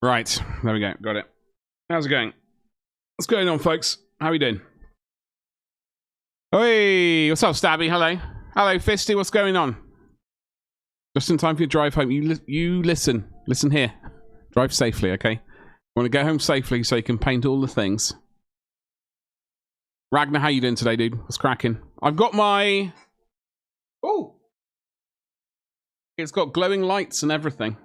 Right, there we go. Got it. How's it going? What's going on, folks? How are we doing? Hey, what's up, Stabby? Hello. Hello, Fisty. What's going on? Just in time for your drive home. You listen. Listen here. Drive safely, okay? You want to get home safely so you can paint all the things. Ragnar, how you doing today, dude? What's cracking? I've got my... Oh! It's got glowing lights and everything.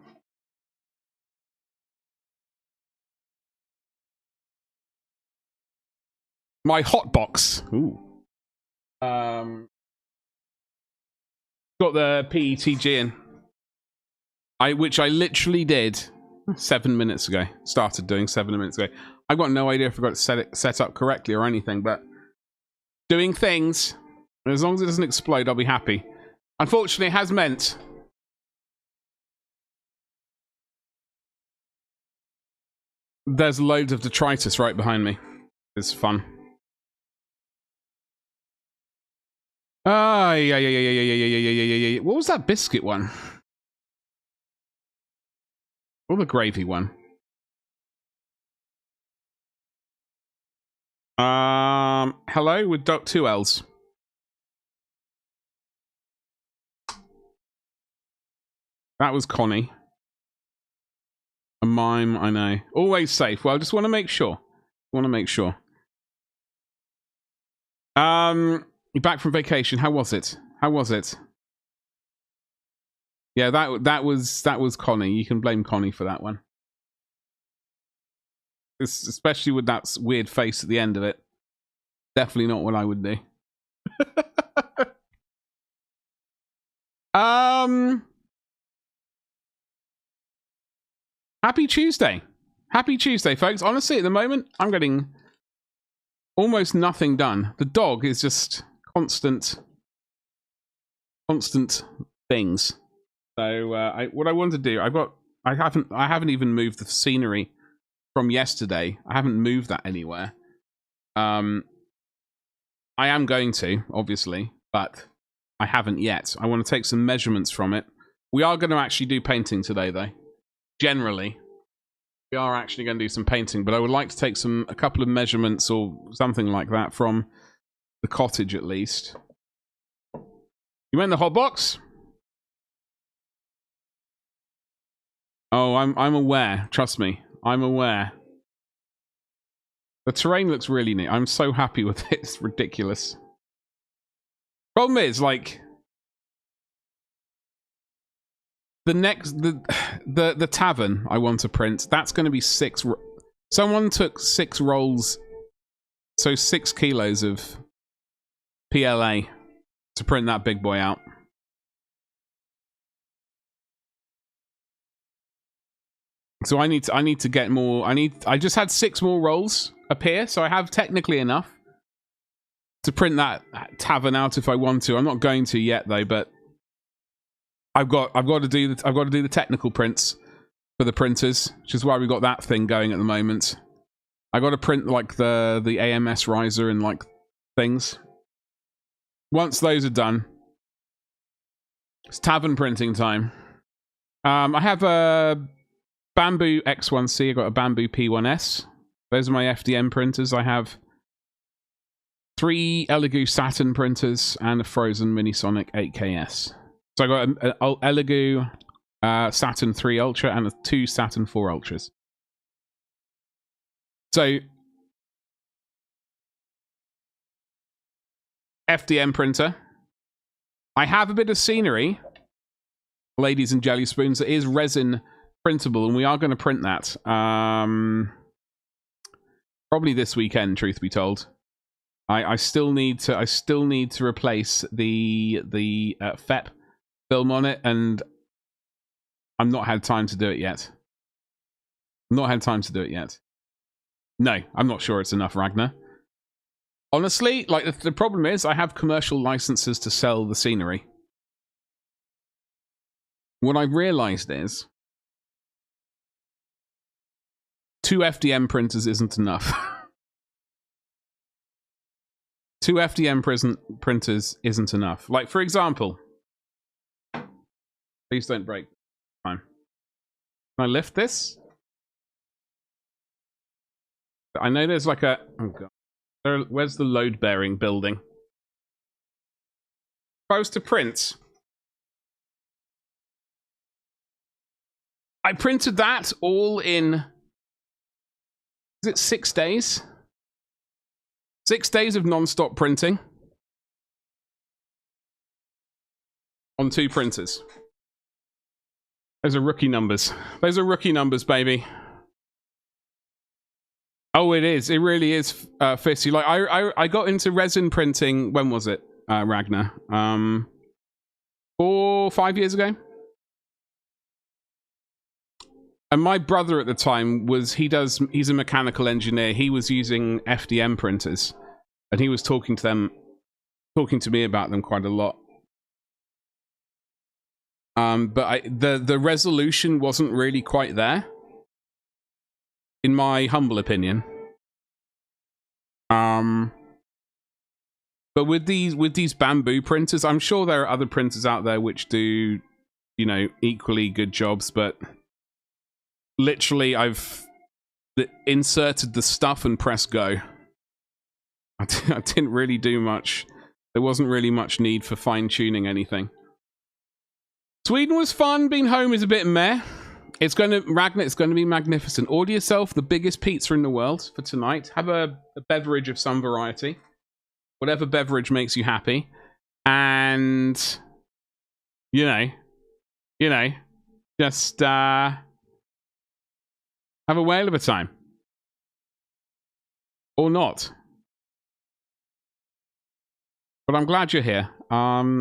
My hot box. Ooh. Got the PETG in. Which I literally did 7 minutes ago. Started doing 7 minutes ago. I've got no idea if I got it set up correctly or anything, but doing things, as long as it doesn't explode, I'll be happy. Unfortunately, it has meant there's loads of detritus right behind me. It's fun. Yeah. What was that biscuit one? Or the gravy one? Hello with two L's. That was Connie. A mime, I know. Always safe. Well, I just want to make sure. You're back from vacation. How was it? Yeah, that was Connie. You can blame Connie for that one. Especially with that weird face at the end of it. Definitely not what I would do. Happy Tuesday. Happy Tuesday, folks. Honestly, at the moment, I'm getting almost nothing done. The dog is just constant things. So what I want to do, I haven't even moved the scenery from yesterday. I haven't moved that anywhere. I am going to, obviously, but I haven't yet. I want to take some measurements from it. We are going to actually do painting today, though. Generally, we are actually going to do some painting, but I would like to take a couple of measurements or something like that from the cottage, at least. You went in the hot box? Oh, I'm aware. Trust me, I'm aware. The terrain looks really neat. I'm so happy with it. It's ridiculous. Problem is, like, the tavern I want to print. That's going to be 6. Someone took 6 rolls, so 6 kilos of PLA to print that big boy out. So I need to get more. I just had 6 more rolls appear, so I have technically enough to print that tavern out if I want to. I'm not going to yet though, but I've got to do the technical prints for the printers, which is why we got that thing going at the moment. I got to print like the AMS riser and like things. Once those are done, it's tavern printing time. I have a Bamboo X1C, I've got a Bamboo P1S. Those are my FDM printers. I have 3 Elegoo Saturn printers and a Frozen Minisonic 8KS. So I got an Elegoo Saturn 3 Ultra and 2 Saturn 4 Ultras. So FDM printer. I have a bit of scenery, ladies and jelly spoons. It is resin printable, and we are going to print that probably this weekend, truth be told. I still need to replace the FEP film on it, and I've not had time to do it yet. No, I'm not sure it's enough, Ragnar. Honestly, like the problem is I have commercial licenses to sell the scenery. What I've realized is 2 FDM printers isn't enough. 2 FDM printers isn't enough. Like, for example, please don't break. Fine. Can I lift this? I know there's like a... Oh, God. Where's the load-bearing building? Supposed to print. I printed that all in... Is it 6 days? 6 days of non-stop printing. On 2 printers. Those are rookie numbers. Those are rookie numbers, baby. Oh, it is. It really is fishy. Like I got into resin printing. When was it, Ragnar? 4 or 5 years ago. And my brother at the time he's a mechanical engineer. He was using FDM printers, and he was talking to me about them quite a lot. But the resolution wasn't really quite there, in my humble opinion. But with these bamboo printers, I'm sure there are other printers out there which do, you know, equally good jobs, but literally I've inserted the stuff and pressed go. I didn't really do much. There wasn't really much need for fine-tuning anything. Sweden was fun. Being home is a bit meh. Ragnar, it's going to be magnificent. Order yourself the biggest pizza in the world for tonight. Have a beverage of some variety. Whatever beverage makes you happy. And, you know, just have a whale of a time. Or not. But I'm glad you're here.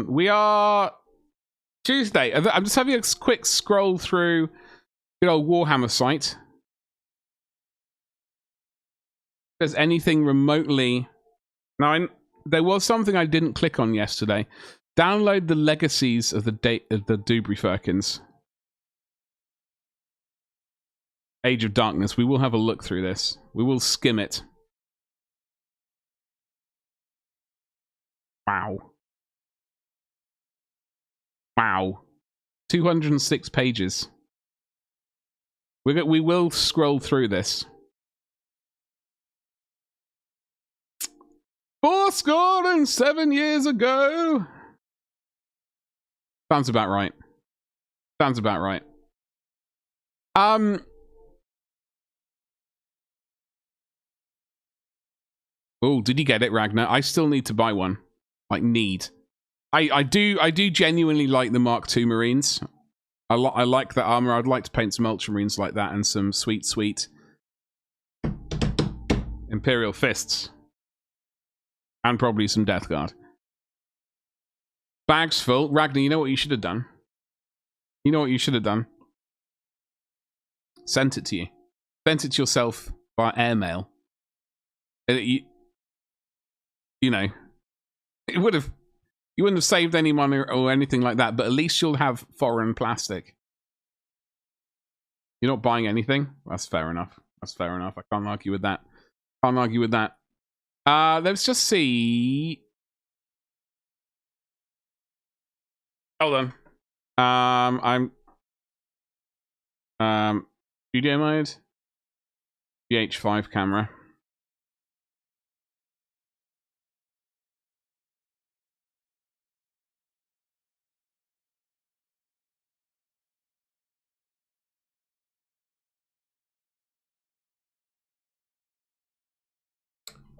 We are... Tuesday. I'm just having a quick scroll through good old Warhammer site. If there's anything remotely... Now, there was something I didn't click on yesterday. Download the legacies of the Dubry Firkins. Age of Darkness. We will have a look through this. We will skim it. Wow. Wow. 206 pages. We will scroll through this. 407 years ago. Sounds about right. Sounds about right. Oh, did you get it, Ragnar? I still need to buy one. Like, need. I do genuinely like the Mark II Marines. I like the armor. I'd like to paint some Ultramarines like that and some sweet Imperial Fists. And probably some Death Guard. Bags full. Ragnar, you know what you should have done? You know what you should have done? Sent it to you. Sent it to yourself by airmail. You know, it would have... You wouldn't have saved any money or anything like that, but at least you'll have foreign plastic. You're not buying anything? That's fair enough. That's fair enough. I can't argue with that. Can't argue with that. Let's just see. Hold on. I'm studio mode. GH5 camera.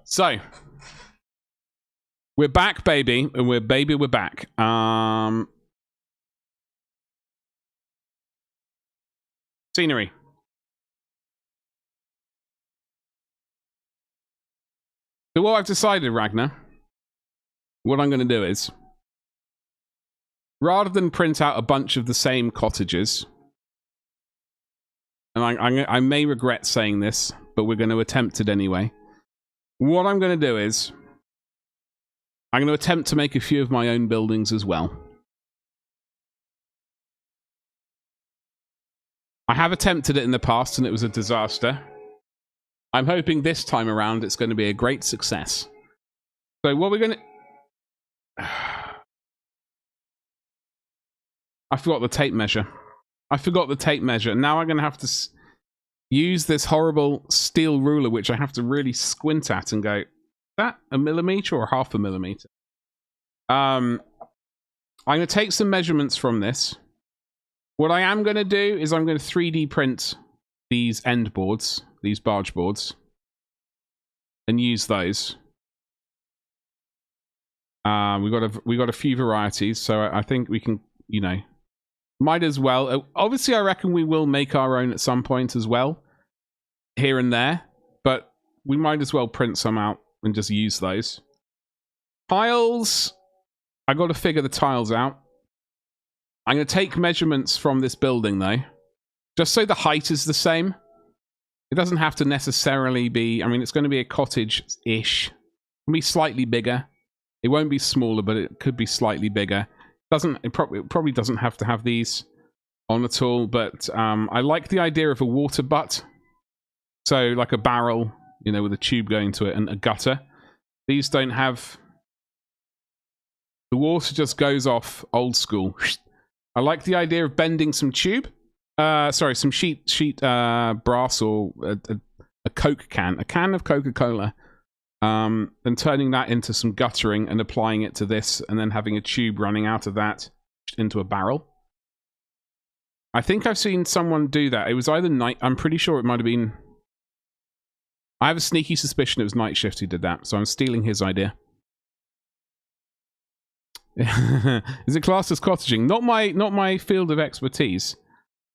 So, we're back, baby. We're back. Scenery. So what I've decided, Ragnar, what I'm going to do is, rather than print out a bunch of the same cottages, and I may regret saying this, but we're going to attempt it anyway. What I'm going to do is, I'm going to attempt to make a few of my own buildings as well. I have attempted it in the past and it was a disaster. I'm hoping this time around it's going to be a great success. So what we're going to... I forgot the tape measure. I forgot the tape measure. Now I'm going to have to use this horrible steel ruler, which I have to really squint at and go, is that a millimeter or half a millimeter? I'm going to take some measurements from this. What I am going to do is I'm going to 3D print these end boards, these barge boards, and use those. We got a few varieties, so I think we can, you know, might as well. Obviously, I reckon we will make our own at some point as well, here and there. But we might as well print some out and just use those. Tiles. I got to figure the tiles out. I'm going to take measurements from this building, though, just so the height is the same. It doesn't have to necessarily be... I mean, it's going to be a cottage-ish. It'll be slightly bigger. It won't be smaller, but it could be slightly bigger. It probably doesn't have to have these on at all, but I like the idea of a water butt. So, like a barrel, you know, with a tube going to it, and a gutter. These don't have... The water just goes off old school. I like the idea of bending some tube. Sorry, some sheet brass or a Coke can. A can of Coca-Cola. And turning that into some guttering and applying it to this. And then having a tube running out of that into a barrel. I think I've seen someone do that. It was either night... I'm pretty sure it might have been... I have a sneaky suspicion it was Night Shift who did that. So I'm stealing his idea. Is it classed as cottaging? Not my field of expertise.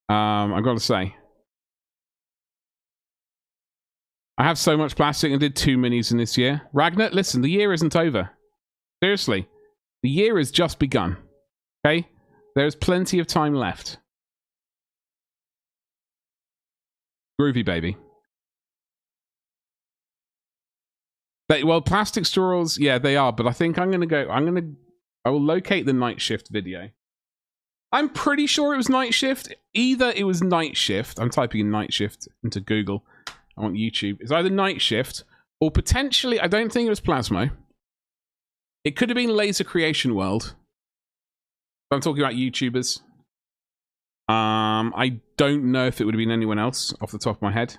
I've got to say. I have so much plastic and did 2 minis in this year. Ragnar, listen, the year isn't over. Seriously. The year has just begun. Okay? There's plenty of time left. Groovy, baby. Well, plastic straws, yeah, they are, but I think I'm going to go... I will locate the Night Shift video. I'm pretty sure it was Night Shift. Either it was Night Shift. I'm typing in Night Shift into Google. I want YouTube. It's either Night Shift or potentially, I don't think it was Plasmo. It could have been Laser Creation World. I'm talking about YouTubers. I don't know if it would have been anyone else off the top of my head.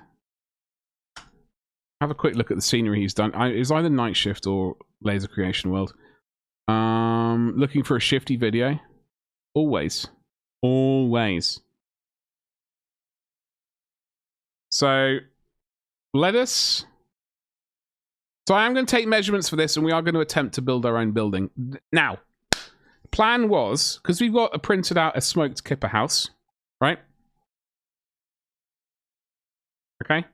Have a quick look at the scenery he's done. It's either Night Shift or Laser Creation World. Looking for a Shifty video. Always. Always. So, let us... So I am going to take measurements for this, and we are going to attempt to build our own building. Now, plan was, because we've got printed out a smoked kipper house, right? Okay.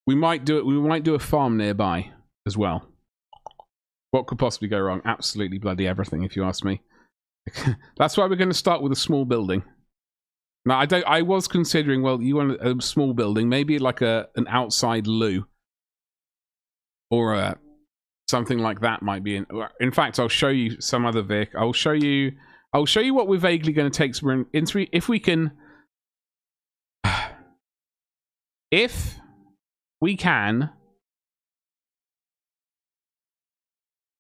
We might do it. We might do a farm nearby as well. What could possibly go wrong? Absolutely bloody everything, if you ask me. That's why we're going to start with a small building. Now, I was considering, well, you want a small building, maybe like an outside loo, or something like that might be. In fact, I'll show you some other vehicle. I'll show you what we're vaguely going to take. If we can, if we can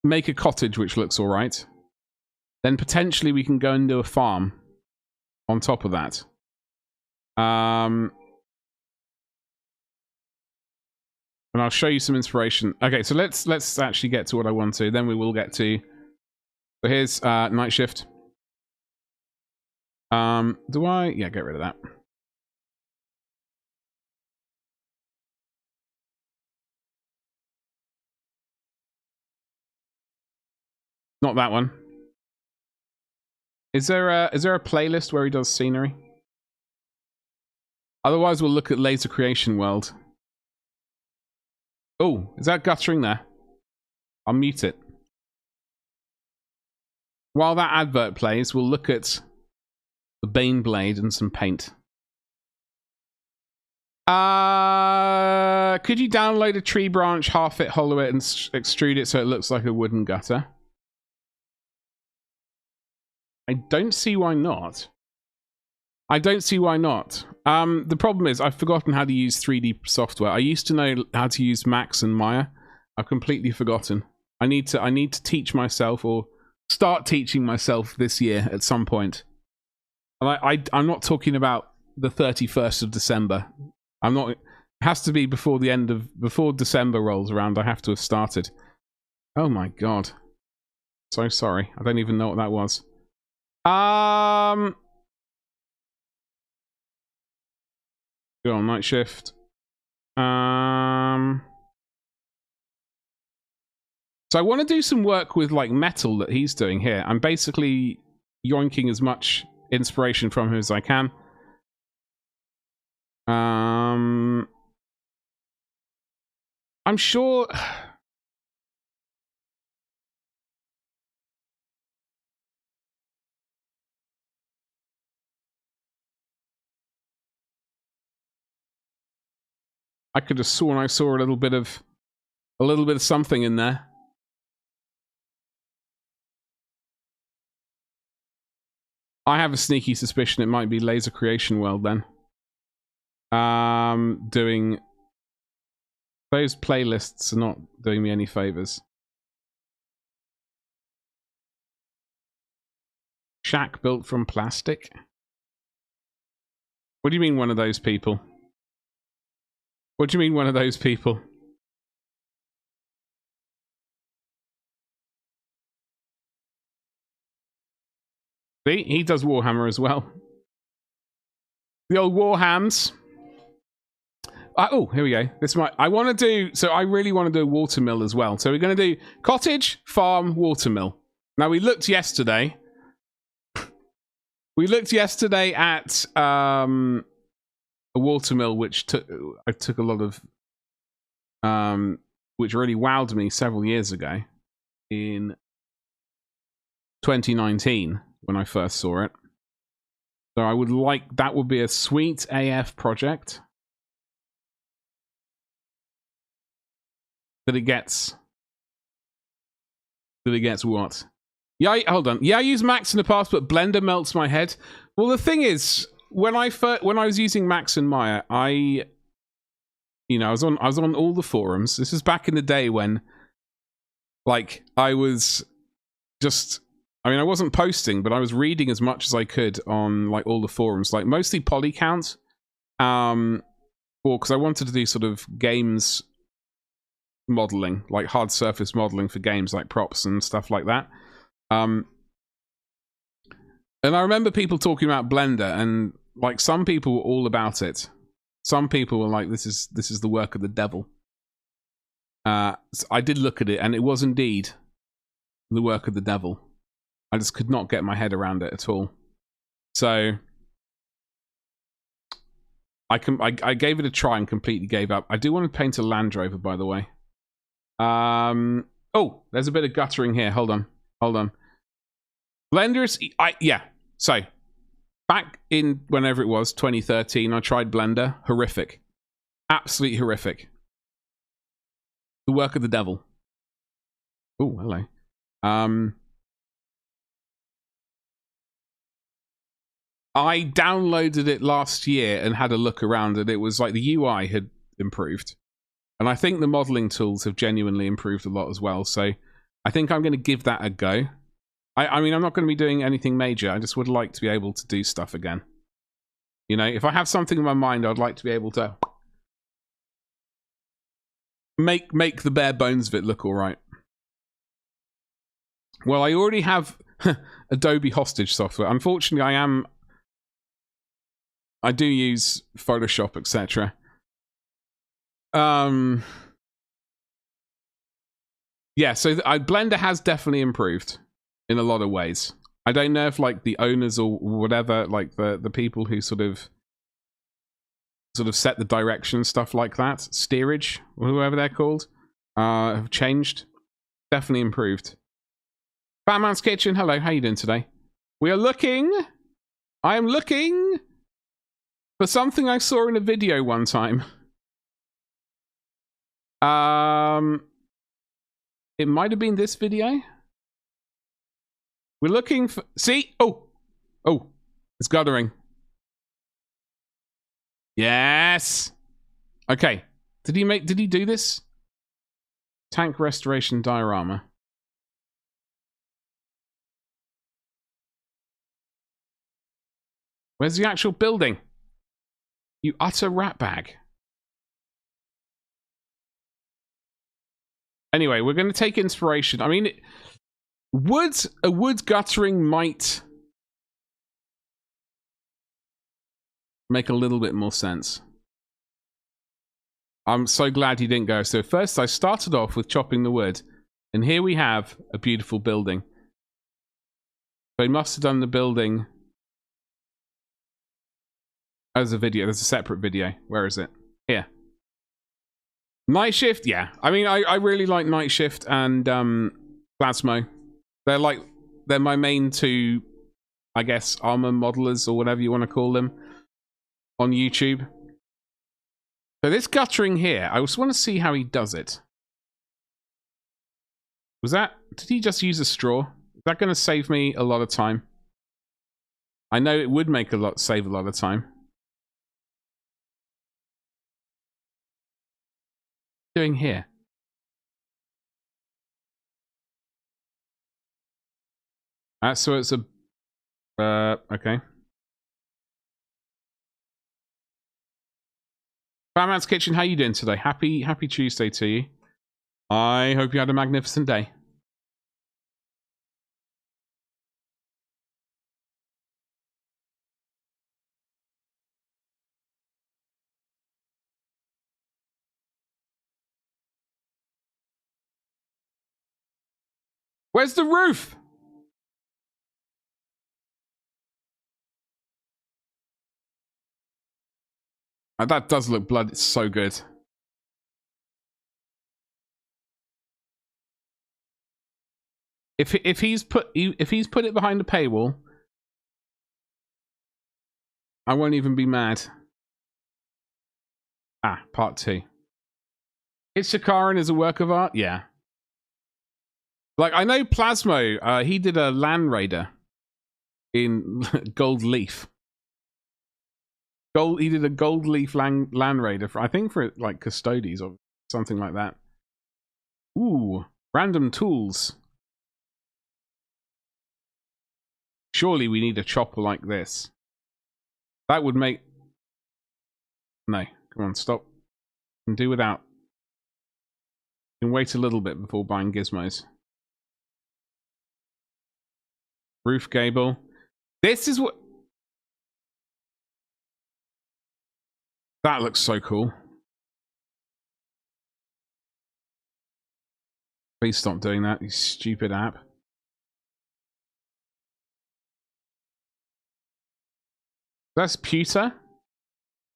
make a cottage which looks all right, then potentially we can go and do a farm on top of that. And I'll show you some inspiration. Okay, so let's actually get to what I want to. Then we will get to. So here's Night Shift. Do I? Yeah, get rid of that. Not that one. Is there a playlist where he does scenery? Otherwise, we'll look at Laser Creation World. Oh, is that guttering there? I'll mute it. While that advert plays, we'll look at the Bane Blade and some paint. Could you download a tree branch, half it, hollow it, and extrude it so it looks like a wooden gutter? I don't see why not. I don't see why not. The problem is I've forgotten how to use 3D software. I used to know how to use Max and Maya. I've completely forgotten. I need to teach myself or start teaching myself this year at some point. And I'm not talking about the 31st of December. I'm not. It has to be before December rolls around. I have to have started. Oh my god. So sorry. I don't even know what that was. Go on, night shift. So I want to do some work with like metal that he's doing here. I'm basically yoinking as much inspiration from him as I can. I'm sure. I could have sworn I saw a little bit of something in there. I have a sneaky suspicion it might be Laser Creation World then. Doing those playlists are not doing me any favors. Shack built from plastic? What do you mean one of those people? What do you mean one of those people? See, he does Warhammer as well. The old Warhams. Oh, here we go. I want to do. So I really want to do a watermill as well. So we're going to do cottage, farm, watermill. Now we looked yesterday. We looked yesterday at a watermill, which I took a lot of, which really wowed me several years ago, in 2019 when I first saw it. So I would like that would be a sweet AF project. That it gets what? Yeah, hold on. Yeah, I use Max in the past, but Blender melts my head. Well, the thing is, when I was using Max and Maya, I was on all the forums. This is back in the day when, like, I was just, I wasn't posting, but I was reading as much as I could on like all the forums, like mostly Polycount, because I wanted to do sort of games modeling, like hard surface modeling for games, like props and stuff like that. And I remember people talking about Blender, and like some people were all about it. Some people were like, "This is the work of the devil." So I did look at it, and it was indeed the work of the devil. I just could not get my head around it at all. So I gave it a try and completely gave up. I do want to paint a Land Rover, by the way. Oh, there's a bit of guttering here. Hold on. Blender's, yeah. So, back in whenever it was, 2013, I tried Blender. Horrific. Absolutely horrific. The work of the devil. Oh, hello. I downloaded it last year and had a look around, and it was like the UI had improved. And I think the modeling tools have genuinely improved a lot as well. So I think I'm going to give that a go. I mean, I'm not going to be doing anything major. I just would like to be able to do stuff again. You know, if I have something in my mind, I'd like to be able to make the bare bones of it look all right. Well, I already have Adobe hostage software. Unfortunately, I do use Photoshop, etc. Yeah, so Blender has definitely improved in a lot of ways. I don't know if like the owners or whatever, like the people who sort of set the direction, stuff like that, steerage or whoever they're called, have changed. Definitely improved. Batman's Kitchen, hello, how you doing today? I am looking for something I saw in a video one time. It might have been this video. We're looking for, see? Oh, it's guttering. Yes. Okay. Did he do this? Tank restoration diorama. Where's the actual building? You utter ratbag. Anyway, we're going to take inspiration. I mean, a wood guttering might make a little bit more sense. I'm so glad you didn't go. So first I started off with chopping the wood. And here we have a beautiful building. So he must have done the building as a video. There's a separate video. Where is it? Here. Night Shift? Yeah. I mean, I really like Night Shift and Plasmo. They're my main two, I guess, armor modelers or whatever you want to call them on YouTube. So this guttering here, I just want to see how he does it. Did he just use a straw? Is that going to save me a lot of time? I know it would save a lot of time. What are you doing here? So it's a, okay. Batman's Kitchen, how you doing today? Happy Tuesday to you. I hope you had a magnificent day. Where's the roof? Oh, that does look bloody. It's so good. If he's put it behind a paywall, I won't even be mad. Ah, part 2. It's Shakaran is a work of art. Yeah. Like I know Plasmo. He did a Land Raider in Gold Leaf. He did a Gold Leaf Land Raider for, I think, for like Custodes or something like that. Ooh, random tools. Surely we need a chopper like this. That would make... No, come on, stop. And do without. You can wait a little bit before buying gizmos. Roof gable. This is what... That looks so cool. Please stop doing that, you stupid app. That's pewter.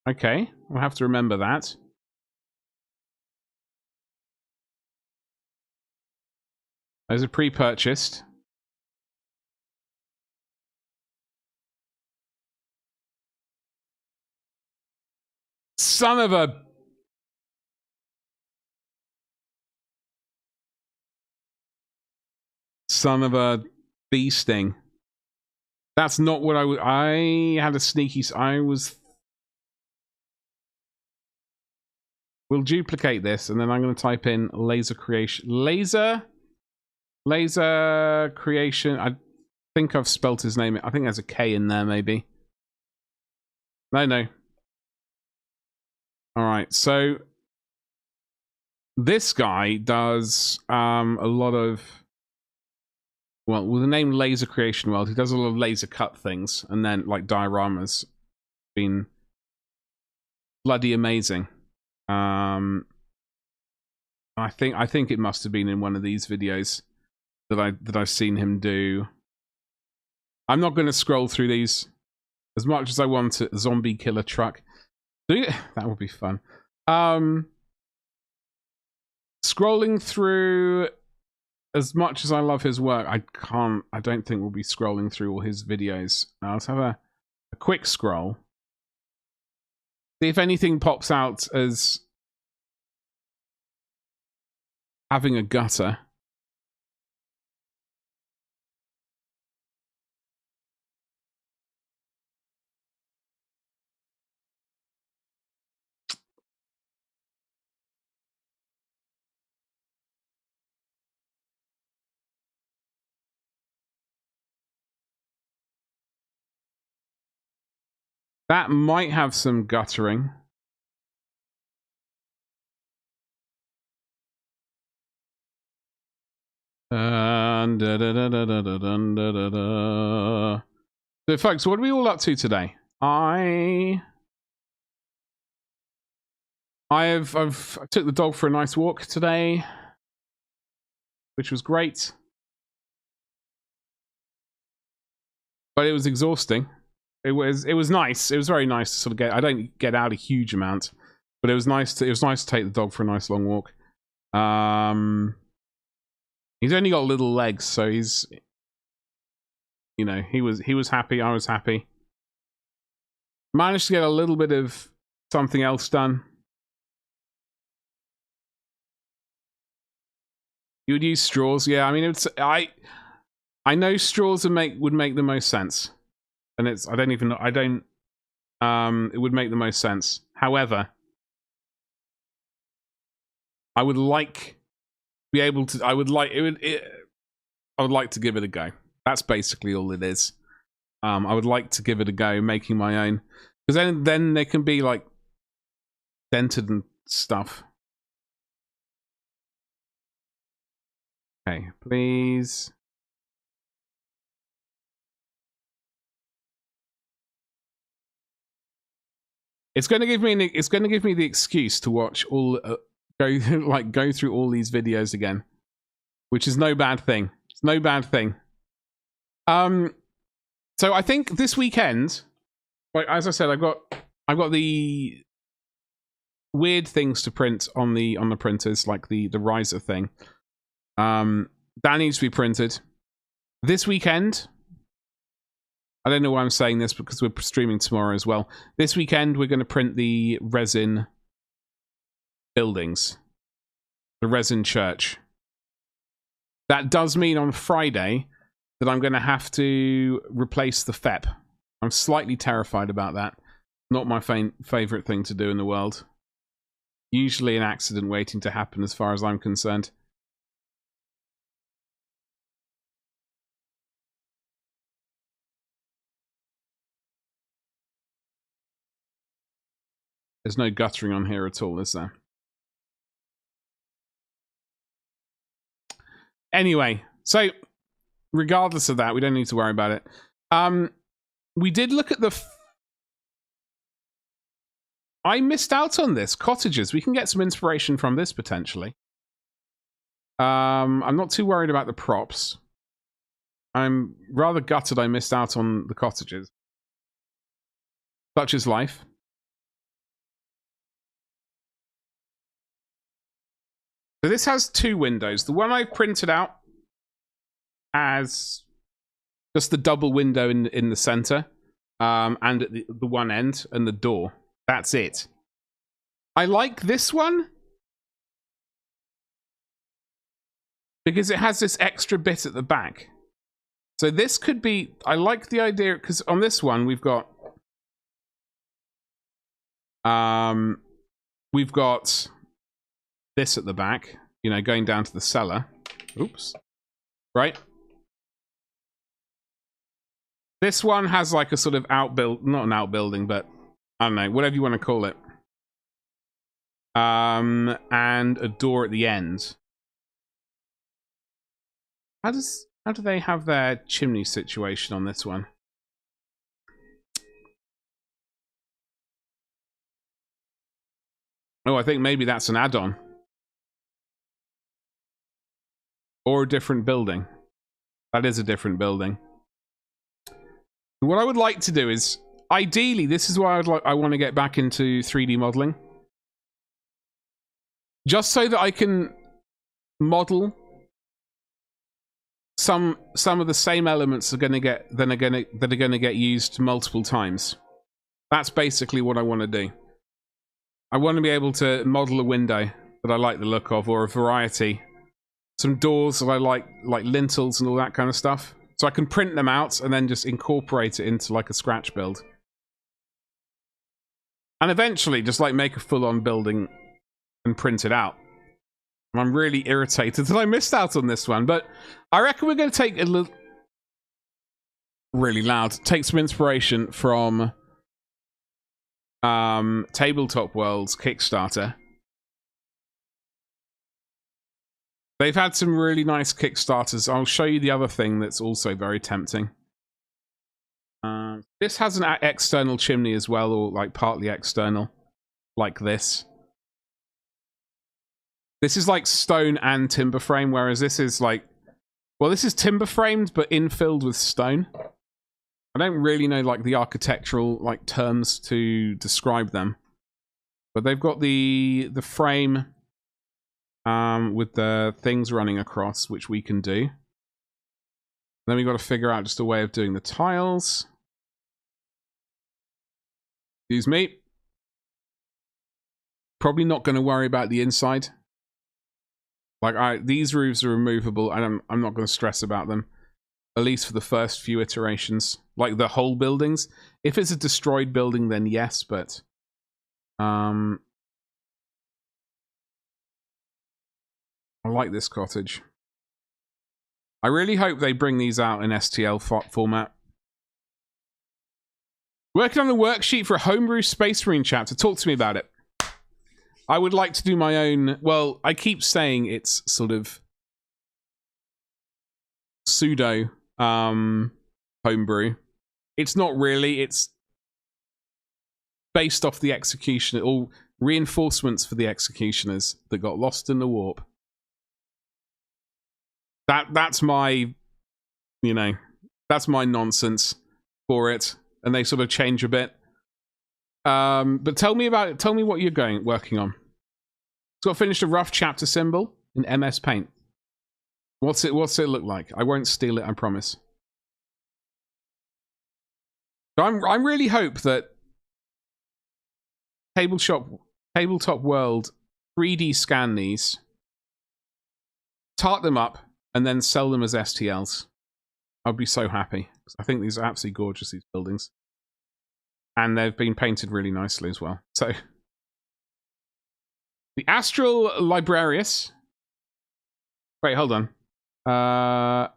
Okay, we'll have to remember that. Those are pre-purchased. Son of a... Son of a bee sting. That's not what I had a sneaky... We'll duplicate this, and then I'm going to type in laser creation. Laser creation. I think I've spelt his name. I think there's a K in there, maybe. No. Alright, so... This guy does a lot of... Well, with the name Laser Creation World, he does a lot of laser cut things, and then like dioramas. Been bloody amazing. I think it must have been in one of these videos that I've seen him do. I'm not going to scroll through these as much as I want a zombie killer truck. That would be fun. Scrolling through. As much as I love his work, I don't think we'll be scrolling through all his videos. Now, let's have a quick scroll. See if anything pops out as having a gutter. That might have some guttering. So, folks, what are we all up to today? I've took the dog for a nice walk today, which was great, but it was exhausting. It was nice. It was very nice to sort of get. I don't get out a huge amount, but it was nice to take the dog for a nice long walk. He's only got little legs, so he's, you know, he was happy. I was happy. Managed to get a little bit of something else done. You would use straws, yeah. I mean, it's I know straws would make the most sense, and it's it would make the most sense. However, I would like be able to. I would like to give it a go. That's basically all it is. I would like to give it a go, making my own, because then they can be like dented and stuff. Okay, please. It's going to give me the excuse to watch all go through all these videos again, which is no bad thing. It's no bad thing. So I think this weekend, like as I said, I've got the weird things to print on the printers, like the riser thing. That needs to be printed this weekend. I don't know why I'm saying this, because we're streaming tomorrow as well. This weekend we're going to print the resin buildings, the resin church. That does mean on Friday that I'm going to have to replace the FEP. I'm slightly terrified about that. Not my favorite thing to do in the world. Usually an accident waiting to happen as far as I'm concerned. There's no guttering on here at all, is there? Anyway, so regardless of that, we don't need to worry about it. We did look at the... I missed out on this. Cottages. We can get some inspiration from this, potentially. I'm not too worried about the props. I'm rather gutted I missed out on the cottages. Such is life. So this has two windows. The one I printed out has just the double window in the center, and at the one end, and the door. That's it. I like this one because it has this extra bit at the back. So this could be... I like the idea, because on this one we've got... this at the back, you know, going down to the cellar. Oops. Right? This one has like a sort of not an outbuilding, but I don't know, whatever you want to call it. And a door at the end. How do they have their chimney situation on this one? Oh, I think maybe that's an add-on. Or a different building. That is a different building. What I would like to do is, ideally, this is why I want to get back into 3D modeling. Just so that I can model some of the same elements that are going to get used multiple times. That's basically what I want to do. I want to be able to model a window that I like the look of, or a variety. Some doors that I like lintels and all that kind of stuff. So I can print them out and then just incorporate it into like a scratch build. And eventually just like make a full-on building and print it out. I'm really irritated that I missed out on this one, but I reckon we're going to take a little... Really loud. Take some inspiration from Tabletop Worlds Kickstarter. They've had some really nice Kickstarters. I'll show you the other thing that's also very tempting. This has an external chimney as well, or like partly external, like this. This is like stone and timber frame, whereas this is like, well, this is timber framed but infilled with stone. I don't really know like the architectural like terms to describe them, but they've got the frame with the things running across, which we can do. Then we've got to figure out just a way of doing the tiles. Excuse me. Probably not going to worry about the inside. Like these roofs are removable, and I'm not going to stress about them, at least for the first few iterations. Like the whole buildings. If it's a destroyed building, then yes, but I like this cottage. I really hope they bring these out in STL format. Working on a worksheet for a homebrew Space Marine chapter. Talk to me about it. I would like to do my own... Well, I keep saying it's sort of pseudo homebrew. It's not really. It's based off the executioner, all reinforcements for the executioners that got lost in the warp. That's my, you know, that's my nonsense for it, and they sort of change a bit. But tell me about it. Tell me what you're working on. It's got finished a rough chapter symbol in MS Paint. What's it look like? I won't steal it, I promise. So I really hope that Tabletop World 3D scan these, tart them up, and then sell them as STLs. I'd be so happy. I think these are absolutely gorgeous, these buildings. And they've been painted really nicely as well. So, the Astral Librarius. Wait, hold on. Am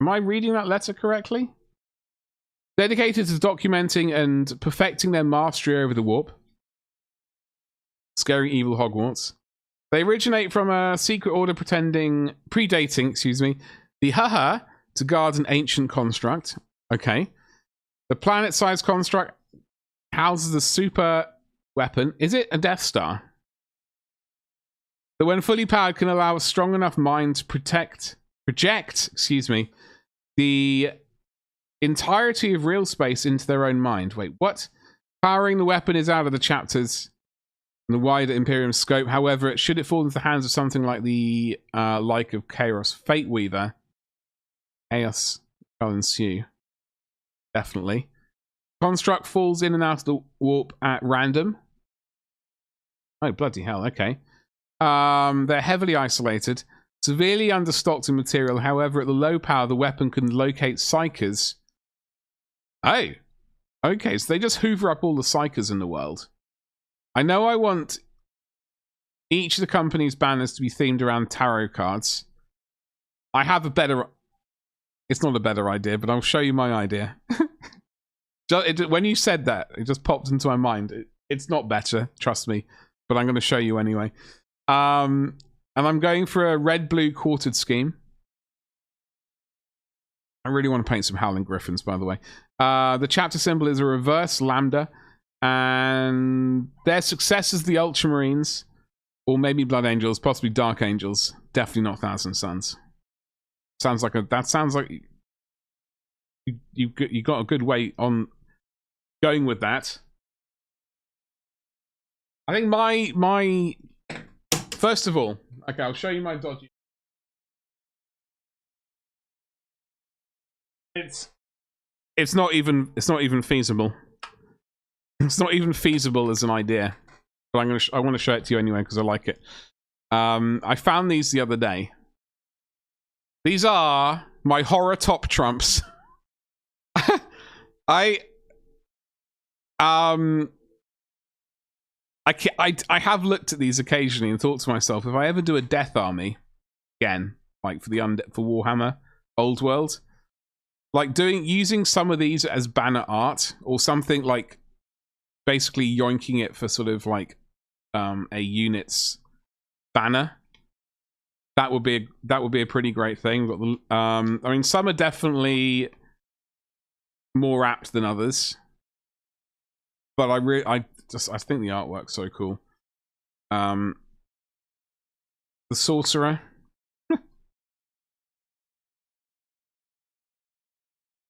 I reading that letter correctly? Dedicated to documenting and perfecting their mastery over the warp. Scary evil Hogwarts. They originate from a secret order predating, the Haha to guard an ancient construct. Okay. The planet-sized construct houses a super weapon. Is it a Death Star? That when fully powered can allow a strong enough mind to project, the entirety of real space into their own mind. Wait, what? Powering the weapon is out of the chapters in the wider Imperium scope. However, should it fall into the hands of something like the like of Chaos Fate Weaver, chaos will ensue. Definitely. Construct falls in and out of the warp at random. Oh, bloody hell, okay. They're heavily isolated, severely understocked in material. However, at the low power, the weapon can locate psychers. Oh, okay, so they just hoover up all the psychers in the world. I know I want each of the company's banners to be themed around tarot cards. I have a better... It's not a better idea, but I'll show you my idea. When you said that, it just popped into my mind. It's not better, trust me, but I'm going to show you anyway. And I'm going for a red-blue quartered scheme. I really want to paint some Howling Griffins, by the way. The chapter symbol is a reverse lambda, and their successors, the Ultramarines, or maybe Blood Angels, possibly Dark Angels. Definitely not Thousand Suns. Sounds like that sounds like you got a good way on going with that. I think my first of all, okay, I'll show you my dodgy. It's not even feasible. It's not even feasible as an idea, but I want to show it to you anyway because I like it. I found these the other day. These are my horror top trumps. I have looked at these occasionally and thought to myself, if I ever do a Death Army again, like for Warhammer Old World, like using some of these as banner art or something, like basically yoinking it for sort of like a unit's banner. That would be a pretty great thing. But I mean, some are definitely more apt than others. But I think the artwork's so cool. The sorcerer.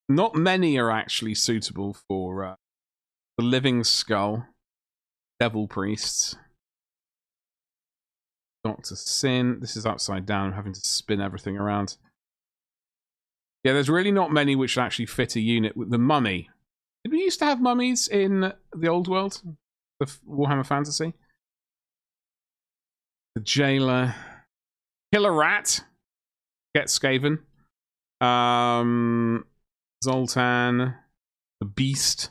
Not many are actually suitable for the living skull, devil priests, Dr. Sin. This is upside down. I'm having to spin everything around. Yeah, there's really not many which actually fit a unit. With the mummy. Did we used to have mummies in the old world? The Warhammer Fantasy? The jailer. Killer rat. Get Skaven. Zoltan. The beast.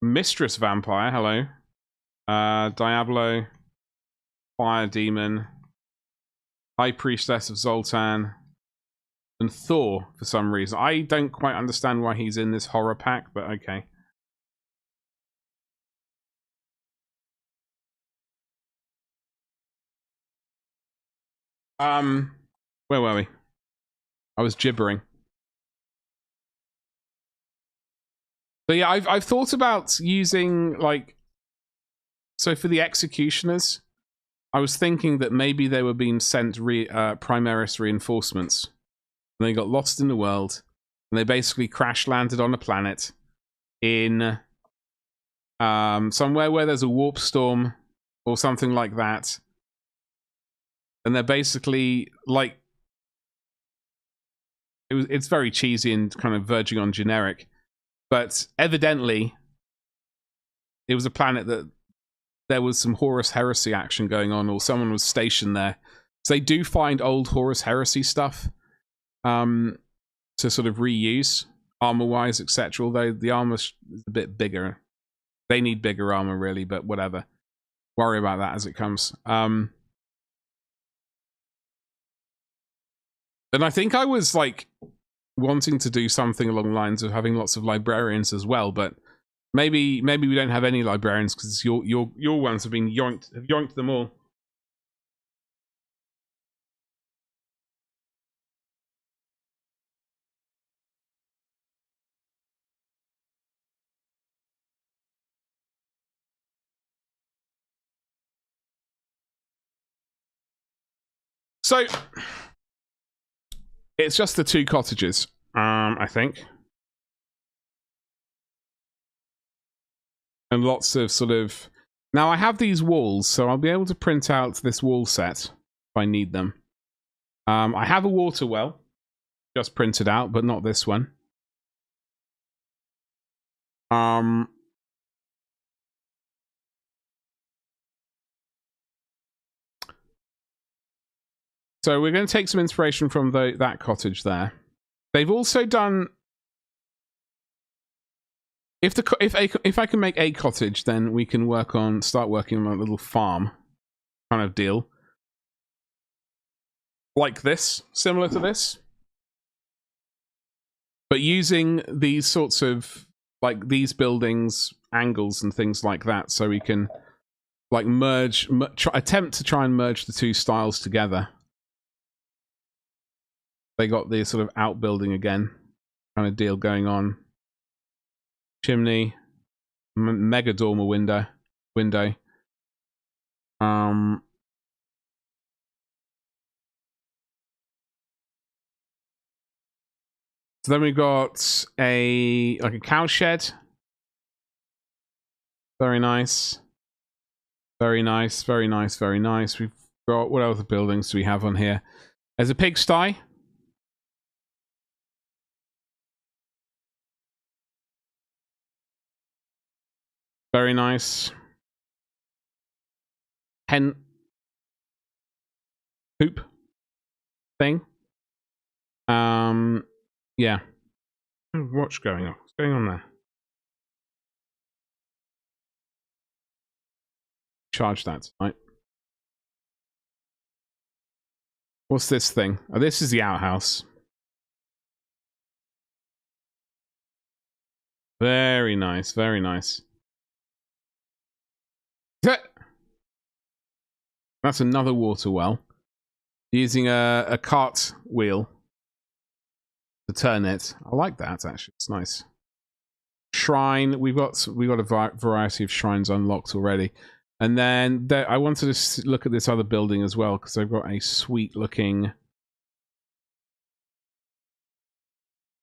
Mistress vampire, hello. Diablo. Fire demon. High priestess of Zoltan. And Thor, for some reason. I don't quite understand why he's in this horror pack, but okay. Where were we? I was gibbering. So yeah, I've thought about using, like, so for the executioners, I was thinking that maybe they were being sent Primaris reinforcements. And they got lost in the world, and they basically crash landed on a planet in somewhere where there's a warp storm or something like that. And they're basically like, it's very cheesy and kind of verging on generic, but evidently it was a planet that there was some Horus Heresy action going on, or someone was stationed there. So they do find old Horus Heresy stuff to sort of reuse armor-wise, etc. Although the armor's a bit bigger. They need bigger armor, really, but whatever. Worry about that as it comes. And I think I was like wanting to do something along the lines of having lots of librarians as well, but maybe we don't have any librarians because your ones have been yoinked them all. So it's just the 2 cottages, I think. And lots of sort of... Now, I have these walls, so I'll be able to print out this wall set if I need them. I have a water well, just printed out, but not this one. So we're going to take some inspiration from that cottage there. They've also done... If I can make a cottage, then we can start working on a little farm kind of deal. Like this, similar to this. But using these sorts of, like, these buildings, angles and things like that, so we can, like, attempt to try and merge the 2 styles together. They got the sort of outbuilding again kind of deal going on. Chimney, mega dormer window. So then we got a cow shed. Very nice. Very nice, very nice, very nice. We've got, what other buildings do we have on here? There's a pigsty. Very nice. Hen hoop thing. Yeah. What's going on? What's going on there? Charge that, right? What's this thing? Oh, this is the outhouse. Very nice, very nice. That's another water well. Using a cart wheel to turn it. I like that, actually. It's nice. Shrine. We've got a variety of shrines unlocked already. And then I wanted to look at this other building as well, because I've got a sweet looking...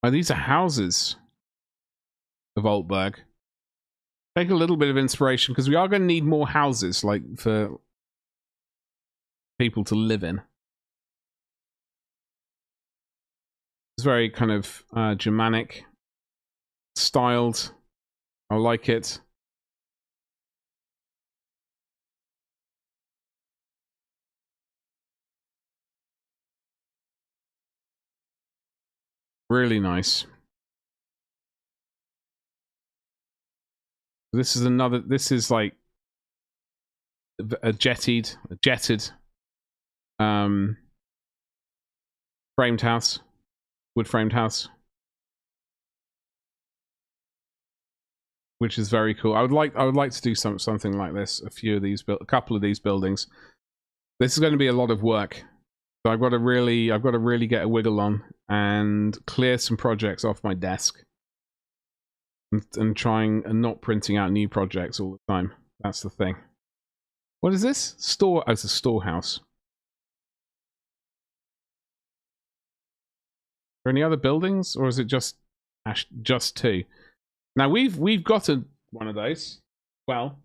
Oh, these are houses of Altberg. Take a little bit of inspiration, because we are going to need more houses, like, for people to live in. It's very kind of Germanic styled. I like it. Really nice. This is another. This is like a jetted framed house, wood framed house, which is very cool. I would like to do something like this. A couple of these buildings. This is going to be a lot of work. So I've got to really get a wiggle on and clear some projects off my desk. And trying and not printing out new projects all the time. That's the thing. What is this? Store. Oh, it's a storehouse. Are there any other buildings, or is it just two? Now we've got one of those. Well,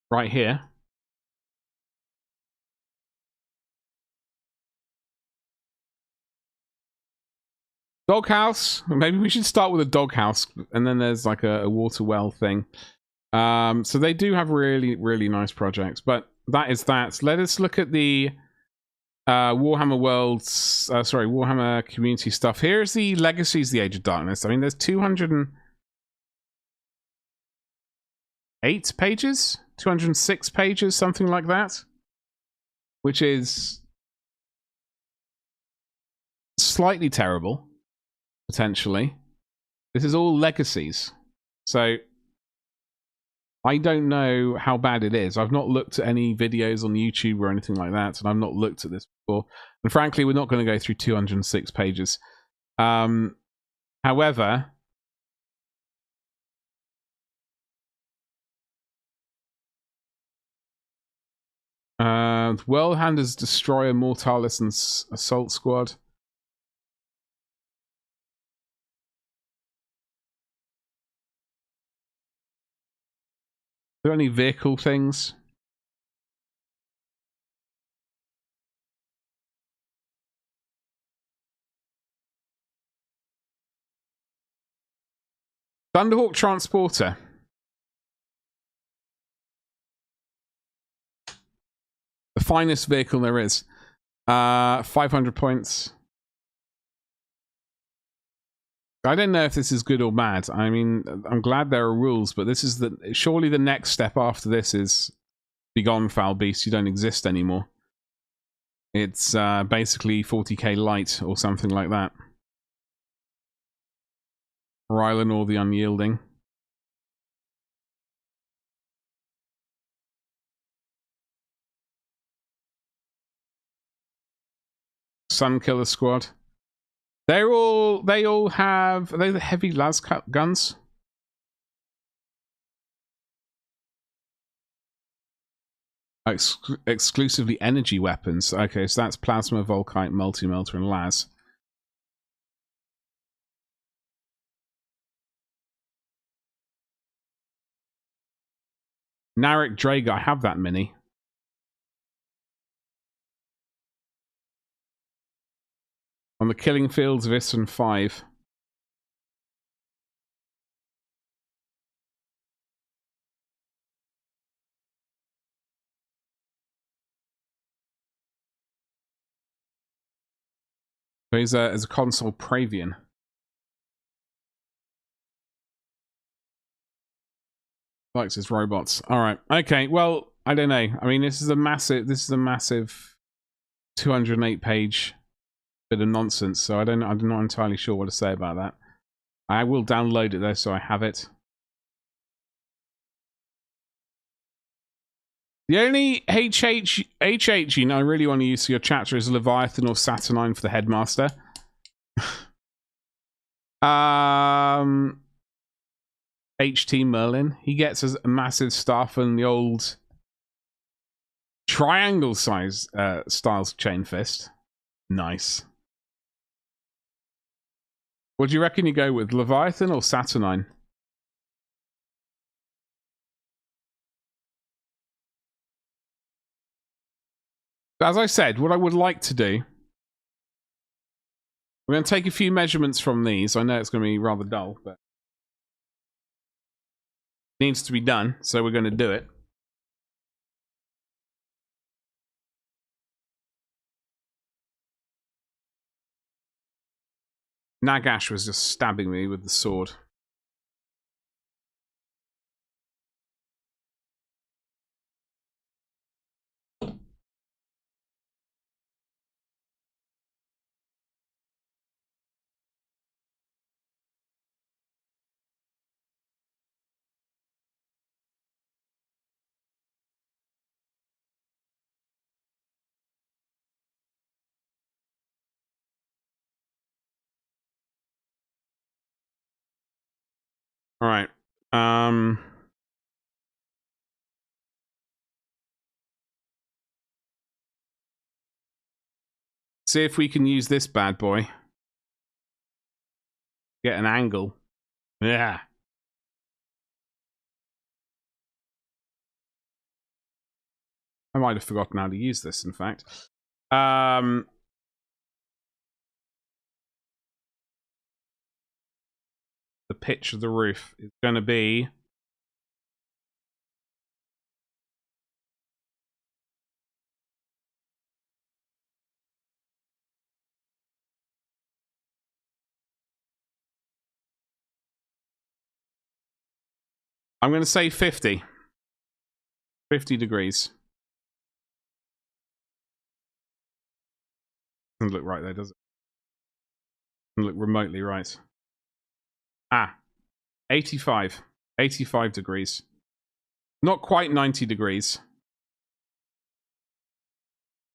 right here. Doghouse. Maybe we should start with a doghouse, and then there's like a water well thing. So they do have really nice projects, but that is that. Let us look at the Warhammer Worlds. Warhammer community stuff. Here's the Legacies: The Age of Darkness. I mean, there's 208 pages, 206 pages, something like that, which is slightly terrible. Potentially. This is all legacies. So I don't know how bad it is. I've not looked at any videos on YouTube or anything like that, and I've not looked at this before. And frankly, we're not going to go through 206 pages. However, Worldhanders Destroyer, Mortalis, and Assault Squad. Are there any vehicle things? Thunderhawk Transporter. The finest vehicle there is. 500 points. I don't know if this is good or bad. I mean, I'm glad there are rules, but this is surely the next step after this is Begone, Foul Beast. You don't exist anymore. It's basically 40k light or something like that. Rylan or the Unyielding. Sunkiller Squad. They all have. Are they the heavy las guns? Exclusively energy weapons. Okay, so that's Plasma, Volkite, Multi-Melter, and las. Narek Draga. I have that mini. On the killing fields of Isen 5. So he's a console Pravian. Likes his robots. Alright. Okay, well, I don't know. I mean, this is a massive 208 page bit of nonsense, so I'm not entirely sure what to say about that. I will download it though, so I have it. The only HH I really want to use for your chapter is Leviathan or Saturnine for the headmaster. HT Merlin. He gets a massive staff and the old triangle size styles chain fist. Nice. What do you reckon you go with, Leviathan or Saturnine? As I said, what I would like to do, we're going to take a few measurements from these. I know it's going to be rather dull, but it needs to be done, so we're going to do it. Nagash was just stabbing me with the sword. All right. See if we can use this bad boy. Get an angle. Yeah. I might have forgotten how to use this, in fact. The pitch of the roof is going to be... I'm going to say 50. 50 degrees. Doesn't look right there, does it? Doesn't look remotely right. Ah. 85. 85 degrees. Not quite 90 degrees.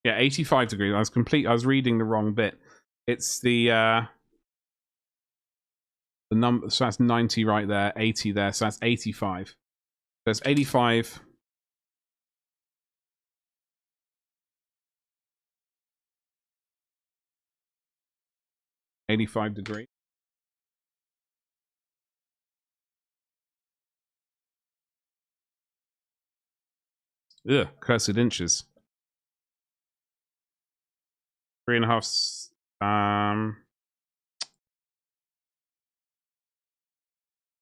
Yeah, 85 degrees. I was reading the wrong bit. It's the number, so that's 90 right there, 80 there, so that's 85. There's 85. $85 degrees. Ugh, cursed inches. 3.5.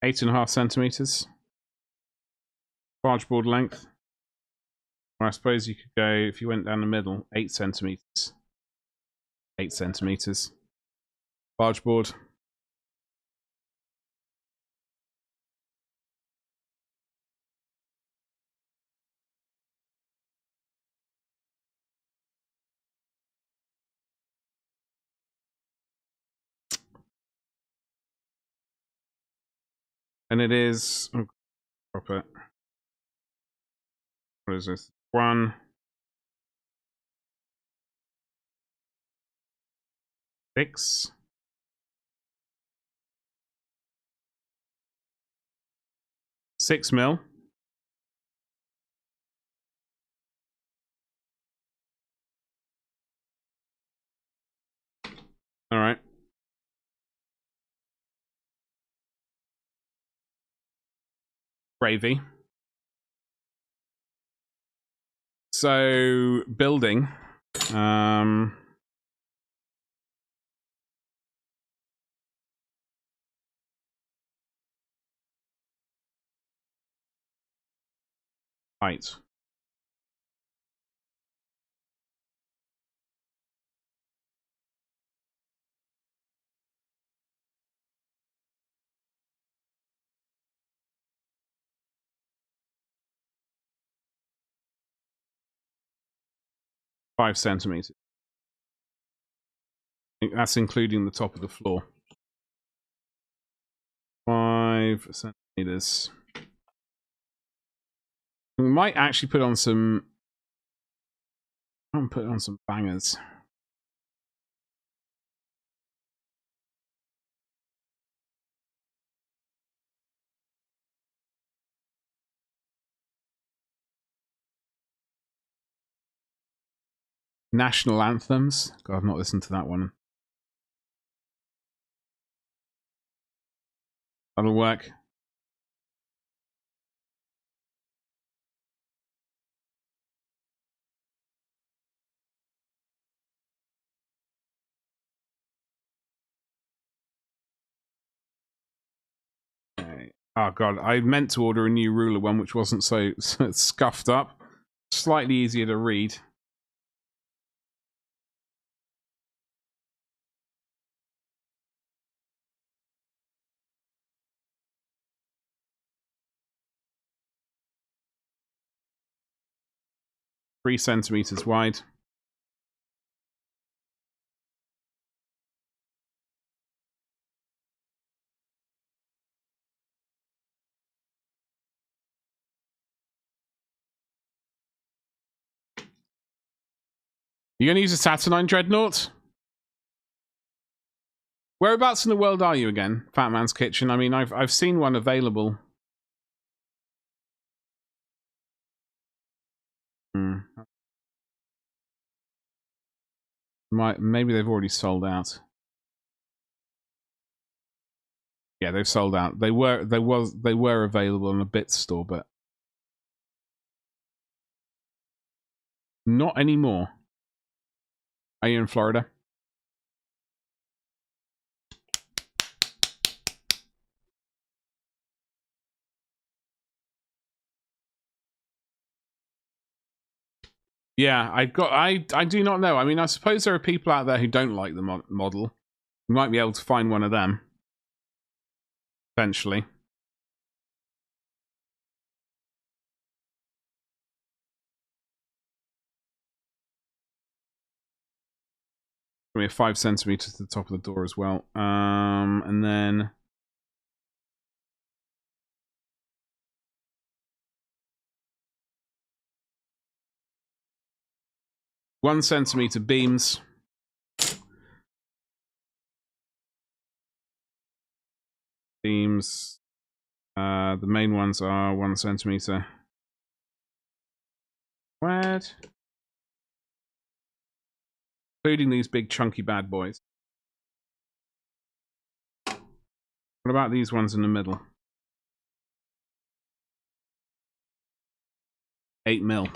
8.5 centimeters. Barge board length. Or I suppose you could go, if you went down the middle, 8 centimeters. 8 centimeters. Barge board. And it is... Oh, drop it. What is this? 1... Six. 6 mil. All right. Gravy. So building. Height. Five centimeters. That's including the top of the floor. 5 centimeters. We might actually put on some. I'm putting on some bangers. National anthems. God, I've not listened to that one. That'll work. Okay. Oh god, I meant to order a new ruler one which wasn't so scuffed up. Slightly easier to read. Three centimeters wide. You gonna use a Saturnine Dreadnought? Whereabouts in the world are you again? Fat Man's Kitchen. I mean, I've seen one available. Maybe they've already sold out. Yeah, they've sold out. They were available in a Bits store, but not anymore. Are you in Florida? Yeah, I do not know. I mean, I suppose there are people out there who don't like the model. We might be able to find one of them eventually. We have 5 centimeters to the top of the door as well. And then 1 centimeter beams. Beams. The main ones are 1 centimeter. What? Including these big chunky bad boys. What about these ones in the middle? 8 mil.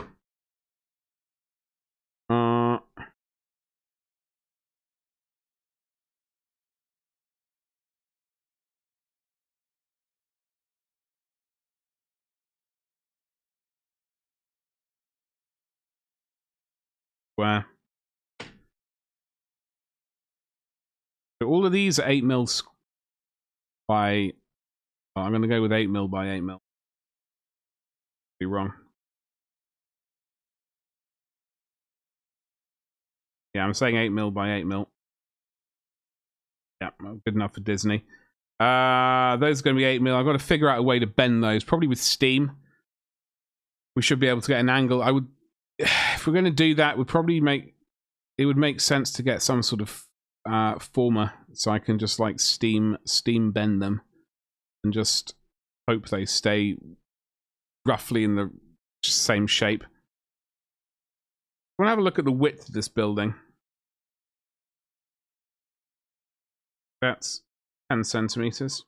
Where? So all of these are 8 mils by. Oh, I'm going to go with 8 mil by 8 mil. Be wrong. Yeah, I'm saying 8 mil by 8 mil. Yeah, good enough for Disney. Those are going to be 8 mil. I've got to figure out a way to bend those, probably with steam. We should be able to get an angle. I would, if we're going to do that, we'd probably it would make sense to get some sort of former, so I can just like steam bend them and just hope they stay roughly in the same shape. I want to have a look at the width of this building. That's 10 centimeters.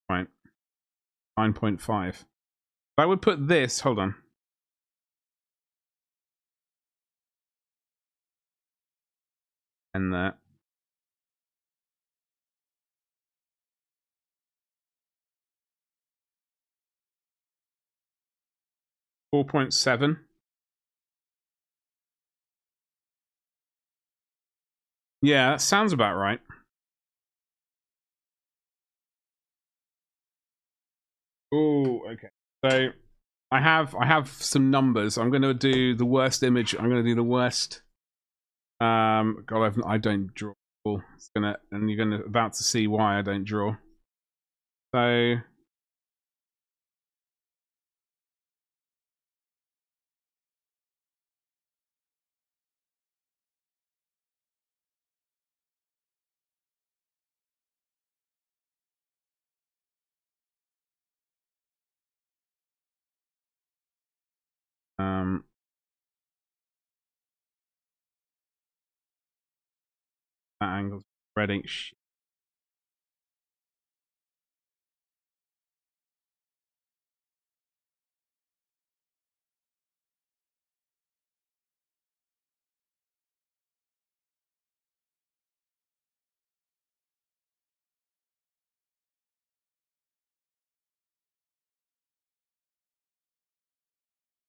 Right. 9.5. I would put this, hold on. And that. 4.7. Yeah, that sounds about right. Oh, okay. So I have some numbers. I'm going to do the worst image. I'm going to do the worst. God, I don't draw Cool. It's gonna, and you're gonna about to see why I don't draw. So that angle's red ink.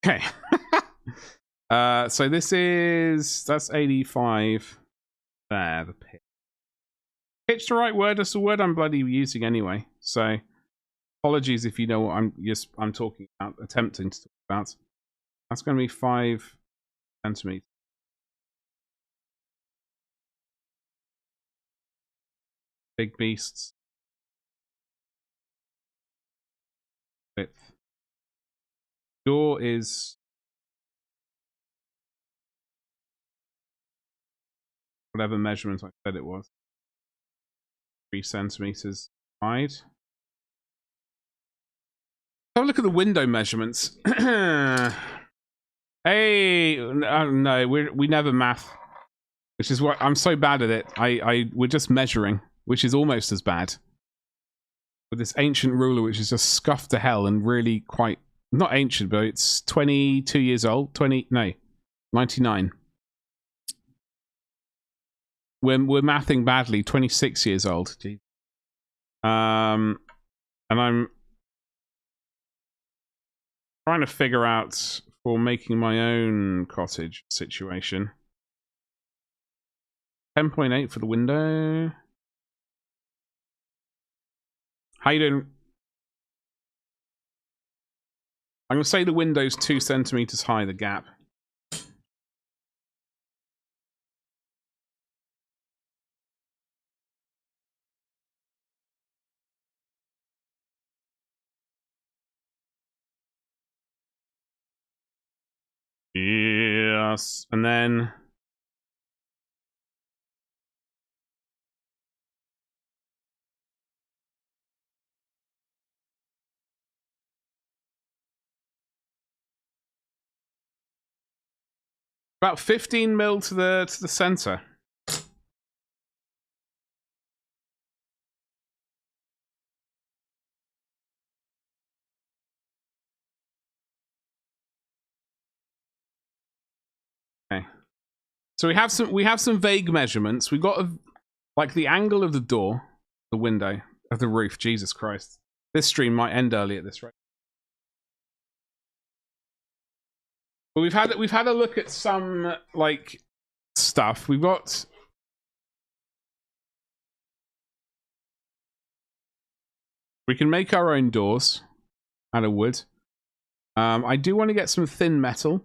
Okay. So this is, that's 85 there, the pitch. Pitch the right word, that's the word I'm bloody using anyway. So apologies if you know what I'm talking about, attempting to talk about. That's going to be 5 centimeters. Big beasts. Width. Door is whatever measurement I said it was. 3 centimeters wide. Have a look at the window measurements. Hey, no, we never math, which is what I'm so bad at it. We're just measuring, which is almost as bad. With this ancient ruler, which is just scuffed to hell and really quite not ancient, but it's 22 years old. 99. We're mathing badly. 26 years old. Jeez. And I'm trying to figure out for making my own cottage situation. 10.8 for the window. How you doing? I'm going to say the window's 2 centimeters high, the gap. Yes, and then about 15 mil to the center. Okay. So we have some vague measurements. We've got like the angle of the door, the window, of the roof. Jesus Christ. This stream might end early at this rate. But we've had a look at some like stuff. We can make our own doors out of wood. I do want to get some thin metal.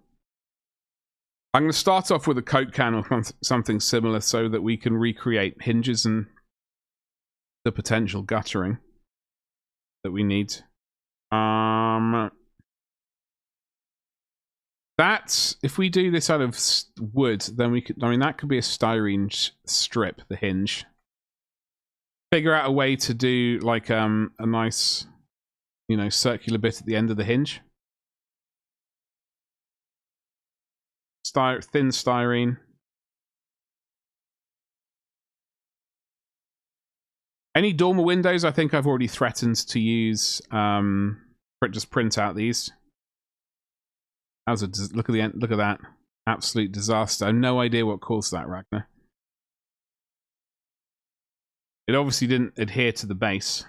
I'm going to start off with a Coke can or something similar so that we can recreate hinges and the potential guttering that we need. That, if we do this out of wood, then we could, I mean, that could be a styrene strip, the hinge. Figure out a way to do like a nice, you know, circular bit at the end of the hinge. Thin styrene. Any dormer windows, I think I've already threatened to use. Just print out these. Look at the end. Look at that. Absolute disaster. I have no idea what caused that, Ragnar. It obviously didn't adhere to the base.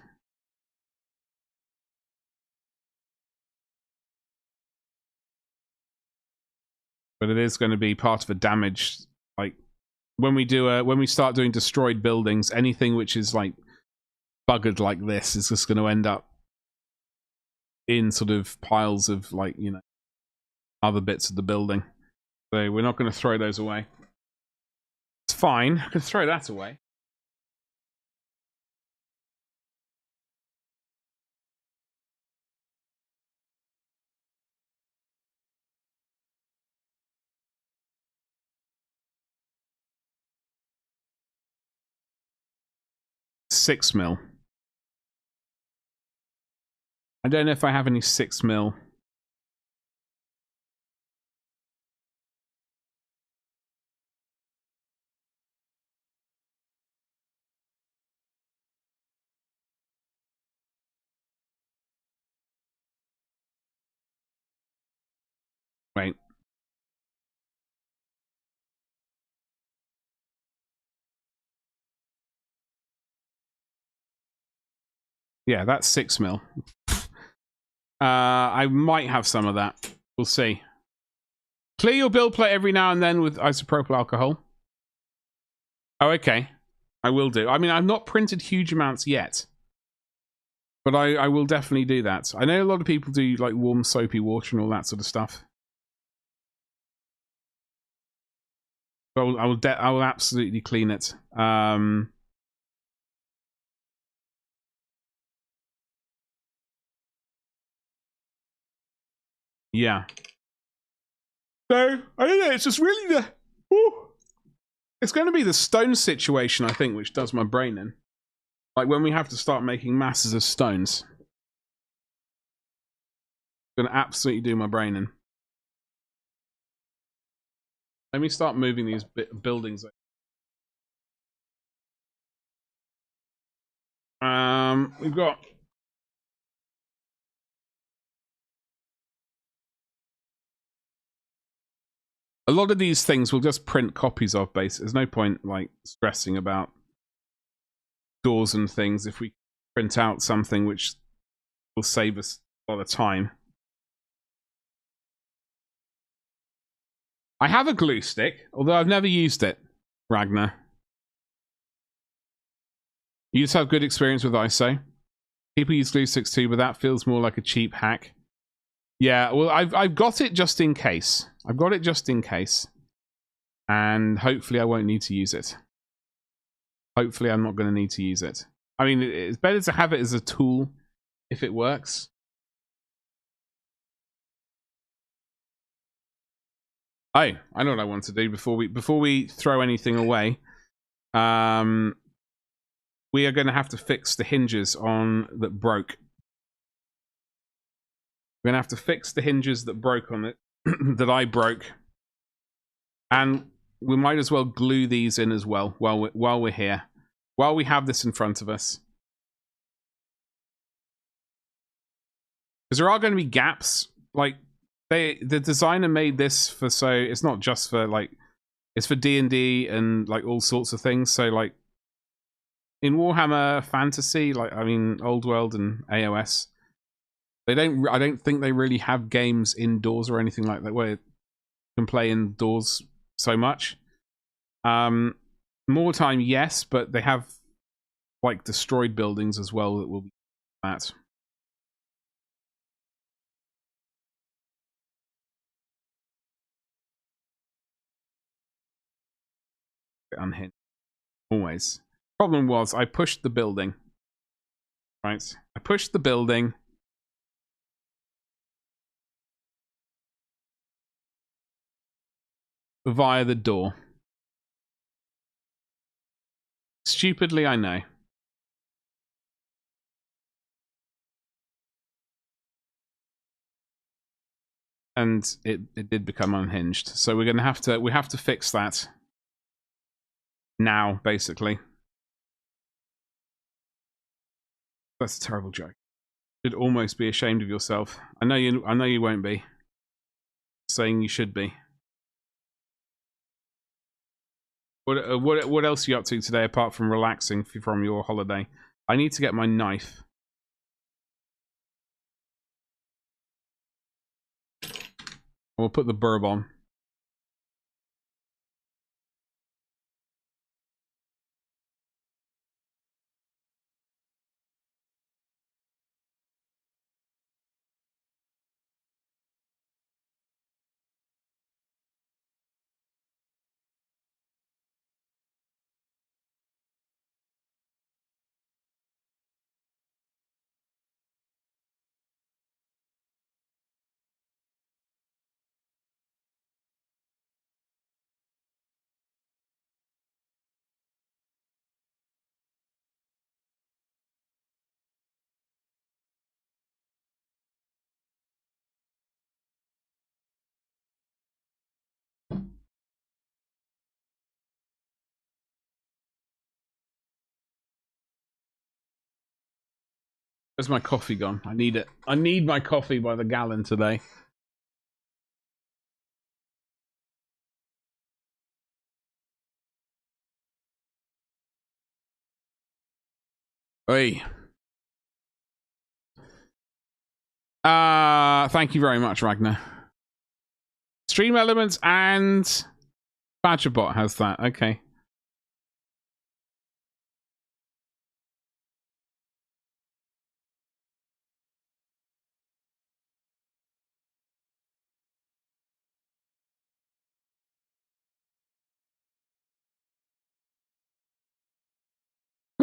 But it is going to be part of a damage. Like when we start doing destroyed buildings, anything which is like buggered like this is just going to end up in sort of piles of like, you know, other bits of the building. So we're not going to throw those away. It's fine. I can throw that away. 6 mil. I don't know if I have any 6 mil. Wait. Yeah, that's 6 mil. I might have some of that. We'll see. Clear your build plate every now and then with isopropyl alcohol. Oh, okay. I will do. I mean, I've not printed huge amounts yet. But I will definitely do that. I know a lot of people do like warm soapy water and all that sort of stuff. But I will absolutely clean it. Yeah. So, I don't know, it's just really the... Ooh, it's going to be the stone situation, I think, which does my brain in. Like, when we have to start making masses of stones. It's going to absolutely do my brain in. Let me start moving these buildings. We've got... A lot of these things we'll just print copies of, basically. There's no point, like, stressing about doors and things if we print out something which will save us a lot of time. I have a glue stick, although I've never used it, Ragnar. You just have good experience with ISO. People use glue sticks too, but that feels more like a cheap hack. Yeah, well, I've got it just in case. I've got it just in case. And hopefully I won't need to use it. Hopefully I'm not going to need to use it. I mean, it's better to have it as a tool if it works. Oh, I know what I want to do before we throw anything away. We are going to have to fix the hinges that broke. We're going to have to fix the hinges that broke on it, that I broke. And we might as well glue these in as well while we're here. While we have this in front of us. Because there are going to be gaps. Like, the designer made this so it's not just for, like, it's for D&D and, like, all sorts of things. So, like, in Warhammer Fantasy, like, I mean, Old World and AOS, I don't think they really have games indoors or anything like that where you can play indoors so much. More time, yes, but they have, like, destroyed buildings as well that will be that. Unhinged. Always. Problem was, I pushed the building. Right? I pushed the building. Via the door. Stupidly, I know. And it did become unhinged. So we're gonna have to fix that. Now, basically. That's a terrible joke. You should almost be ashamed of yourself. I know you won't be. Saying you should be. What else are you up to today apart from relaxing from your holiday? I need to get my knife. We'll put the burb on. Where's my coffee gone? I need it. I need my coffee by the gallon today. Oi. Thank you very much, Ragnar. Stream Elements and Badgerbot has that. Okay.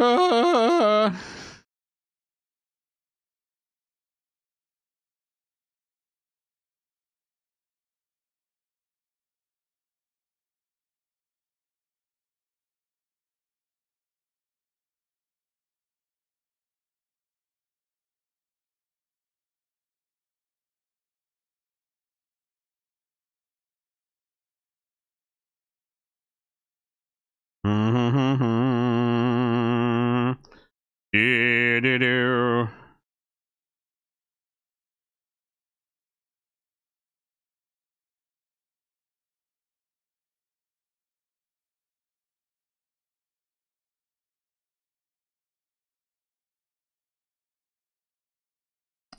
I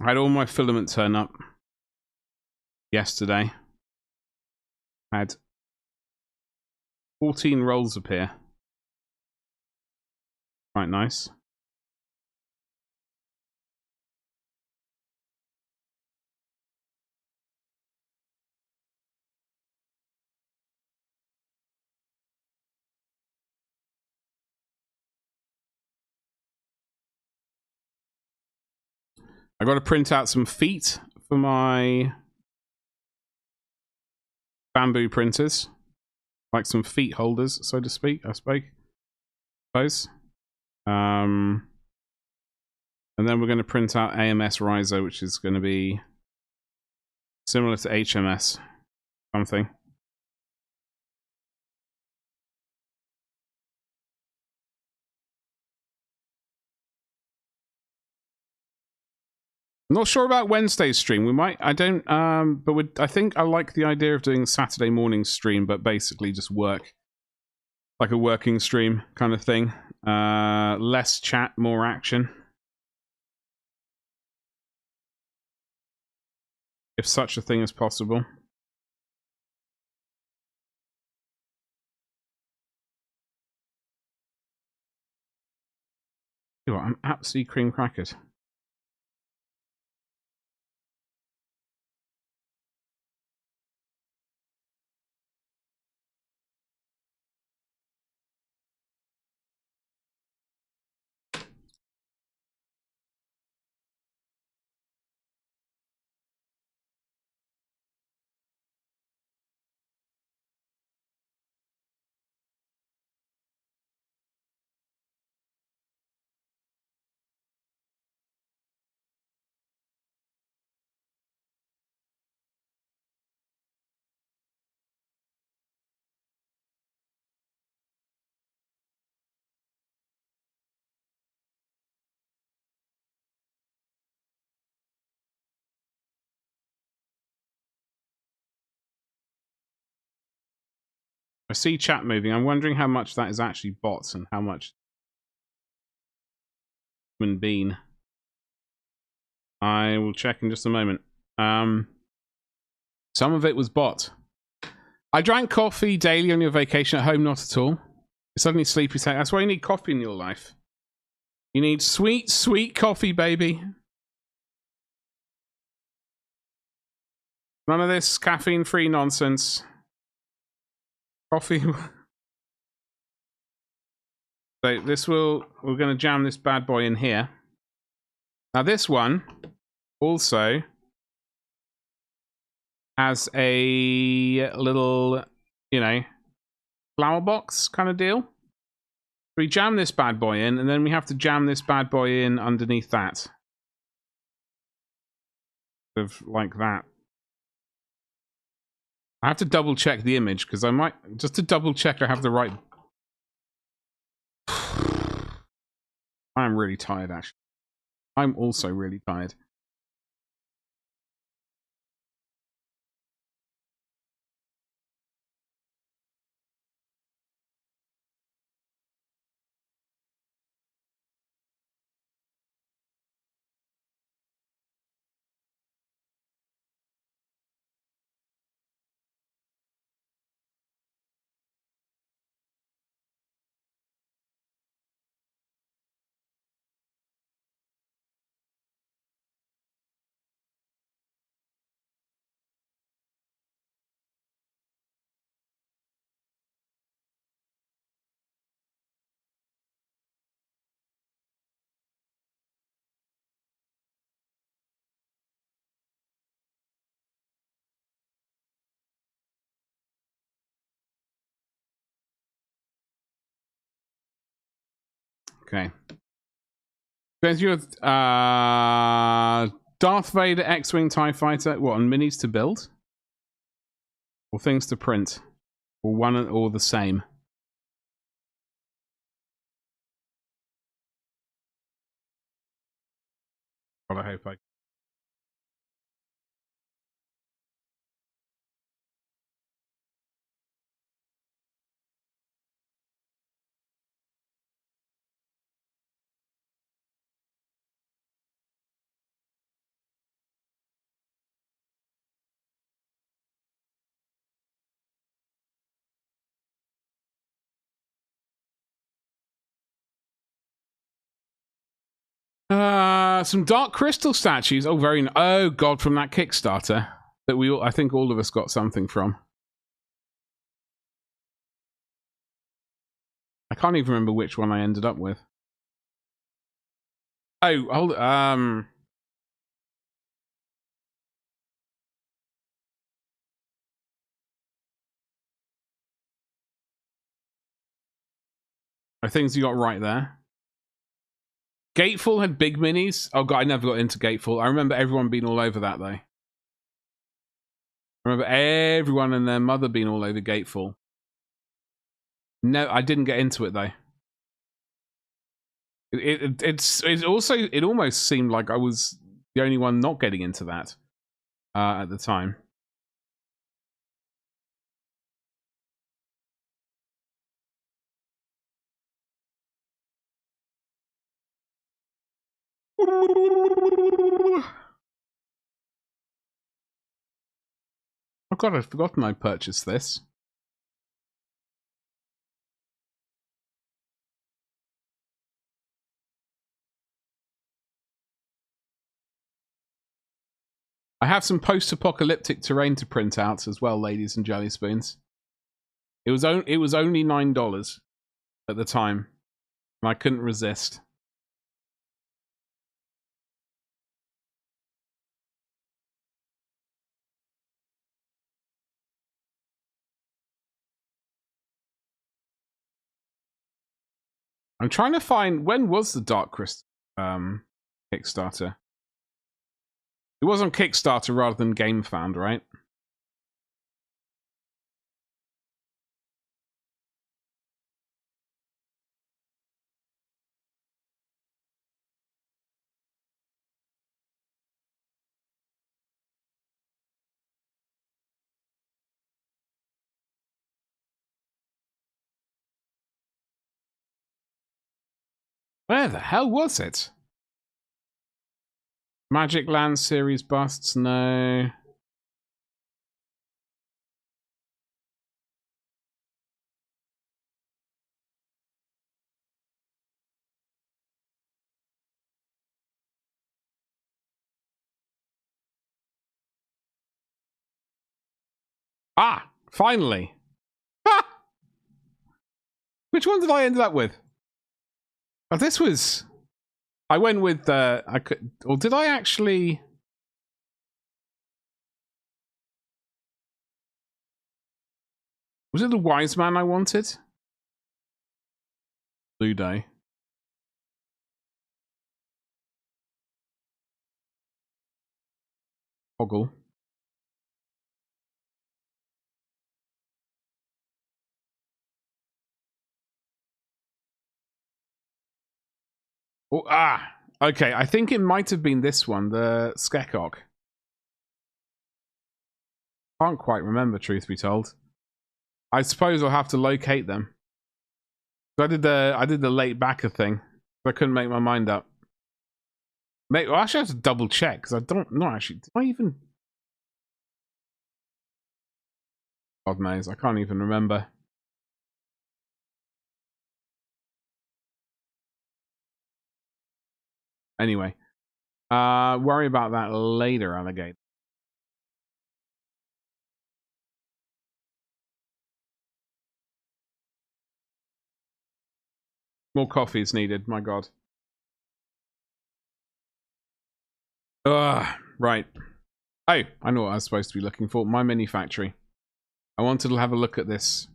had all my filament turn up yesterday. I had 14 rolls appear. Quite nice. I got to print out some feet for my bamboo printers, like some feet holders, so to speak. I suppose. And then we're going to print out AMS Riso, which is going to be similar to HMS something. I'm not sure about Wednesday's stream. We might. I don't. But I think I like the idea of doing Saturday morning stream, but basically just work, like a working stream kind of thing. Less chat, more action, if such a thing is possible. I'm absolutely cream crackered. I see chat moving. I'm wondering how much that is actually bots and how much human being. I will check in just a moment. Some of it was bot. I drank coffee daily on your vacation at home, not at all. You're suddenly sleepy. That's why you need coffee in your life. You need sweet, sweet coffee, baby. None of this caffeine-free nonsense. Coffee. So we're going to jam this bad boy in here. Now this one also has a little, flower box kind of deal. We jam this bad boy in, and then we have to jam this bad boy in underneath that. Sort of like that. I have to double check the image because I might, just to double check I have the right. I'm really tired actually. I'm also really tired. Okay. There's your Darth Vader X-Wing TIE Fighter. What, on minis to build? Or things to print? Or one or the same? God, I hope I... Some Dark Crystal statues. Oh, very... Oh, God, from that Kickstarter. That we all... I think all of us got something from. I can't even remember which one I ended up with. Oh, hold... things you got right there. Gatefall had big minis. Oh, God, I never got into Gatefall. I remember everyone being all over that, though. I remember everyone and their mother being all over Gatefall. No, I didn't get into it, though. It also... It almost seemed like I was the only one not getting into that at the time. Oh God, I'd forgotten I purchased this. I have some post-apocalyptic terrain to print out as well, ladies and jelly spoons. It was only $9 at the time, and I couldn't resist. I'm trying to find, when was the Dark Crystal Kickstarter? It was on Kickstarter rather than GameFound, right? Where the hell was it? Magic Land series busts? No. Ah, finally. Ah! Which one did I end up with? Oh, this was... I went with I could, or did I actually? Was it the wise man I wanted? Ludo. Hoggle. Oh, Okay, I think it might have been this one, the Skekok. Can't quite remember, truth be told. I suppose I'll have to locate them. I did the late backer thing. I couldn't make my mind up. Well, I actually have to double check because I don't know actually. Did I even? God knows, I can't even remember. Anyway, worry about that later, alligator. More coffee is needed. My God. Ugh. Right. Oh, I know what I was supposed to be looking for. My mini factory. I wanted to have a look at this.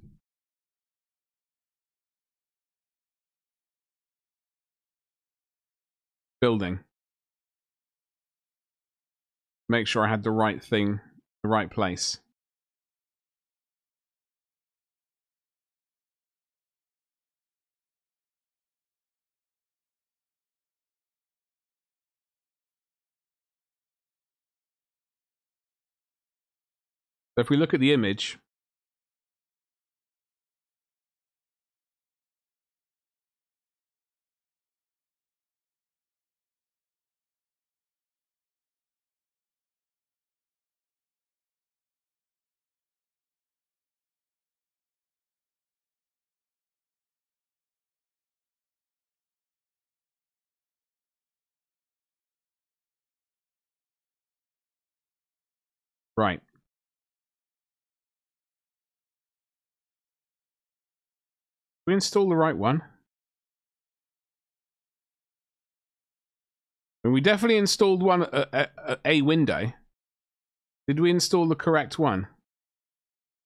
Building. Make sure I had the right thing, the right place. So if we look at the image, right. We install the right one. And we definitely installed one a window. Did we install the correct one?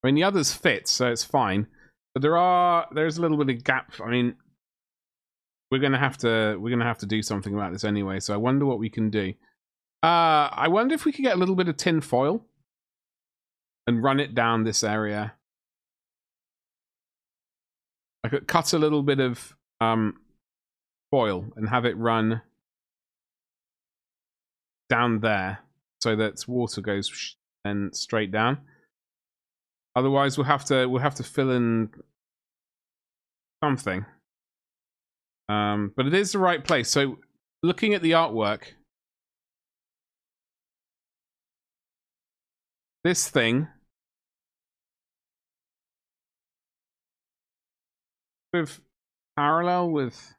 I mean, the others fit, so it's fine. But there's a little bit of gap. I mean, we're gonna have to do something about this anyway. So I wonder what we can do. I wonder if we could get a little bit of tin foil and run it down this area. I could cut a little bit of foil and have it run down there so that water goes and straight down. Otherwise, we'll have to fill in something. But it is the right place. So, looking at the artwork, this thing with parallel with.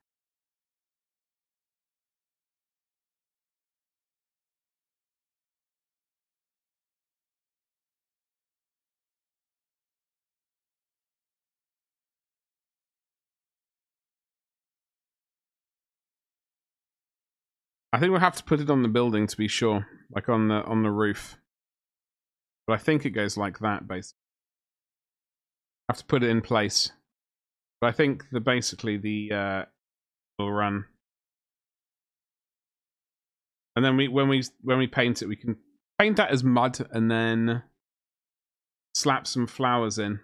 I think we'll have to put it on the building to be sure, like on the roof. But I think it goes like that, basically. I have to put it in place. But I think basically the will run. And then when we paint it, we can paint that as mud and then slap some flowers in.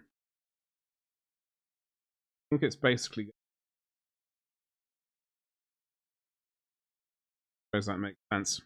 I think it's basically. Does that make sense?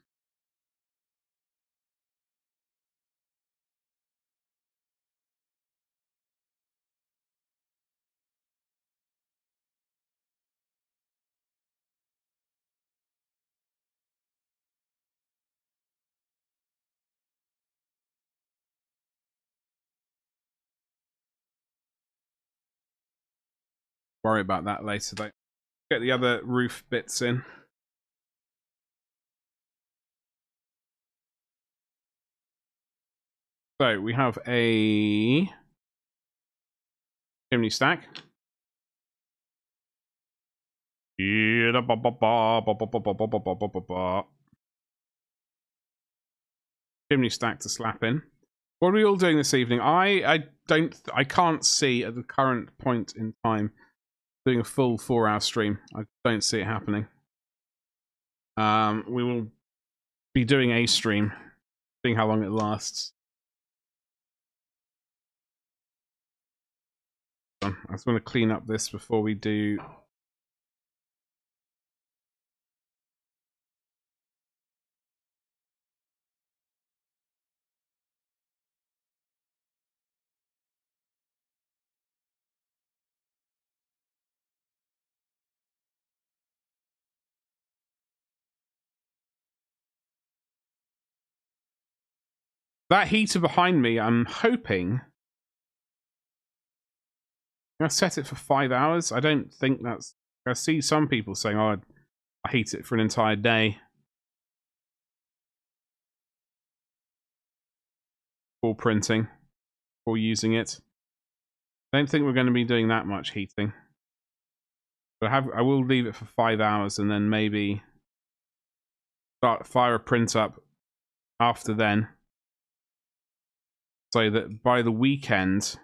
Worry about that later though. Get the other roof bits in. So we have a chimney stack. Chimney stack to slap in. What are we all doing this evening? I can't see at the current point in time doing a full 4-hour stream. I don't see it happening. We will be doing a stream, seeing how long it lasts. I just want to clean up this before we do. That heater behind me, I'm hoping... I'm going to set it for 5 hours. I don't think that's... I see some people saying, oh, I heat it for an entire day. For printing. For using it. I don't think we're going to be doing that much heating. But I will leave it for 5 hours and then maybe fire a print up after then. So that by the weekend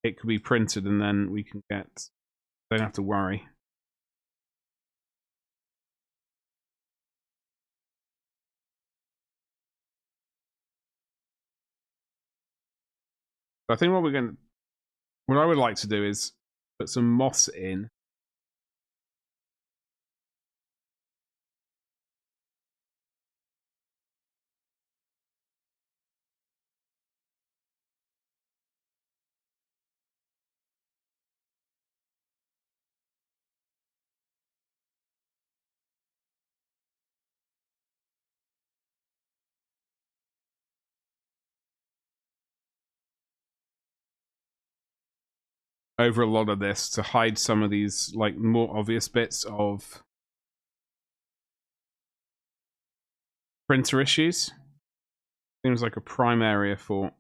it could be printed and then we can don't have to worry. But I think what I would like to do is put some moss in. Over a lot of this to hide some of these like more obvious bits of printer issues. Seems like a prime area for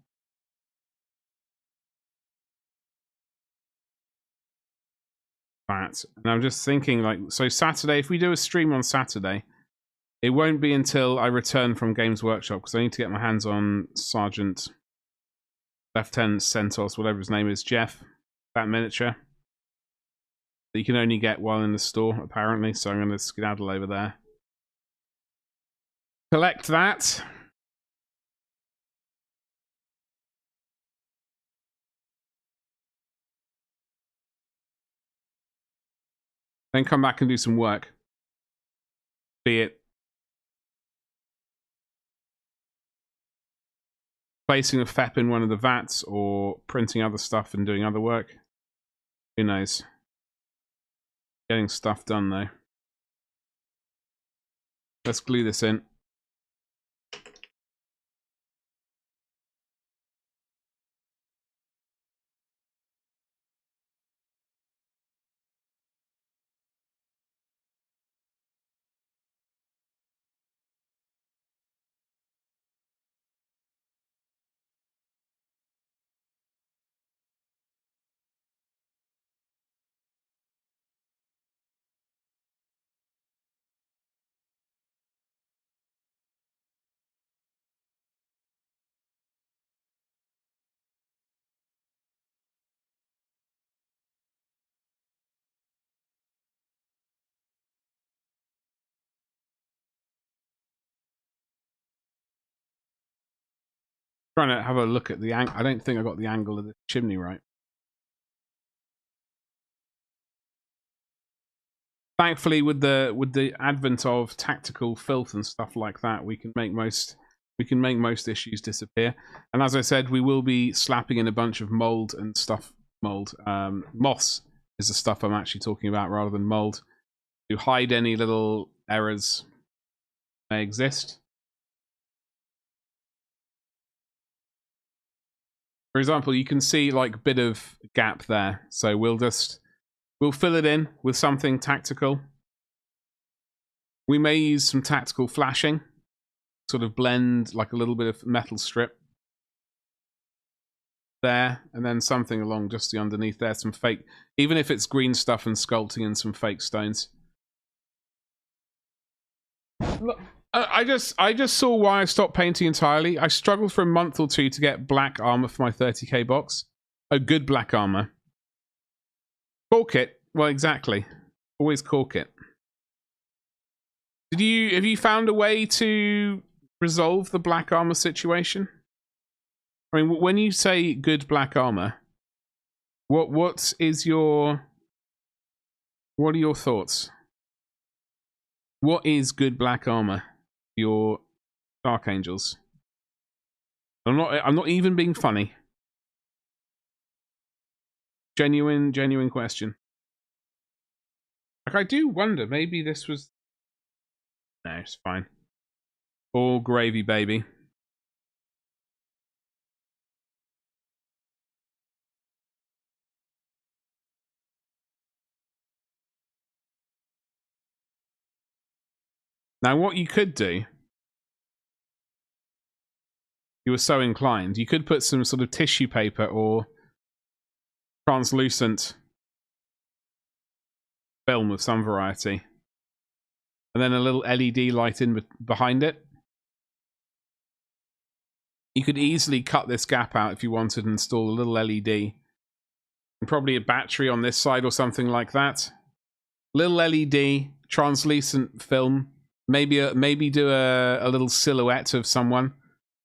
that. And I'm just thinking, like, so Saturday, if we do a stream on Saturday, it won't be until I return from Games Workshop because I need to get my hands on Sergeant Lieutenant Centos, whatever his name is, Jeff, that miniature that you can only get while in the store, apparently. So I'm going to skedaddle over there. Collect that. Then come back and do some work. Be it placing a FEP in one of the vats or printing other stuff and doing other work. Who knows? Getting stuff done though. Let's glue this in. Trying to have a look at the angle. I don't think I got the angle of the chimney right. Thankfully, with the advent of tactical filth and stuff like that, we can make most issues disappear. And as I said, we will be slapping in a bunch of mold and stuff. Moss is the stuff I'm actually talking about rather than mold, to hide any little errors may exist. For example, you can see like a bit of gap there, so we'll fill it in with something tactical. We may use some tactical flashing, sort of blend like a little bit of metal strip there, and then something along just the underneath there, some fake, even if it's green stuff and sculpting and some fake stones. Look, I just saw why I stopped painting entirely. I struggled for a month or two to get black armor for my 30k box. A good black armor. Cork it. Well, exactly. Always cork it. Have you found a way to resolve the black armor situation? I mean, when you say good black armor, what are your thoughts? What is good black armor? Your Dark Angels. I'm not even being funny. Genuine question. Like, I do wonder, maybe this was... No, it's fine. All gravy, baby. Now, what you could do, if you were so inclined, you could put some sort of tissue paper or translucent film of some variety, and then a little LED light in behind it. You could easily cut this gap out if you wanted and install a little LED. And probably a battery on this side or something like that. Little LED, translucent film. Maybe do a little silhouette of someone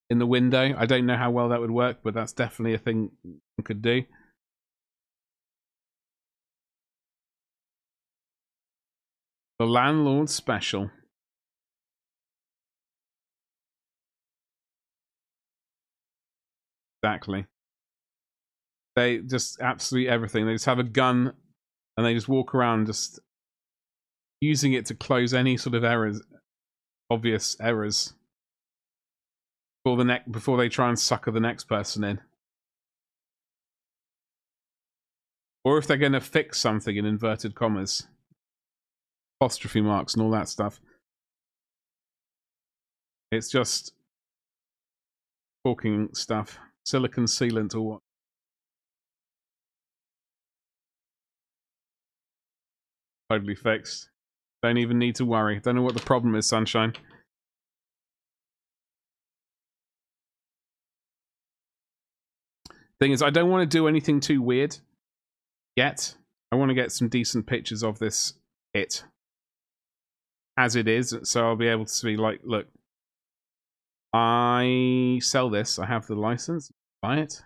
in the window. I don't know how well that would work, but that's definitely a thing you could do. The Landlord Special. Exactly. They just absolutely everything. They just have a gun and they just walk around just using it to close any sort of errors, obvious errors, before they try and sucker the next person in. Or if they're going to fix something in inverted commas, apostrophe marks and all that stuff. It's just talking stuff. Silicon sealant or what. Totally fixed. Don't even need to worry. Don't know what the problem is, Sunshine. Thing is, I don't want to do anything too weird yet. I want to get some decent pictures of this kit as it is, so I'll be able to be like, look, I sell this. I have the license. Buy it.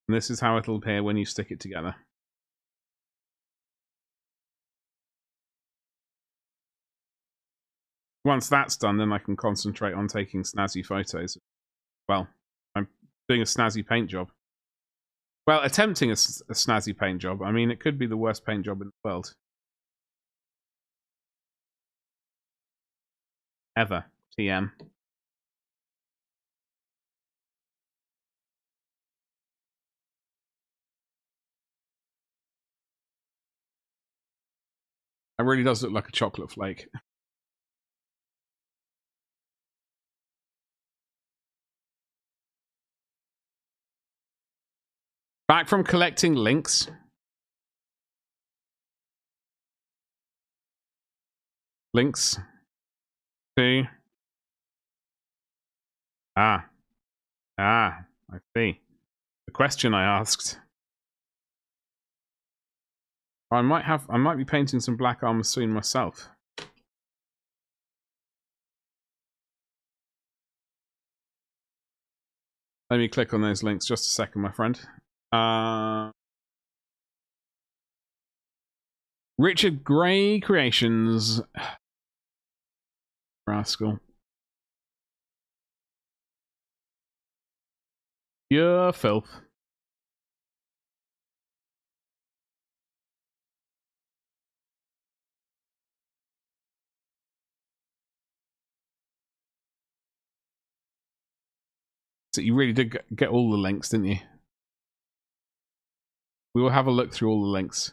And this is how it'll appear when you stick it together. Once that's done, then I can concentrate on taking snazzy photos. Well, I'm doing a snazzy paint job. Well, attempting a snazzy paint job. I mean, it could be the worst paint job in the world. Ever. TM. It really does look like a chocolate flake. Back from collecting links. Links to... I see. The question I asked. I might be painting some black armor soon myself. Let me click on those links just a second, my friend. Richard Gray Creations. Rascal. Pure filth. So you really did get all the links, didn't you? We will have a look through all the links.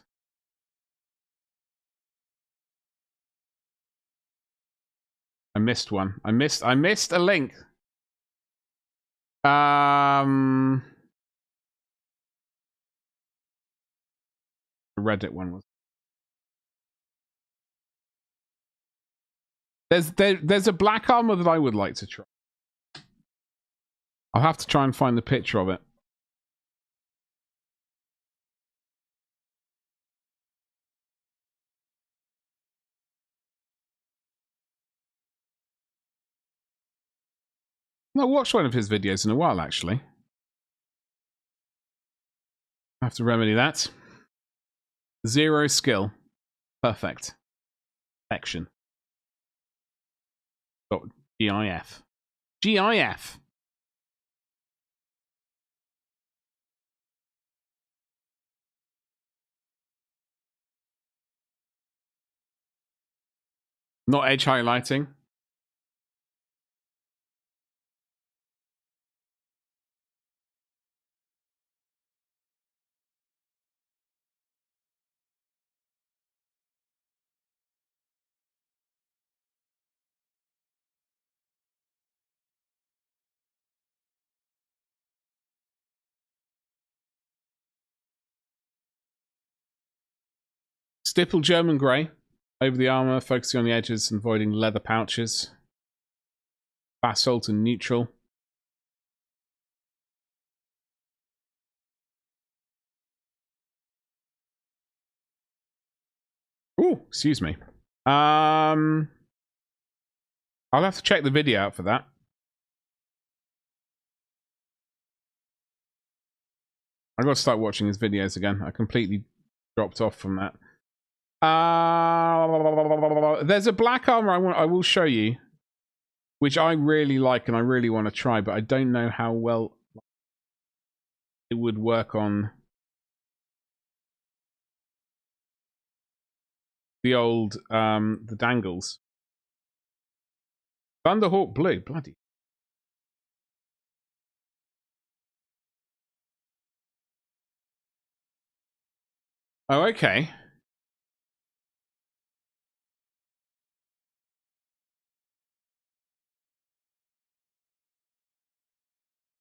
I missed one. I missed a link. The Reddit one was. There's a black armor that I would like to try. I'll have to try and find the picture of it. I watched one of his videos in a while, actually. I have to remedy that. 0 skill. Perfect. Action. GIF. GIF. Not edge highlighting. Stipple German Grey over the armor, focusing on the edges and avoiding leather pouches. Basalt and neutral. Ooh, excuse me. I'll have to check the video out for that. I got to start watching his videos again. I completely dropped off from that. There's a black armor I will show you, which I really like and I really want to try, but I don't know how well it would work on the old the dangles. Thunderhawk Blue, bloody. Oh, okay.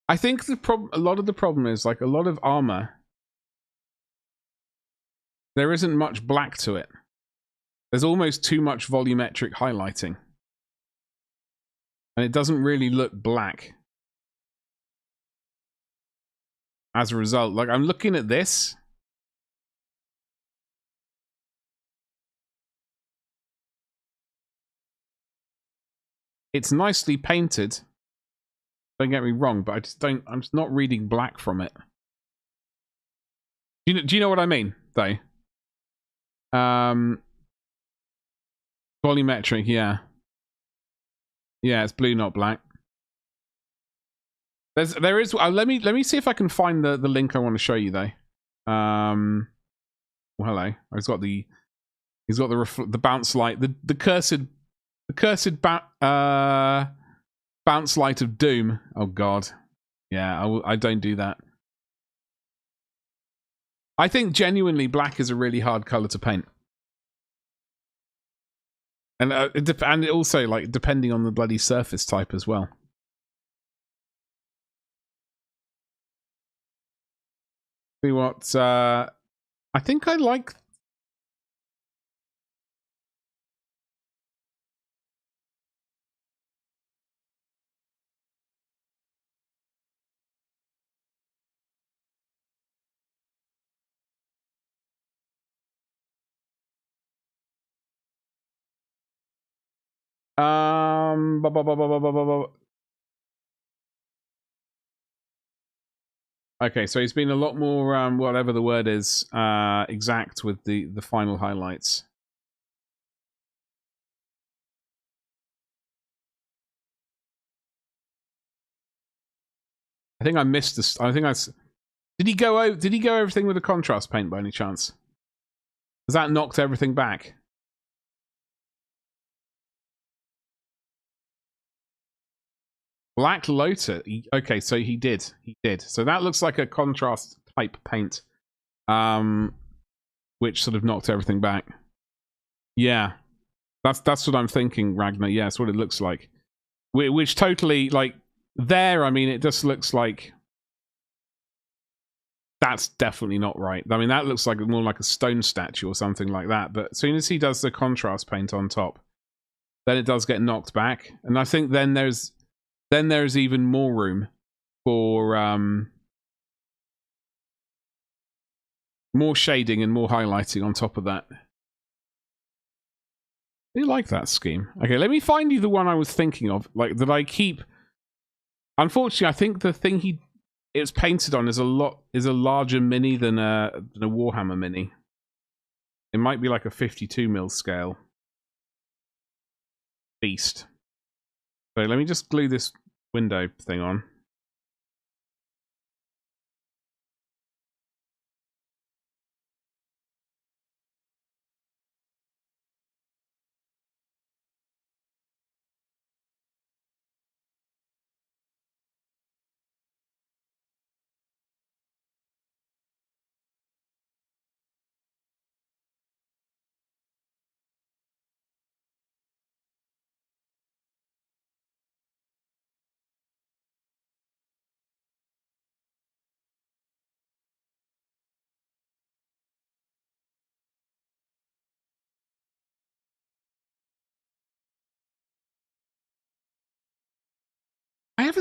I think a lot of the problem is, like, a lot of armor, there isn't much black to it. There's almost too much volumetric highlighting. And it doesn't really look black. As a result, like, I'm looking at this. It's nicely painted. Don't get me wrong, but I'm just not reading black from it. Do you know what I mean, though? Volumetric, yeah. Yeah, it's blue, not black. There is. Let me see if I can find the link I want to show you, though. Well, hello. He's got the bounce light, the cursed bounce light of doom. Oh God, yeah. I don't do that. I think genuinely black is a really hard color to paint. And it also, like, depending on the bloody surface type as well. See what I think I like. Okay, so he's been a lot more whatever the word is, exact with the final highlights. I think I missed this. I think did he go everything with a contrast paint by any chance? Has that knocked everything back? Black Lotus. Okay, so he did. He did. So that looks like a contrast type paint, which sort of knocked everything back. Yeah, that's what I'm thinking, Ragnar. Yeah, that's what it looks like. Which totally, like, there. I mean, it just looks like that's definitely not right. I mean, that looks like more like a stone statue or something like that. But as soon as he does the contrast paint on top, then it does get knocked back, and I think then there's even more room for more shading and more highlighting on top of that. I do like that scheme. Okay, let me find you the one I was thinking of, like, that I keep. Unfortunately, I think the thing it's painted on is a larger mini than a Warhammer mini. It might be like a 52mm scale. Beast. So let me just glue this window thing on.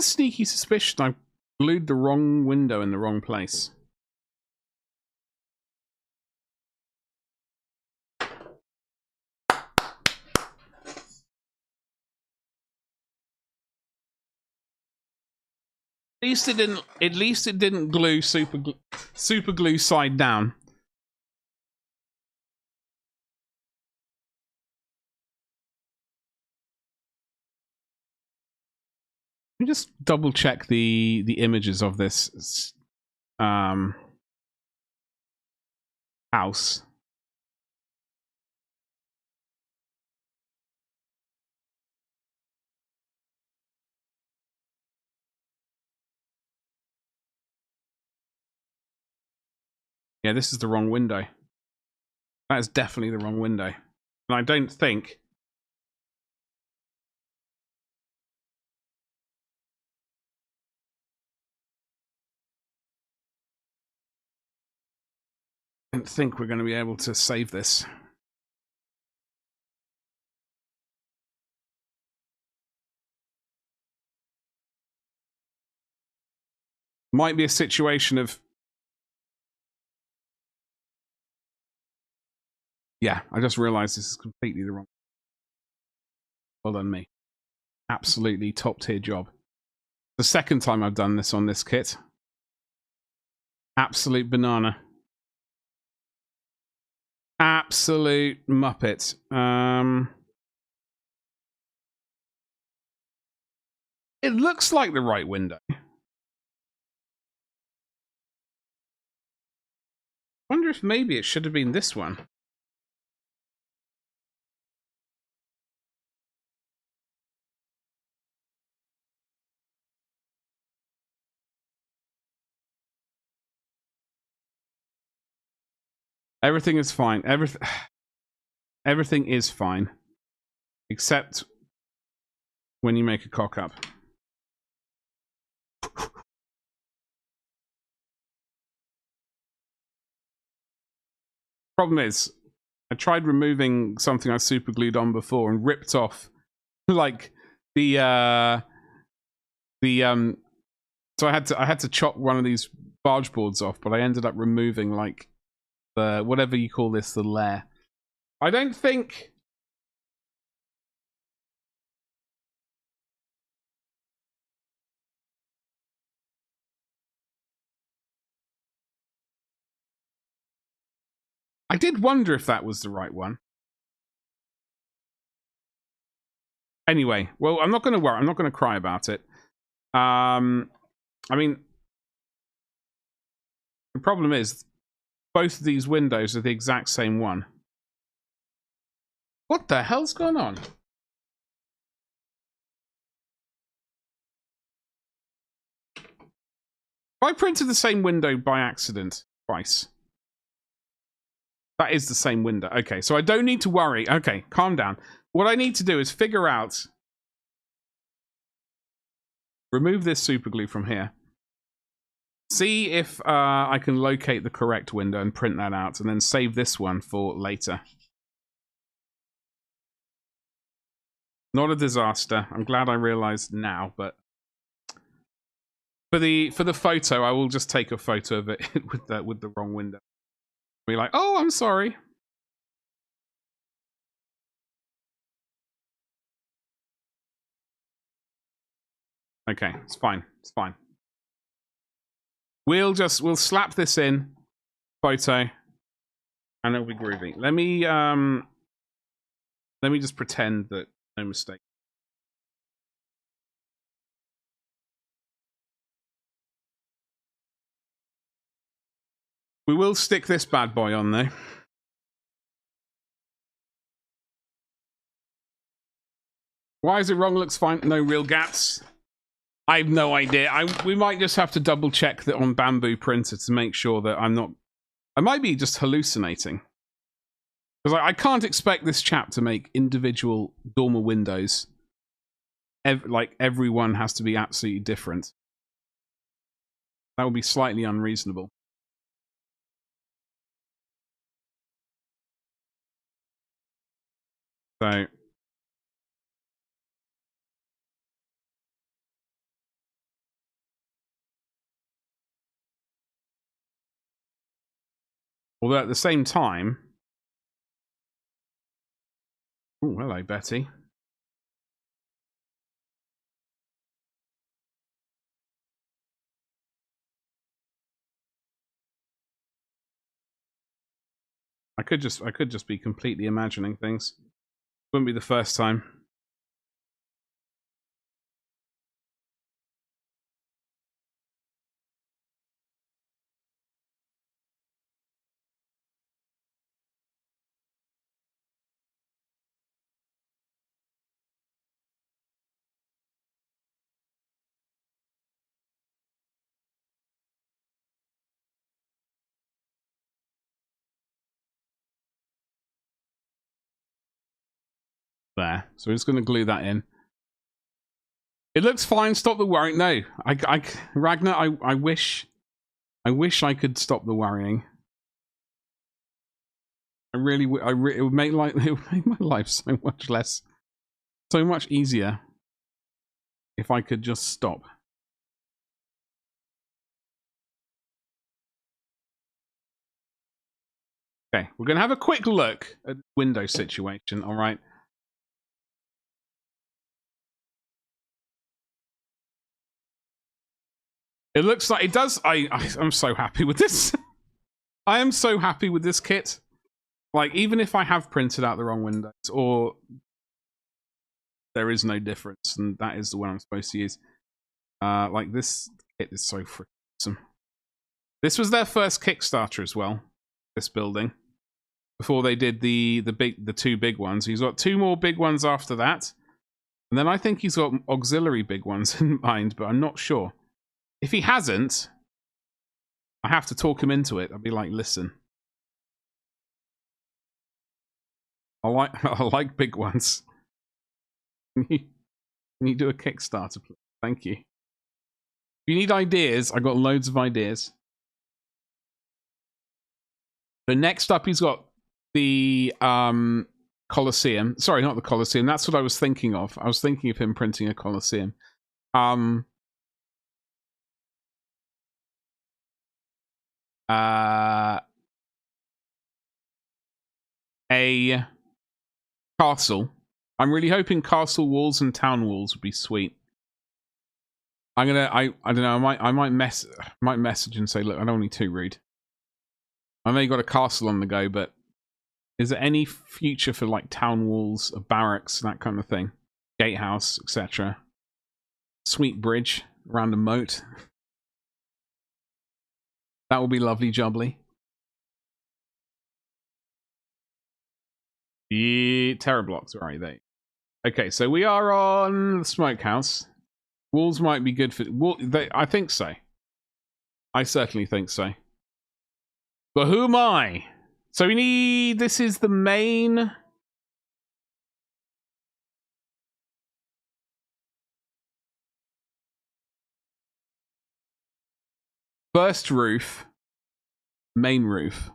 a sneaky suspicion I glued the wrong window in the wrong place. At least it didn't glue super glue side down. Let me just double check the images of this house. Yeah, this is the wrong window. That is definitely the wrong window. And I don't think... we're going to be able to save this. Might be a situation of... Yeah, I just realized this is completely the wrong... Well done, me. Absolutely top tier job. The second time I've done this on this kit. Absolute banana. Absolute muppet. It looks like the right window. Wonder if maybe it should have been this one. Everything is fine. Everything is fine. Except when you make a cock up. Problem is, I tried removing something I super glued on before and ripped off like so I had to chop one of these barge boards off, but I ended up removing like the whatever you call this, the layer. I don't think I did wonder if that was the right one. Anyway, well, I'm not going to worry. I'm not going to cry about it. I mean, the problem is both of these windows are the exact same one. What the hell's going on? If I printed the same window by accident twice. That is the same window. Okay, so I don't need to worry. Okay, calm down. What I need to do is figure out... Remove this super glue from here. See if I can locate the correct window and print that out, and then save this one for later. Not a disaster. I'm glad I realized now, but for the photo, I will just take a photo of it with the wrong window. Be like, oh, I'm sorry. Okay, it's fine. It's fine. We'll slap this in photo, and it'll be groovy. Let me just pretend that no mistake. We will stick this bad boy on though. Why is it wrong? Looks fine. No real gaps. I have no idea. We might just have to double check that on Bamboo printer to make sure that I'm not... I might be just hallucinating. Because I can't expect this chap to make individual dormer windows. Like, everyone has to be absolutely different. That would be slightly unreasonable. So... Although at the same time... Oh, hello, Betty. I could just be completely imagining things. Wouldn't be the first time. There. So we're just going to glue that in. It looks fine. Stop the worrying. No, Ragnar, I wish I could stop the worrying. It would make my life so much easier if I could just stop. Okay, we're going to have a quick look at the window situation, all right? It looks like it does. I'm so happy with this. I am so happy with this kit. Like, even if I have printed out the wrong windows, or there is no difference, and that is the one I'm supposed to use. Like, this kit is so freaking awesome. This was their first Kickstarter as well, this building. Before they did the two big ones. He's got two more big ones after that. And then I think he's got auxiliary big ones in mind, but I'm not sure. If he hasn't, I have to talk him into it. I'll be like, listen. I like big ones. Can you do a Kickstarter, please? Thank you. If you need ideas, I got loads of ideas. So next up, he's got the Colosseum. Sorry, not the Colosseum. That's what I was thinking of. I was thinking of him printing a Colosseum. A castle. I'm really hoping castle walls and town walls would be sweet. I don't know. I might message and say, look, I don't want to be too rude. I know you got a castle on the go, but is there any future for like town walls, barracks, that kind of thing, gatehouse, etc. Sweet bridge around a moat. That would be lovely, jubbly. The TERRABLOKS, where are they? Okay, so we are on the smokehouse. Walls might be good for... I think so. I certainly think so. But who am I? So we need... This is the main... First roof. Main roof.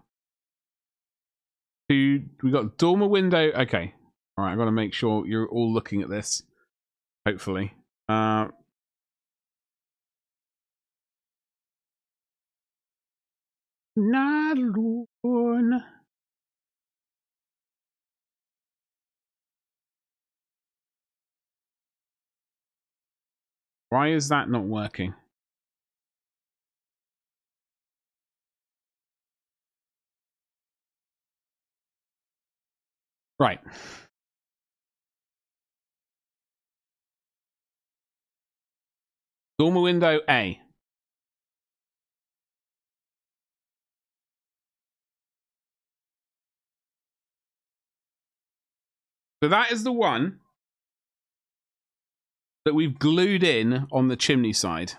We got dormer window. Okay. All right, I've got to make sure you're all looking at this. Hopefully. Nalorn. Why is that not working? Right. Dormer window A. So that is the one that we've glued in on the chimney side.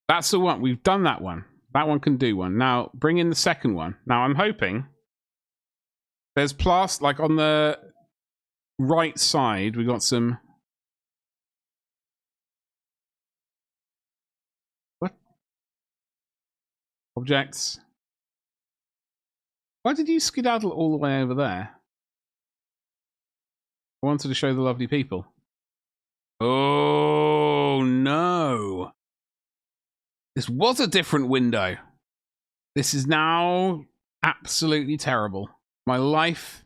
That's the one. We've done that one. That one can do one. Now, bring in the second one. Now, I'm hoping there's plaster, like on the right side, we got some... What? Objects. Why did you skedaddle all the way over there? I wanted to show the lovely people. Oh, no. This was a different window. This is now absolutely terrible. My life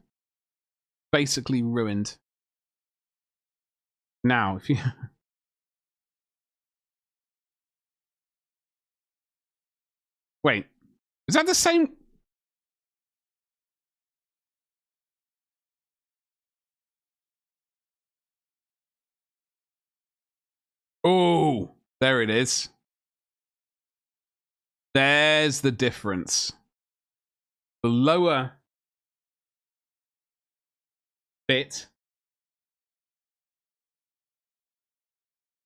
basically ruined. Now, if you... Wait, is that the same? Oh, there it is. There's the difference. The lower bit.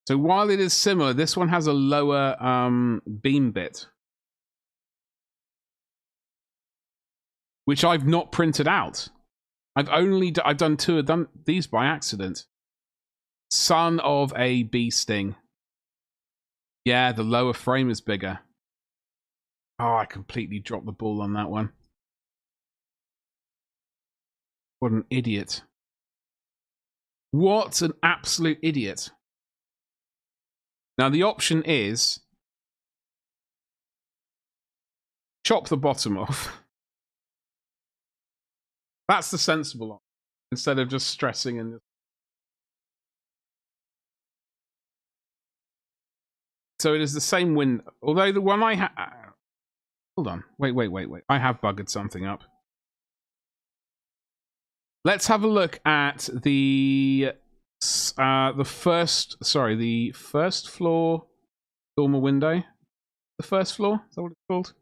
So while it is similar, this one has a lower beam bit, which I've not printed out. I've done two of them, these by accident. Son of a bee sting. Yeah, the lower frame is bigger. Oh, I completely dropped the ball on that one. What an idiot. What an absolute idiot. Now the option is chop the bottom off. That's the sensible option, instead of just stressing and... So it is the same window, although the one I have... Hold on, wait. I have buggered something up. Let's have a look at the first floor dormer window. The first floor, is that what it's called?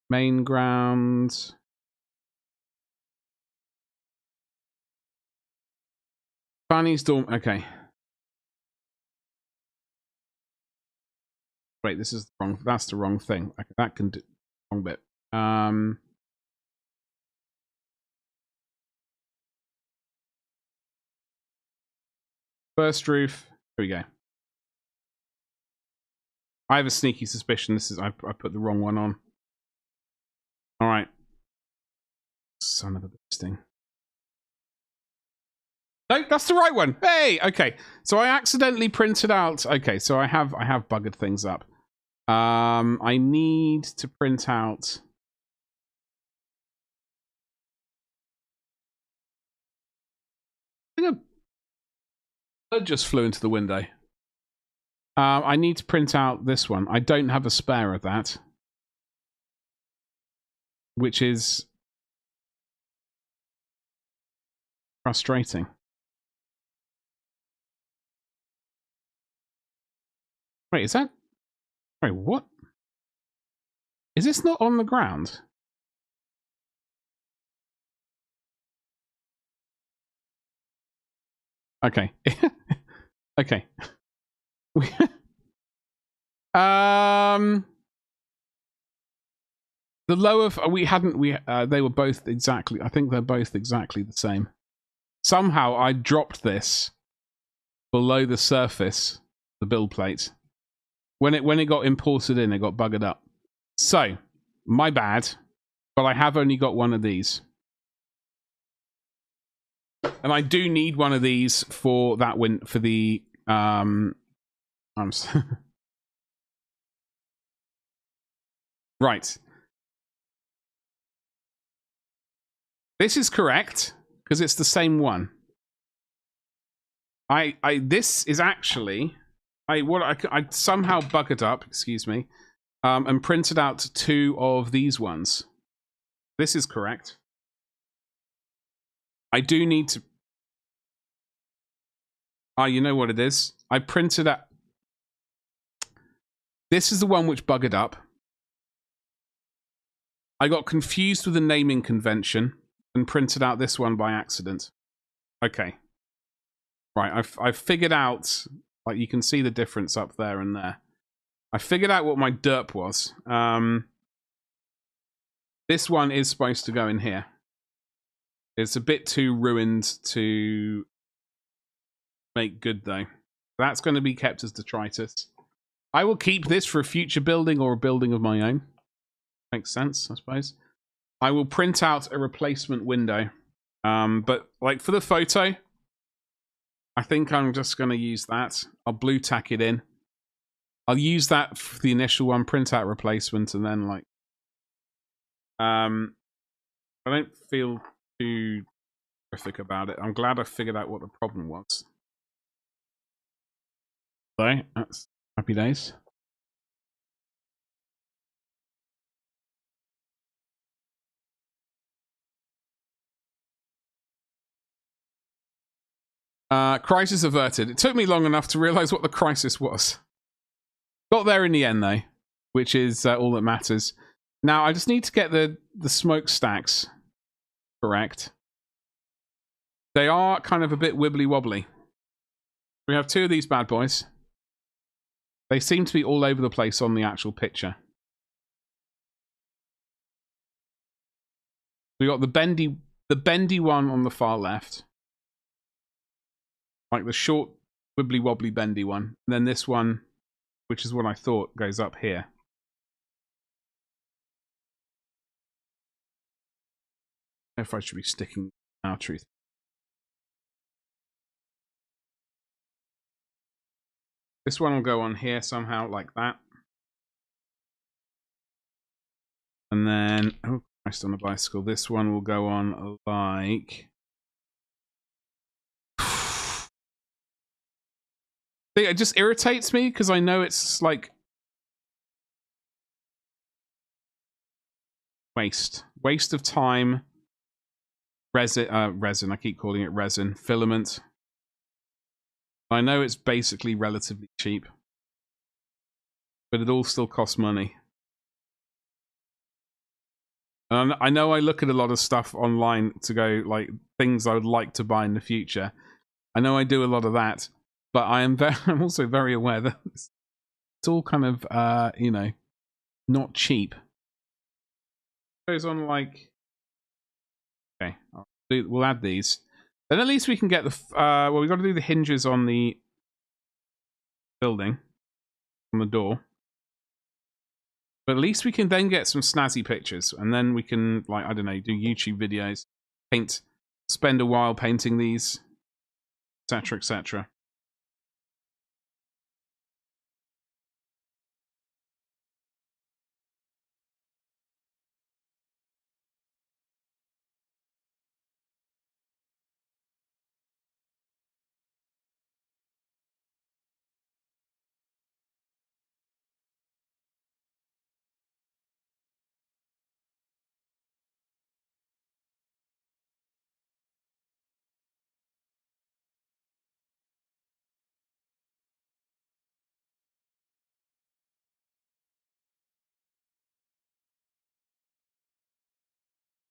Main ground. Fanny's dorm. Okay. Wait, this is wrong. That's the wrong thing. Okay, that can do wrong bit. First roof. Here we go. I have a sneaky suspicion this is I put the wrong one on. All right. Son of a bitch thing. No, that's the right one. Hey, okay. So I accidentally printed out. Okay, so I have buggered things up. I need to print out. I think a bird just flew into the window. I need to print out this one. I don't have a spare of that, which is frustrating. Wait, is that... Wait, what? Is this not on the ground? Okay. Okay. The lower... they were both exactly... I think they're both exactly the same. Somehow I dropped this below the surface, the build plate. When it got imported in, it got buggered up. So, my bad, but I have only got one of these. And I do need one of these for that for the right. This is correct because it's the same one. This is actually I somehow buggered up, excuse me, and printed out two of these ones. This is correct. I do need to... you know what it is? I printed out... This is the one which buggered up. I got confused with the naming convention and printed out this one by accident. Okay. Right, I've figured out... Like, you can see the difference up there and there. I figured out what my derp was. This one is supposed to go in here. It's a bit too ruined to make good, though. That's going to be kept as detritus. I will keep this for a future building or a building of my own. Makes sense, I suppose. I will print out a replacement window. But like for the photo, I think I'm just going to use that. I'll blue tack it in. I'll use that for the initial one, print out replacement, and then like I don't feel too terrific about it. I'm glad I figured out what the problem was. So that's happy days. Crisis averted. It took me long enough to realize what the crisis was. Got there in the end, though, which is all that matters. Now, I just need to get the smokestacks correct. They are kind of a bit wibbly-wobbly. We have two of these bad boys. They seem to be all over the place on the actual picture. We got the bendy one on the far left. Like the short, wibbly-wobbly, bendy one. And then this one, which is what I thought, goes up here. I don't know if I should be sticking our truth. This one will go on here somehow, like that. And then, oh Christ, on a bicycle. This one will go on like... It just irritates me because I know it's like... Waste of time. Resin, I keep calling it resin. Filament. I know it's basically relatively cheap. But it all still costs money. And I know I look at a lot of stuff online to go, like, things I would like to buy in the future. I know I do a lot of that. But I'm also very aware that it's all kind of, you know, not cheap. It goes on like... Okay, we'll add these. Then at least we can get the... well, we've got to do the hinges on the building. On the door. But at least we can then get some snazzy pictures. And then we can, like, I don't know, do YouTube videos. Spend a while painting these. Etc, etc.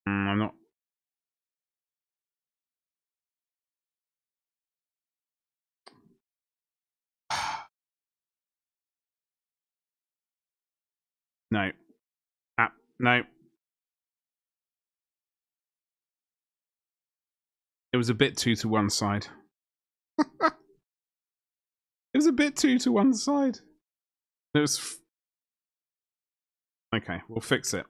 I'm not... No. No. It was a bit too to one side. It was a bit too to one side. It was... Okay, we'll fix it.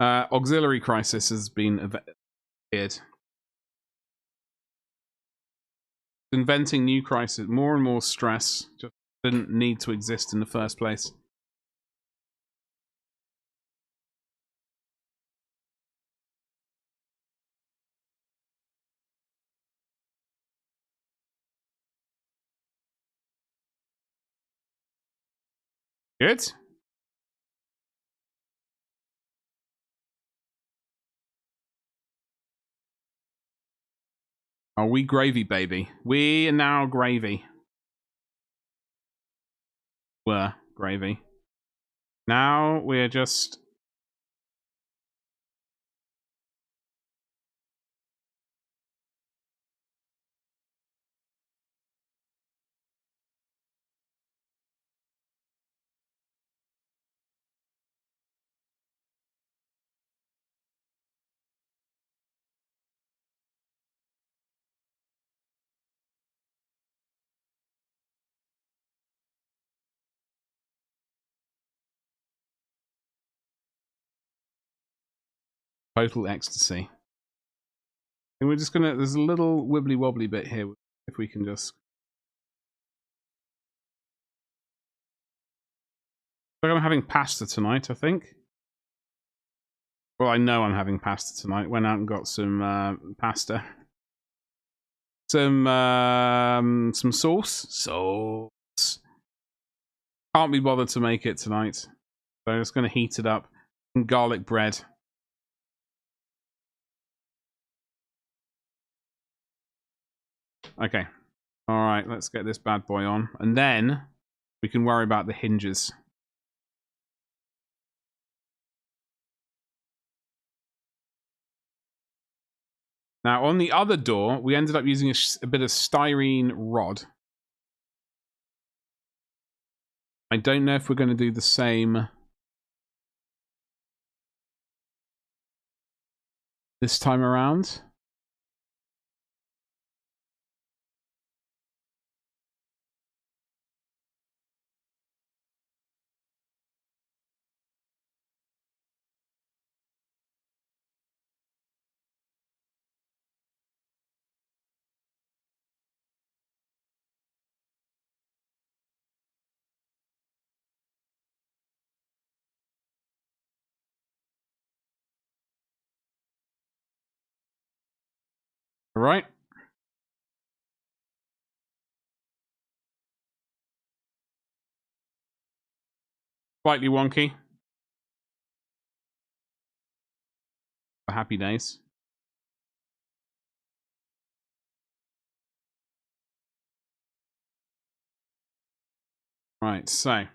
Auxiliary crisis has been appeared. Inventing new crisis, more and more stress. Just didn't need to exist in the first place. Good. Are we gravy, baby? We are now gravy. Were gravy. Now we're just... Total ecstasy. And we're just gonna, there's a little wibbly wobbly bit here. If we can just. I'm having pasta tonight, I think. Well, I know I'm having pasta tonight. Went out and got some pasta. Some sauce. Sauce. Can't be bothered to make it tonight. So I'm just going to heat it up. Some garlic bread. Okay. Alright, let's get this bad boy on. And then we can worry about the hinges. Now, on the other door, we ended up using a bit of styrene rod. I don't know if we're going to do the same this time around. All right. Slightly wonky. Happy days. Right, so.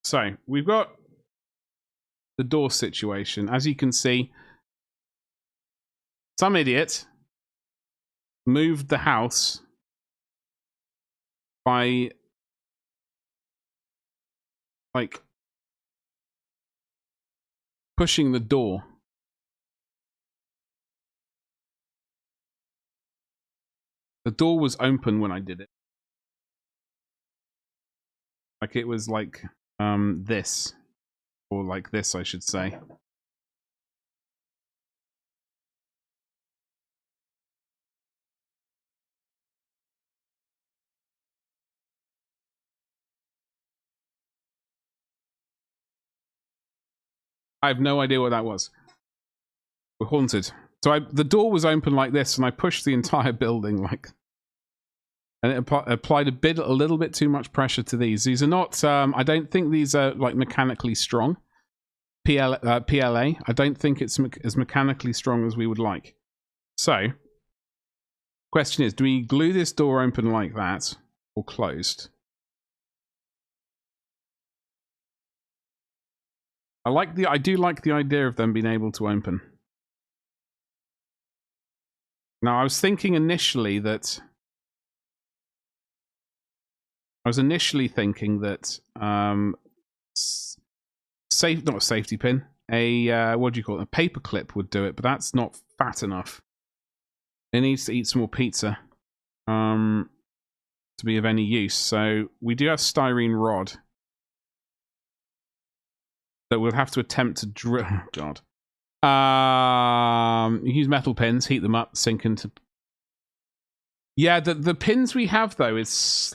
So, we've got the door situation. As you can see, some idiot moved the house by, like, pushing the door. The door was open when I did it. Like, it was like this. Or like this, I should say. I have no idea what that was. We're haunted. So the door was open like this, and I pushed the entire building like, and it applied a little bit too much pressure to these. These are not. I don't think these are like mechanically strong. PLA. I don't think it's as mechanically strong as we would like. So, question is: do we glue this door open like that, or closed? I do like the idea of them being able to open. Now, I was thinking initially that not a safety pin, what do you call it? A paper clip would do it, but that's not fat enough. It needs to eat some more pizza to be of any use. So we do have styrene rod that we'll have to attempt to drill. Oh, God. You use metal pins, heat them up, sink into. Yeah, the pins we have though is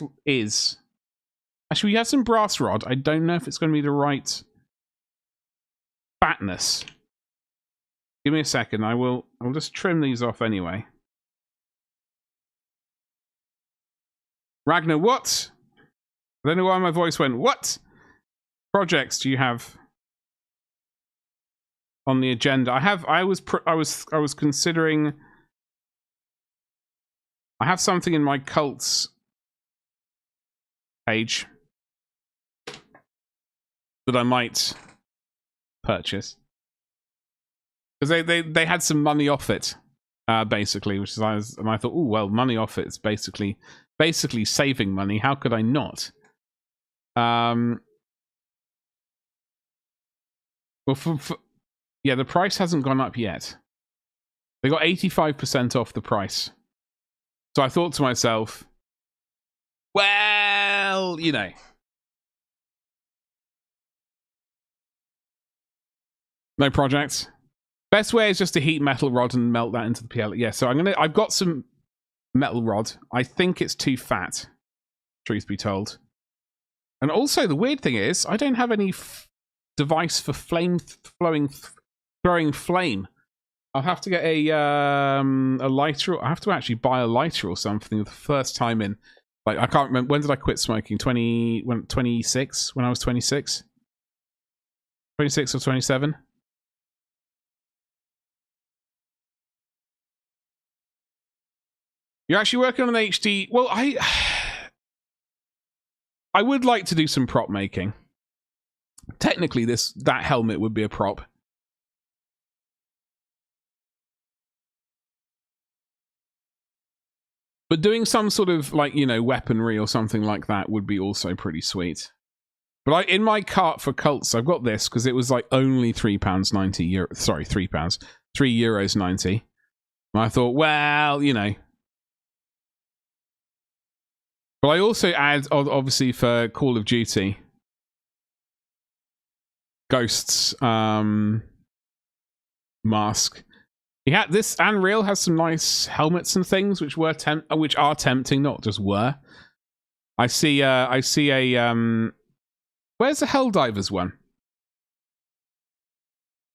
actually we have some brass rod. I don't know if it's going to be the right fatness. Give me a second. I'll just trim these off anyway. Ragnar, what? I don't know why my voice went, what projects do you have on the agenda? I was considering. I have something in my cults page that I might purchase because they had some money off it, basically, which is and I thought, oh well, money off it is basically saving money. How could I not? Well, yeah, the price hasn't gone up yet. They got 85% off the price. So I thought to myself, Well, you know. No projects. Best way is just to heat metal rod and melt that into the PL. Yeah, so I've got some metal rod. I think it's too fat, truth be told. And also the weird thing is, I don't have any device for throwing flame. I'll have to get a lighter. I have to actually buy a lighter or something the first time in. Like, I can't remember, when did I quit smoking? 26? When I was 26? 26 or 27? You're actually working on an HD. Well, I would like to do some prop making. Technically, that helmet would be a prop. But doing some sort of, like, you know, weaponry or something like that would be also pretty sweet. But in my cart for cults, I've got this because it was like only £3.90. Sorry, £3. €3.90. And I thought, well, you know. But I also add, obviously, for Call of Duty, Ghosts mask. He had this. Unreal has some nice helmets and things, which are tempting, not just were. I see a. Where's the Helldivers one?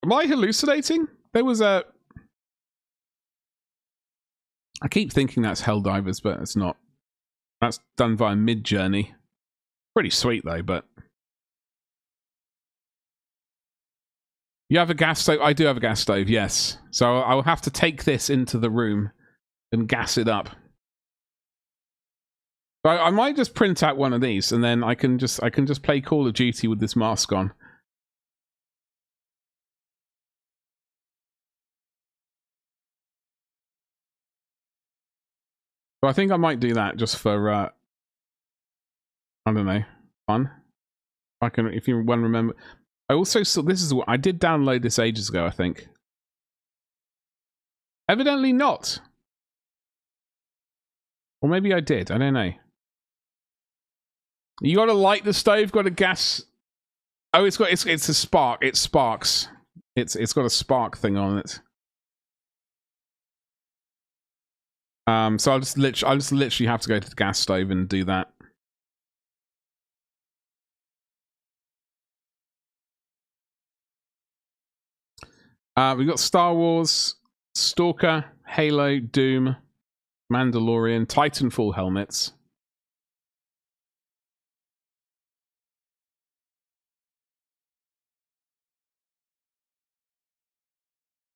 Am I hallucinating? There was a. I keep thinking that's Helldivers, but it's not. That's done via Mid-Journey. Pretty sweet though, but. You have a gas stove? I do have a gas stove, yes. So I'll have to take this into the room and gas it up. But I might just print out one of these, and then I can just play Call of Duty with this mask on. But I think I might do that just for I don't know, fun. If you want to remember. I also saw, this is what I did download this ages ago, I think. Evidently not. Or maybe I did, I don't know. You gotta light the stove, got a gas. Oh, it's a spark. It sparks. It's got a spark thing on it. So I'll just literally have to go to the gas stove and do that. We've got Star Wars, Stalker, Halo, Doom, Mandalorian, Titanfall helmets.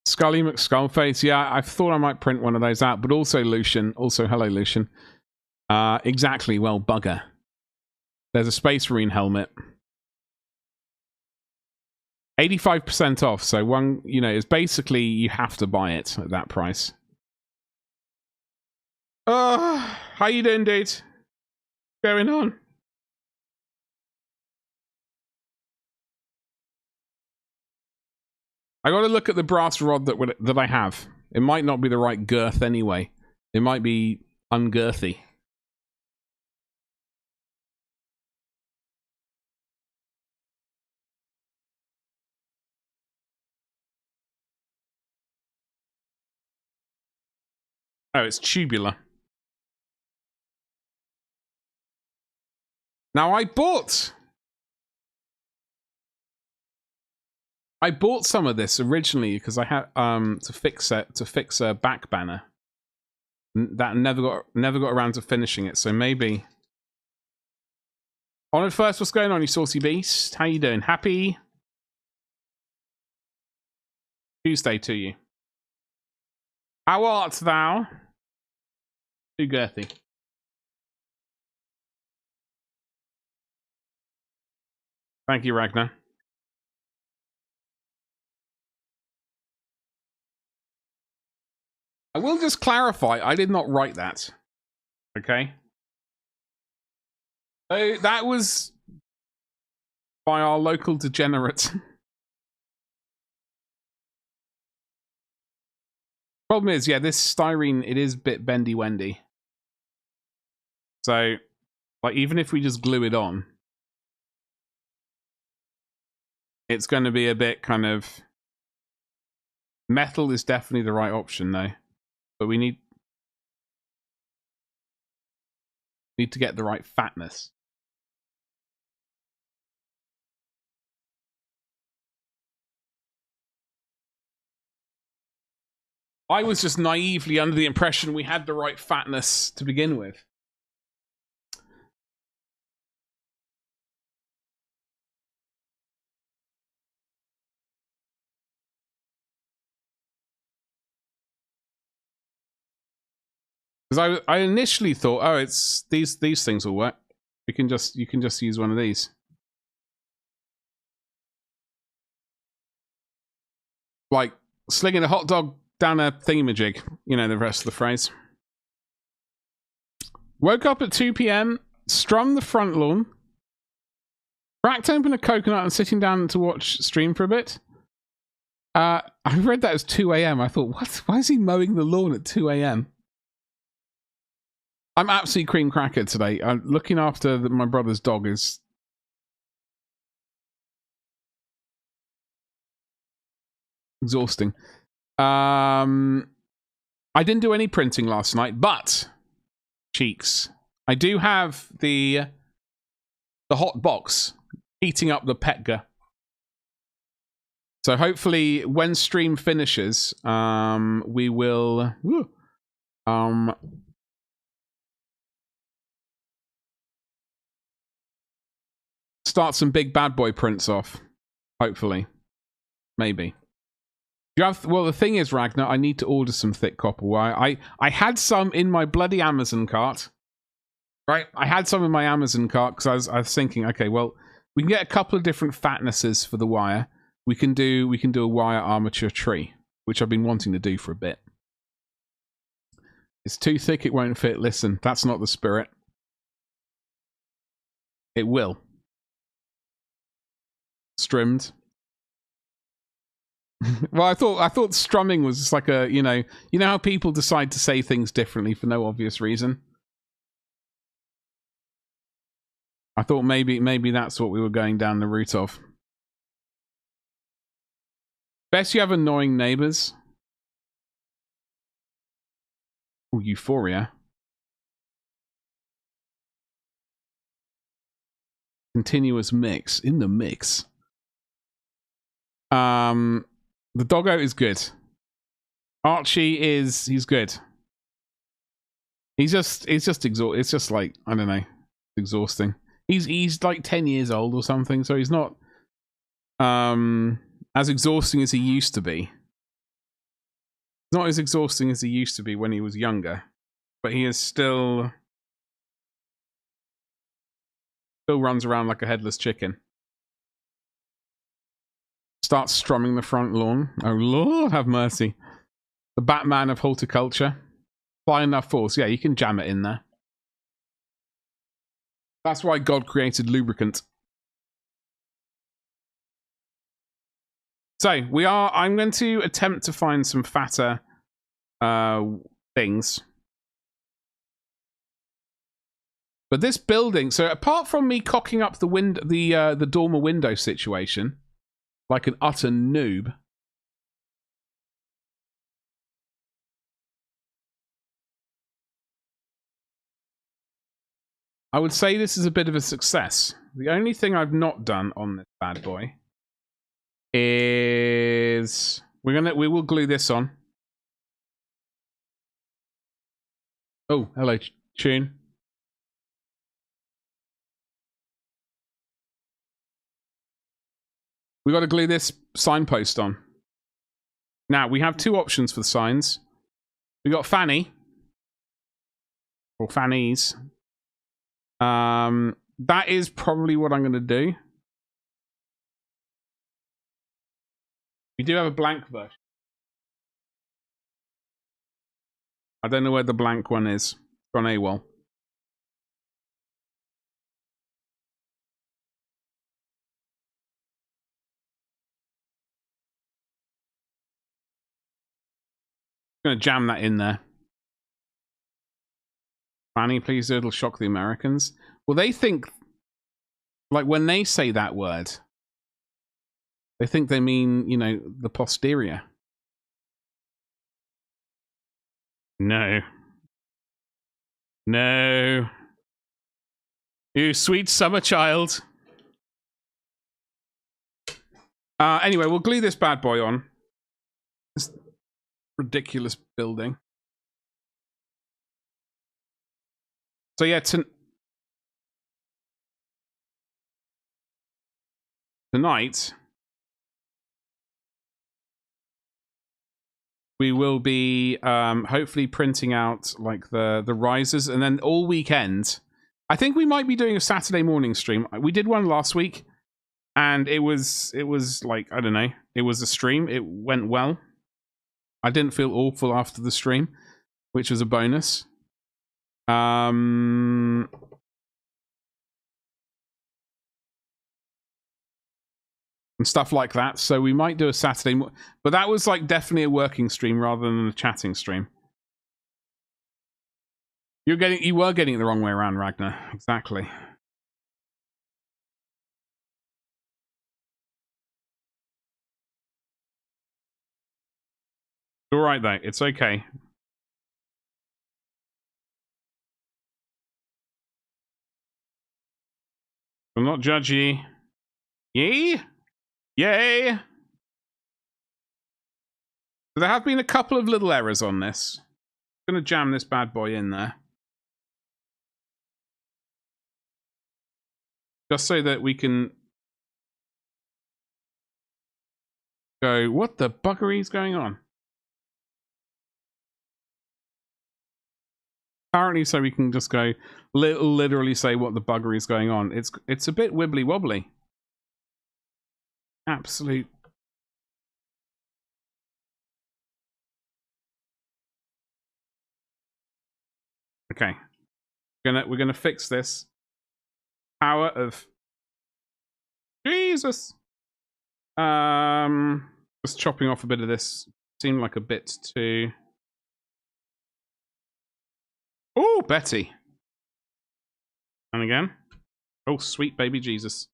Scully McSkullface, yeah, I thought I might print one of those out, but also Lucian, also hello Lucian. Exactly, well, bugger. There's a Space Marine helmet. 85% off, so one, you know, it's basically you have to buy it at that price. How you doing, dude? What's going on? I got to look at the brass rod that I have. It might not be the right girth anyway. It might be ungirthy. Oh, it's tubular. Now I bought some of this originally because I had to fix a back banner. That never got around to finishing it, so maybe. Honored first, what's going on, you saucy beast? How you doing? Happy Tuesday to you. How art thou? Too girthy. Thank you, Ragnar. I will just clarify, I did not write that. Okay? So that was by our local degenerate. Problem is, yeah, this styrene, it is a bit bendy-wendy. So Like, even if we just glue it on, it's going to be a bit kind of... Metal is definitely the right option, though. But we need to get the right fatness. I was just naively under the impression we had the right fatness to begin with. Because I initially thought, oh, it's these things will work. You can just use one of these. Like slinging a hot dog down a thingamajig. You know the rest of the phrase. Woke up at 2 p.m., strummed the front lawn, cracked open a coconut and sitting down to watch stream for a bit. I read that as 2 a.m. I thought, what? Why is he mowing the lawn at 2 a.m.? I'm absolutely cream cracker today. Looking after my brother's dog is... exhausting. I didn't do any printing last night, but... cheeks. I do have the hot box heating up the Petga. So hopefully when stream finishes, we will... start some big bad boy prints off. Hopefully. Maybe. You have, well, the thing is, Ragnar, I need to order some thick copper wire. I had some in my bloody Amazon cart. Right? I had some in my Amazon cart because I was thinking, okay, well, we can get a couple of different fatnesses for the wire. We can do a wire armature tree, which I've been wanting to do for a bit. It's too thick, it won't fit. Listen, that's not the spirit. It will. Strimmed. Well, I thought strumming was just like a, you know how people decide to say things differently for no obvious reason. I thought maybe that's what we were going down the route of. Best you have annoying neighbors. Oh, Euphoria. Continuous mix. In the mix. The doggo is good. Archie he's good. He's just exhausting. It's just like, I don't know, exhausting. He's like 10 years old or something, so he's not as exhausting as he used to be. Not as exhausting as he used to be when he was younger, but he is still runs around like a headless chicken. Starts strumming the front lawn. Oh Lord, have mercy. The Batman of horticulture. Fly enough force. Yeah, you can jam it in there. That's why God created lubricant. So, I'm going to attempt to find some fatter things. But this building, so apart from me cocking up the dormer window situation, like an utter noob. I would say this is a bit of a success. The only thing I've not done on this bad boy is we will glue this on. Oh, hello, Tune. We got to glue this signpost on. Now, we have two options for the signs. We got Fanny. Or Fannies. That is probably what I'm going to do. We do have a blank version. I don't know where the blank one is. It's on AWOL. I'm going to jam that in there. Fanny, please do. It'll shock the Americans. Well, they think, like, when they say that word, they think they mean, you know, the posterior. No. No. You sweet summer child. Anyway, we'll glue this bad boy on. This ridiculous building. So yeah, tonight we will be hopefully printing out like the risers, and then all weekend I think we might be doing a Saturday morning stream. We did one last week and it was like, I don't know, it was a stream. It went well. I didn't feel awful after the stream, which was a bonus. And stuff like that. So we might do a Saturday, but that was like definitely a working stream rather than a chatting stream. You were getting it the wrong way around, Ragnar. Exactly. All right, though. It's okay. I'm not judgy. Yay? Yay! There have been a couple of little errors on this. I'm going to jam this bad boy in there. Just so that we can go, what the buggery is going on? Apparently, so we can just go, literally say what the buggery is going on. It's a bit wibbly wobbly. Absolute. Okay, we're gonna fix this. Power of Jesus. Just chopping off a bit of this seemed like a bit too. Oh, Betty. And again. Oh, sweet baby Jesus.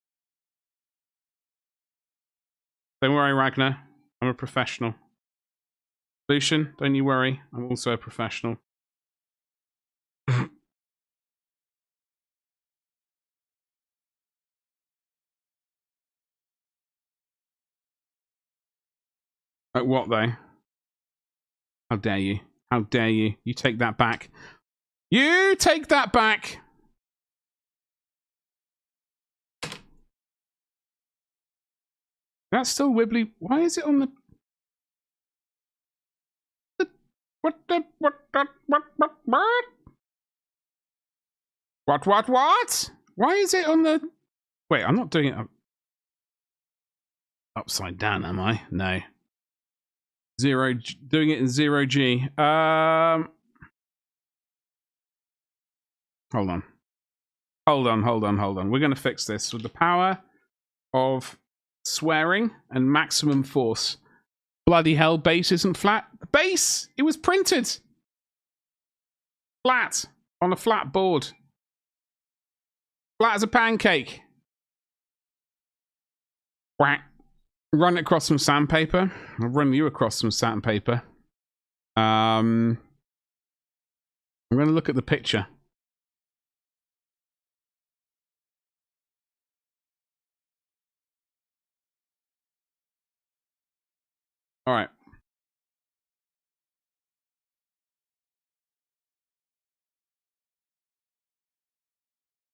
Don't worry, Ragnar. I'm a professional. Lucian, don't you worry. I'm also a professional. At what, though? How dare you? How dare you? You take that back. You take that back! That's still wibbly. Why is it on the... What? Why is it on the... Wait, I'm not doing it upside down, am I? No. Doing it in 0G. Hold on. We're going to fix this with the power of swearing and maximum force. Bloody hell, base isn't flat. The base! It was printed! Flat. On a flat board. Flat as a pancake. Whack. Run it across some sandpaper. I'll run you across some sandpaper. I'm going to look at the picture. All right.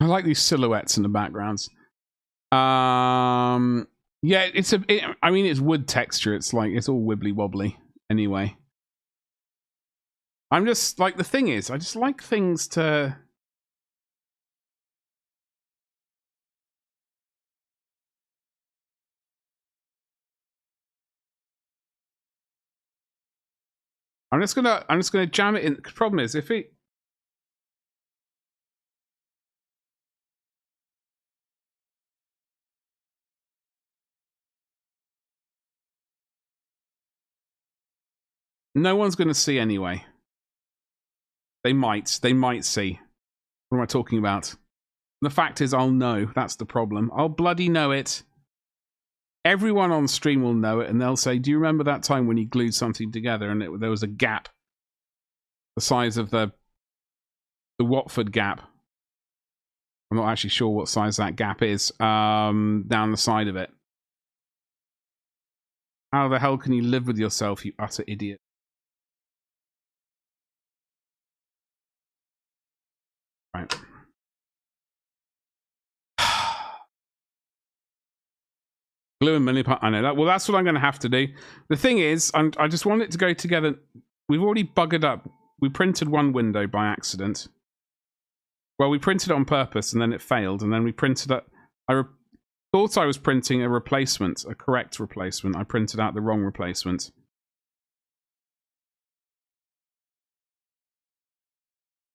I like these silhouettes in the backgrounds. Yeah, I mean, it's wood texture. It's like, it's all wibbly wobbly anyway. I'm just, like, the thing is, I just like things to... I'm just gonna jam it in. The problem is, if it... No one's going to see anyway. They might see. What am I talking about? The fact is, I'll know. That's the problem. I'll bloody know it. Everyone on stream will know it, and they'll say, do you remember that time when you glued something together and there was a gap the size of the Watford gap? I'm not actually sure what size that gap is down the side of it. How the hell can you live with yourself, you utter idiot? Right. Glue and mini I know that. Well, that's what I'm going to have to do. The thing is, I just want it to go together. We've already buggered up. We printed one window by accident. Well, we printed it on purpose, and then it failed. And then we printed it. I thought I was printing a replacement, a correct replacement. I printed out the wrong replacement.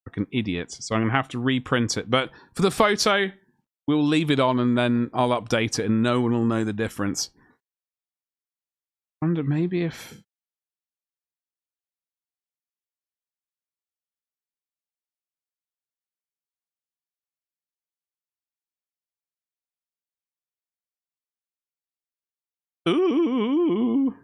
Like an idiot. So I'm going to have to reprint it. But for the photo, we'll leave it on, and then I'll update it, and no one will know the difference. I wonder maybe if... Ooh.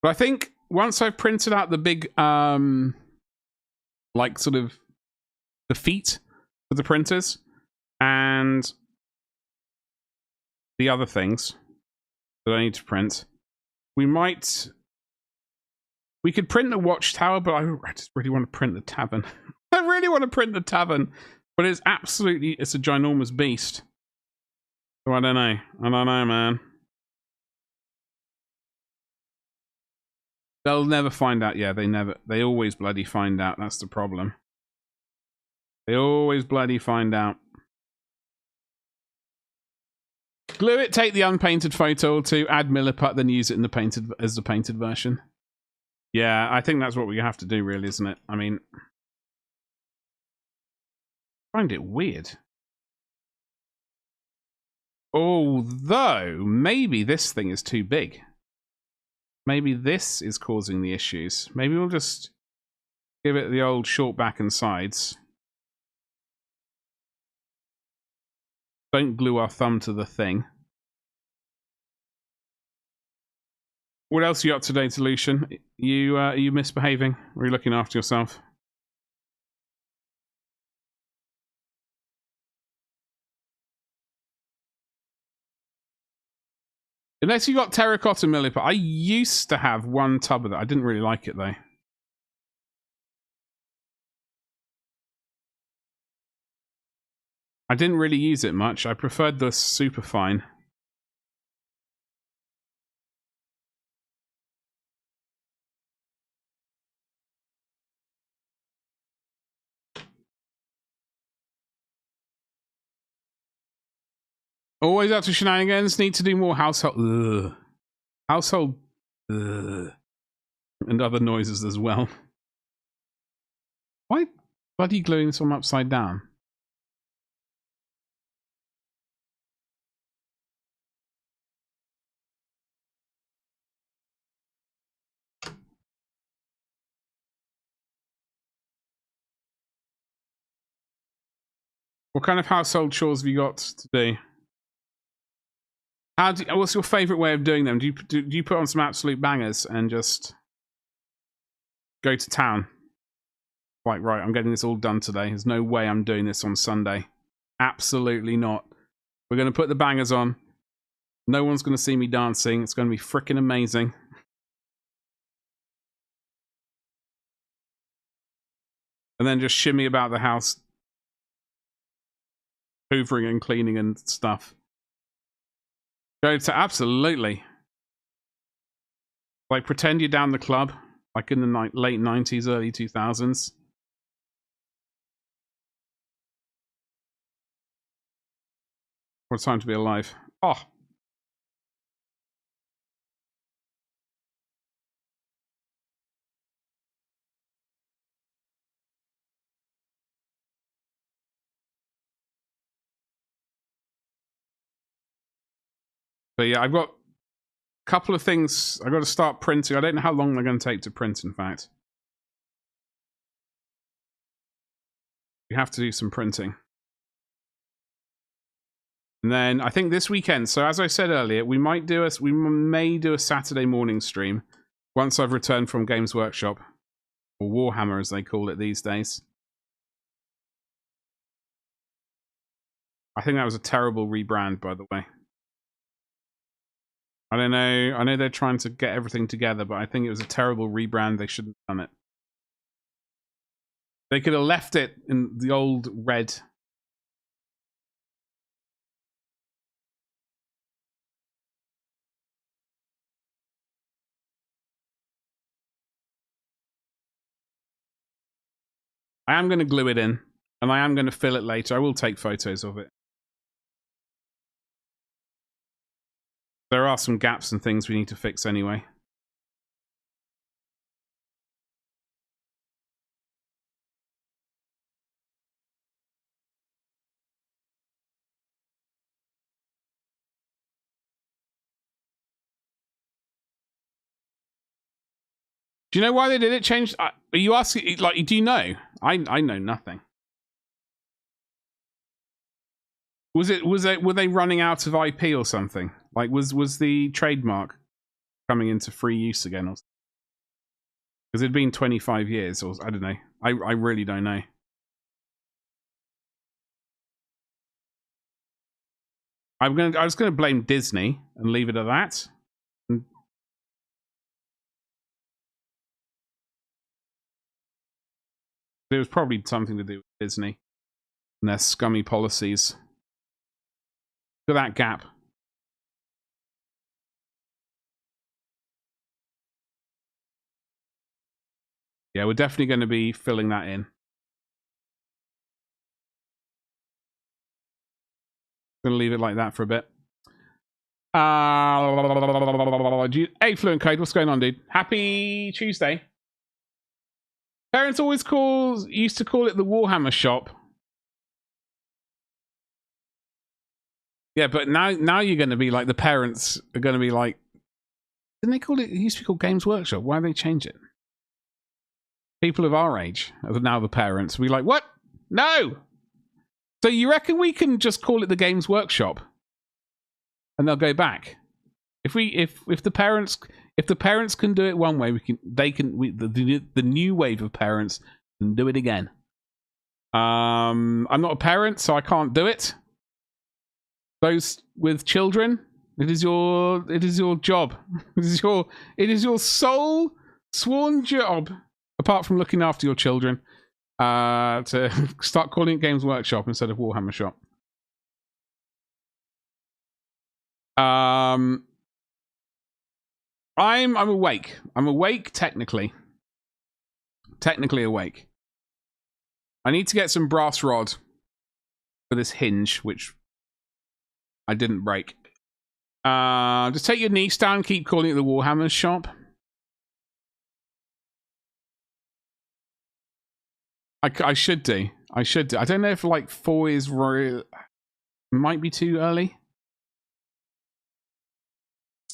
But I think once I've printed out the big, like sort of the feet for the printers and the other things that I need to print, we could print the watchtower, but I just really want to print the tavern. I really want to print the tavern, but it's a ginormous beast. So I don't know, man. They'll never find out. Yeah, they always bloody find out. That's the problem. They always bloody find out. Glue it, take the unpainted photo or two, add Milliput, then use it in the painted version. Yeah, I think that's what we have to do, really, isn't it? I mean, I find it weird. Although, maybe this thing is too big. Maybe this is causing the issues. Maybe we'll just give it the old short back and sides. Don't glue our thumb to the thing. What else are you up to today, Lucian? Are you misbehaving? Or are you looking after yourself? Unless you got terracotta milliput. I used to have one tub of that. I didn't really like it, though. I didn't really use it much. I preferred the superfine. Always up to shenanigans. Need to do more household... Ugh. Household... Ugh. And other noises as well. Why bloody gluing this one upside down? What kind of household chores have you got to do? What's your favourite way of doing them? Do you put on some absolute bangers and just go to town? Like, right, I'm getting this all done today. There's no way I'm doing this on Sunday. Absolutely not. We're going to put the bangers on. No one's going to see me dancing. It's going to be freaking amazing. And then just shimmy about the house. Hoovering and cleaning and stuff. Go to absolutely. Like pretend you're down the club, like in the late 90s, early 2000s. What a time to be alive. Oh. But yeah, I've got couple of things. I got to start printing. I don't know how long they're going to take to print, in fact. We have to do some printing. And then I think this weekend, so as I said earlier, we may do a Saturday morning stream once I've returned from Games Workshop, or Warhammer as they call it these days. I think that was a terrible rebrand, by the way. I don't know. I know they're trying to get everything together, but I think it was a terrible rebrand. They shouldn't have done it. They could have left it in the old red. I am going to glue it in, and I am going to fill it later. I will take photos of it. There are some gaps and things we need to fix anyway. Do you know why they did it? Change? Are you asking? Like, do you know? I know nothing. Were they running out of IP or something? Like, was the trademark coming into free use again, or because it'd been 25 years, or I don't know. I really don't know. I was gonna blame Disney and leave it at that. It was probably something to do with Disney and their scummy policies. Look at that gap. Yeah, we're definitely going to be filling that in. Going to leave it like that for a bit. Hey, Fluent Code, what's going on, dude? Happy Tuesday. Parents always used to call it the Warhammer shop. Yeah, but now you're going to be like, the parents are going to be like, didn't they call it? It used to be called Games Workshop. Why did they change it? People of our age are now the parents. We're like, what? No. So you reckon we can just call it the Games Workshop, and they'll go back? If the parents can do it one way, the new wave of parents can do it again. I'm not a parent, so I can't do it. Those with children, it is your job. It is your sole sworn job, apart from looking after your children, to start calling it Games Workshop instead of Warhammer Shop. I'm awake. I'm awake technically. Technically awake. I need to get some brass rod for this hinge, which I didn't break. Just take your niece down, keep calling it the Warhammer shop. I should do. I should do. I don't know if like 4 is might be too early.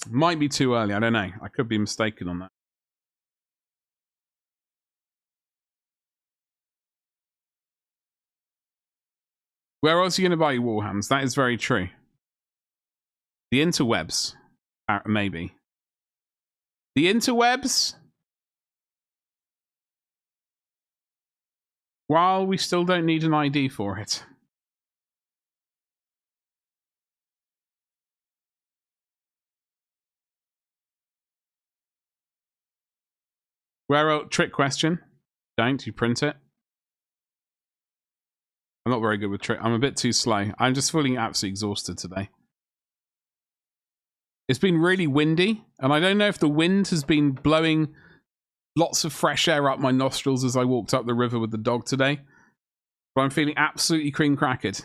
Might be too early. I don't know. I could be mistaken on that. Where else are you going to buy your Warhammers? That is very true. The interwebs, maybe. The interwebs. While we still don't need an ID for it. Where else? Trick question. Don't you print it? I'm not very good with trick. I'm a bit too slow. I'm just feeling absolutely exhausted today. It's been really windy, and I don't know if the wind has been blowing lots of fresh air up my nostrils as I walked up the river with the dog today. But I'm feeling absolutely cream crackered.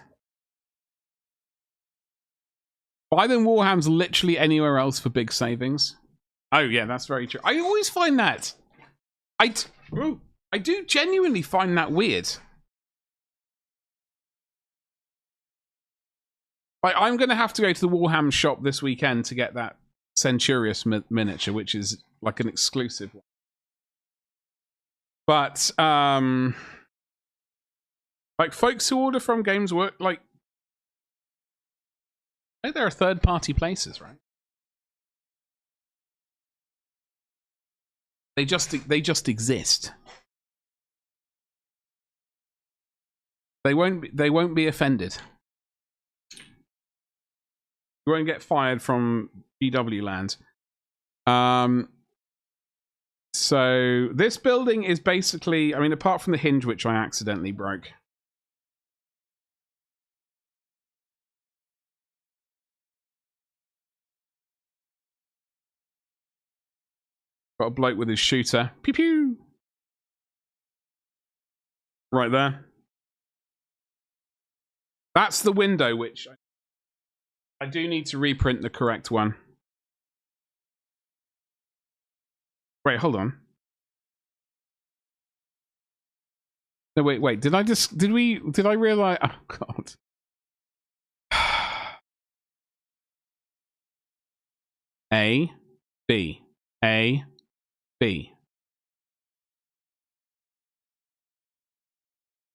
Buy them Warhams literally anywhere else for big savings. Oh yeah, that's very true. I always find that. I do genuinely find that weird. Like, I'm going to have to go to the Warham shop this weekend to get that Centurious miniature, which is like an exclusive one. But like folks who order from Games Work, like there are third-party places, right? They just exist. They won't be offended. You won't get fired from GW land. So this building is basically, I mean, apart from the hinge which I accidentally broke. Got a bloke with his shooter. Pew pew. Right there. That's the window, which I do need to reprint the correct one. Wait, hold on. No, wait. Did I realize? Oh, God. A, B, A, B.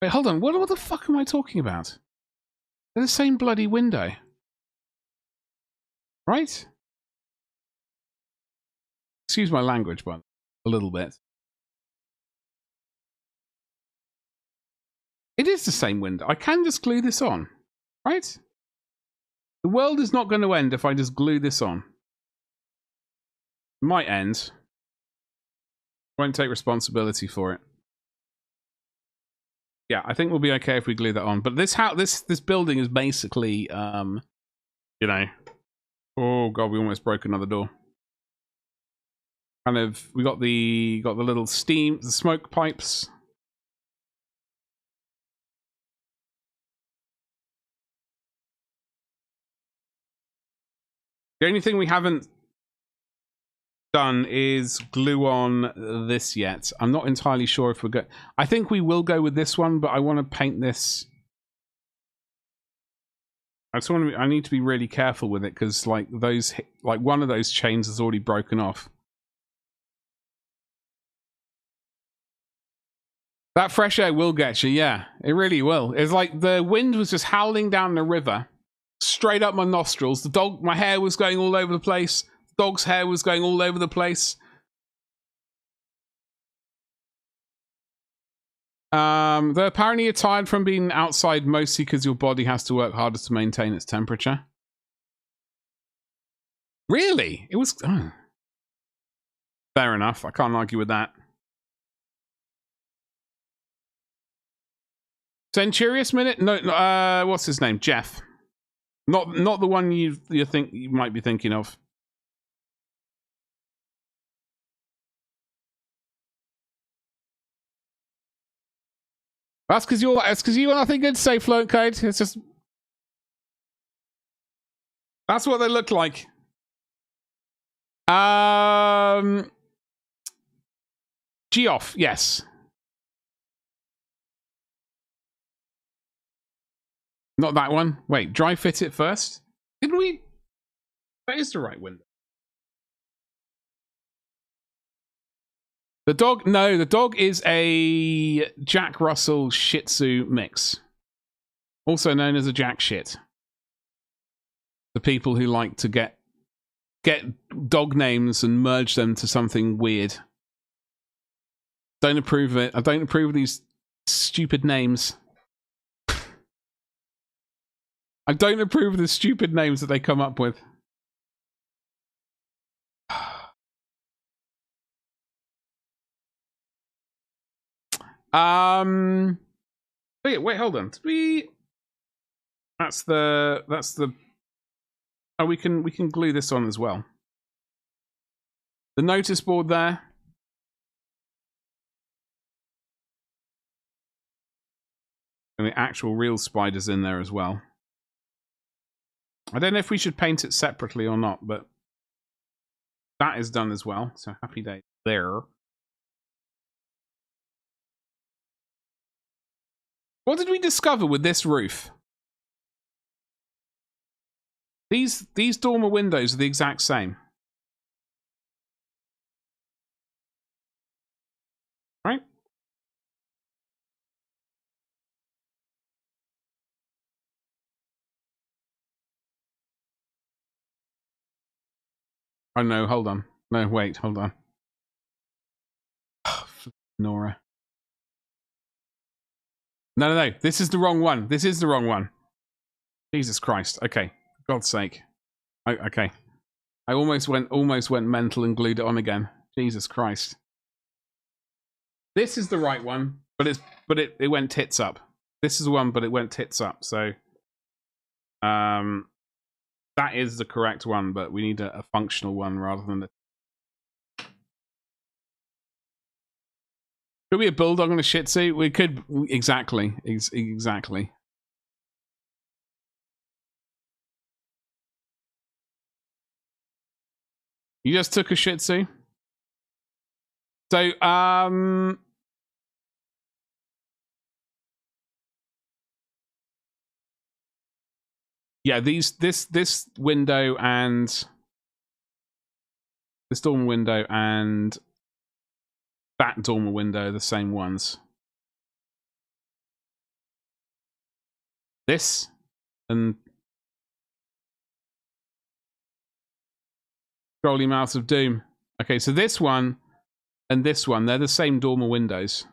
Wait, hold on. What the fuck am I talking about? They're the same bloody window. Right? Excuse my language, but a little bit. It is the same window. I can just glue this on. Right? The world is not going to end if I just glue this on. It might end. Won't take responsibility for it. Yeah, I think we'll be okay if we glue that on. But this building is basically, you know, oh god, we almost broke another door. Kind of, we got the little steam, the smoke pipes. The only thing we haven't done is glue on this yet. I'm not entirely sure if we're going. I think we will go with this one, but I want to paint this. I need to be really careful with it because like one of those chains is already broken off. That fresh air will get you, yeah. It really will. It's like the wind was just howling down the river, straight up my nostrils. My hair was going all over the place. Dog's hair was going all over the place. Though apparently you're tired from being outside mostly because your body has to work harder to maintain its temperature. Really? It was... Oh. Fair enough. I can't argue with that. Centurious minute? No, what's his name? Jeff. Not the one you think you might be thinking of. That's because you got nothing good to say, Float Code. It's just... That's what they look like. Geoff, yes. Not that one. Wait, dry fit it first? Didn't we? That is the right window. The dog, no, the dog is a Jack Russell Shih Tzu mix. Also known as a Jack Shit. The people who like to get dog names and merge them to something weird. Don't approve of it. I don't approve of these stupid names. I don't approve of the stupid names that they come up with. Wait, hold on. Did we... That's the... Oh, we can glue this on as well. The notice board there. And the actual real spiders in there as well. I don't know if we should paint it separately or not, but that is done as well. So happy day there. What did we discover with this roof? These dormer windows are the exact same. Right? Oh no, hold on. No, wait, hold on. Nora. No, no, no. This is the wrong one. This is the wrong one. Jesus Christ. Okay. For God's sake. Okay. I almost went mental and glued it on again. Jesus Christ. This is the right one, but it went tits up. This is the one, but it went tits up. So that is the correct one, but we need a functional one rather than the. Could we a bulldog and a shih tzu? We could exactly. Exactly. You just took a shih tzu? So yeah, this window and this dormer window and that dormer window are the same ones. This and Scrolly Mouth of Doom. Okay, so this one and this one, they're the same dormer windows.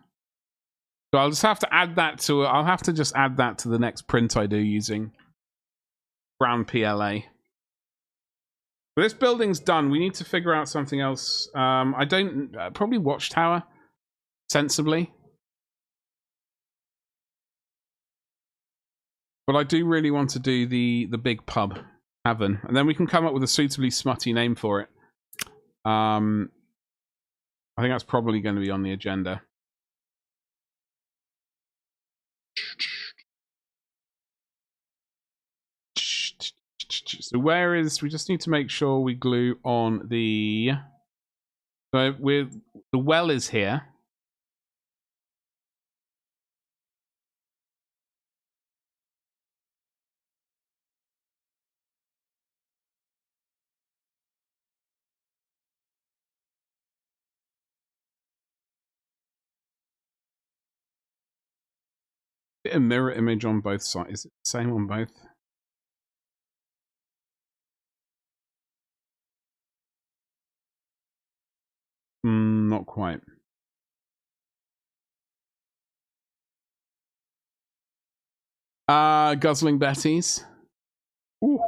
So I'll just have to add that to I'll have to just add that to the next print I do using brown PLA. But this building's done. We need to figure out something else. I don't probably Watchtower sensibly. But I do really want to do the big pub tavern, and then we can come up with a suitably smutty name for it. I think that's probably going to be on the agenda. So where is? We just need to make sure we glue on the. So with the well is here. A mirror image on both sides. Is it the same on both? Not quite. Guzzling Betty's. Ooh.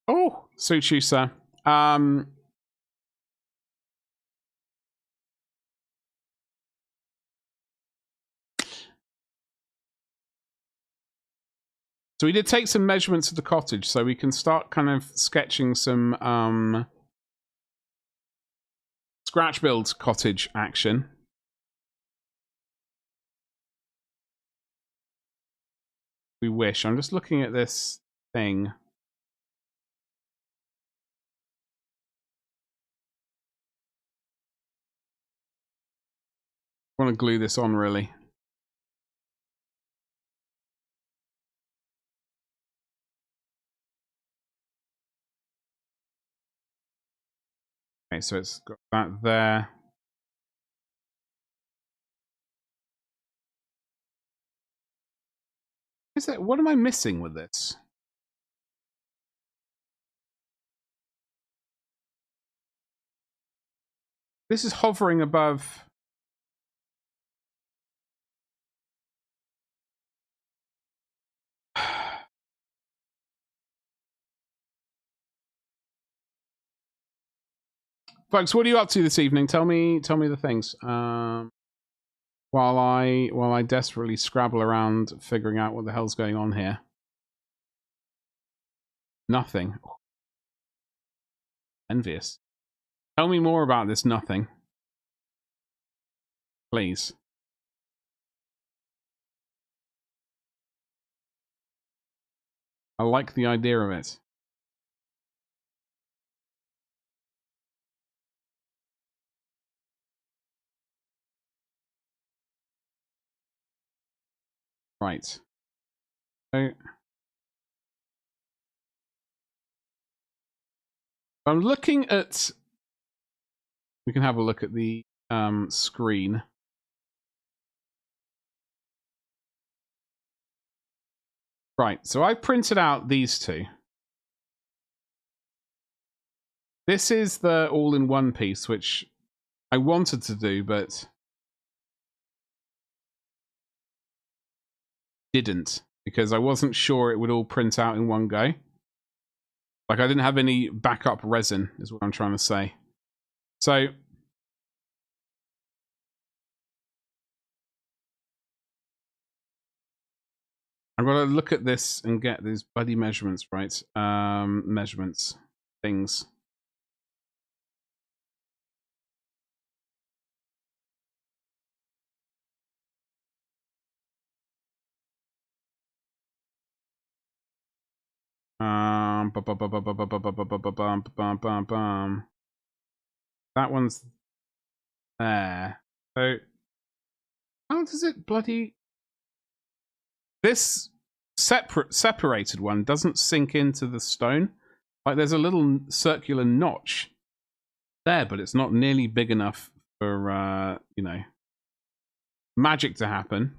Oh, suits you, sir. So we did take some measurements of the cottage, so we can start kind of sketching some scratch build cottage action. We wish. I'm just looking at this thing. I want to glue this on, really. Okay, so it's got that there. Is it? What am I missing with this? This is hovering above. Folks, what are you up to this evening? Tell me the things. While I desperately scrabble around figuring out what the hell's going on here. Nothing. Envious. Tell me more about this nothing. Please. I like the idea of it. Right. So I'm looking at We can have a look at the screen. Right, so I printed out these two. This is the all-in-one piece, which I wanted to do, but didn't, because I wasn't sure it would all print out in one go. Like, I didn't have any backup resin, is what I'm trying to say. So I'm going to look at this and get these bloody measurements right. Measurements. Things. That one's there. So how does it bloody... This separated one doesn't sink into the stone. Like, there's a little circular notch there, but it's not nearly big enough for, you know, magic to happen.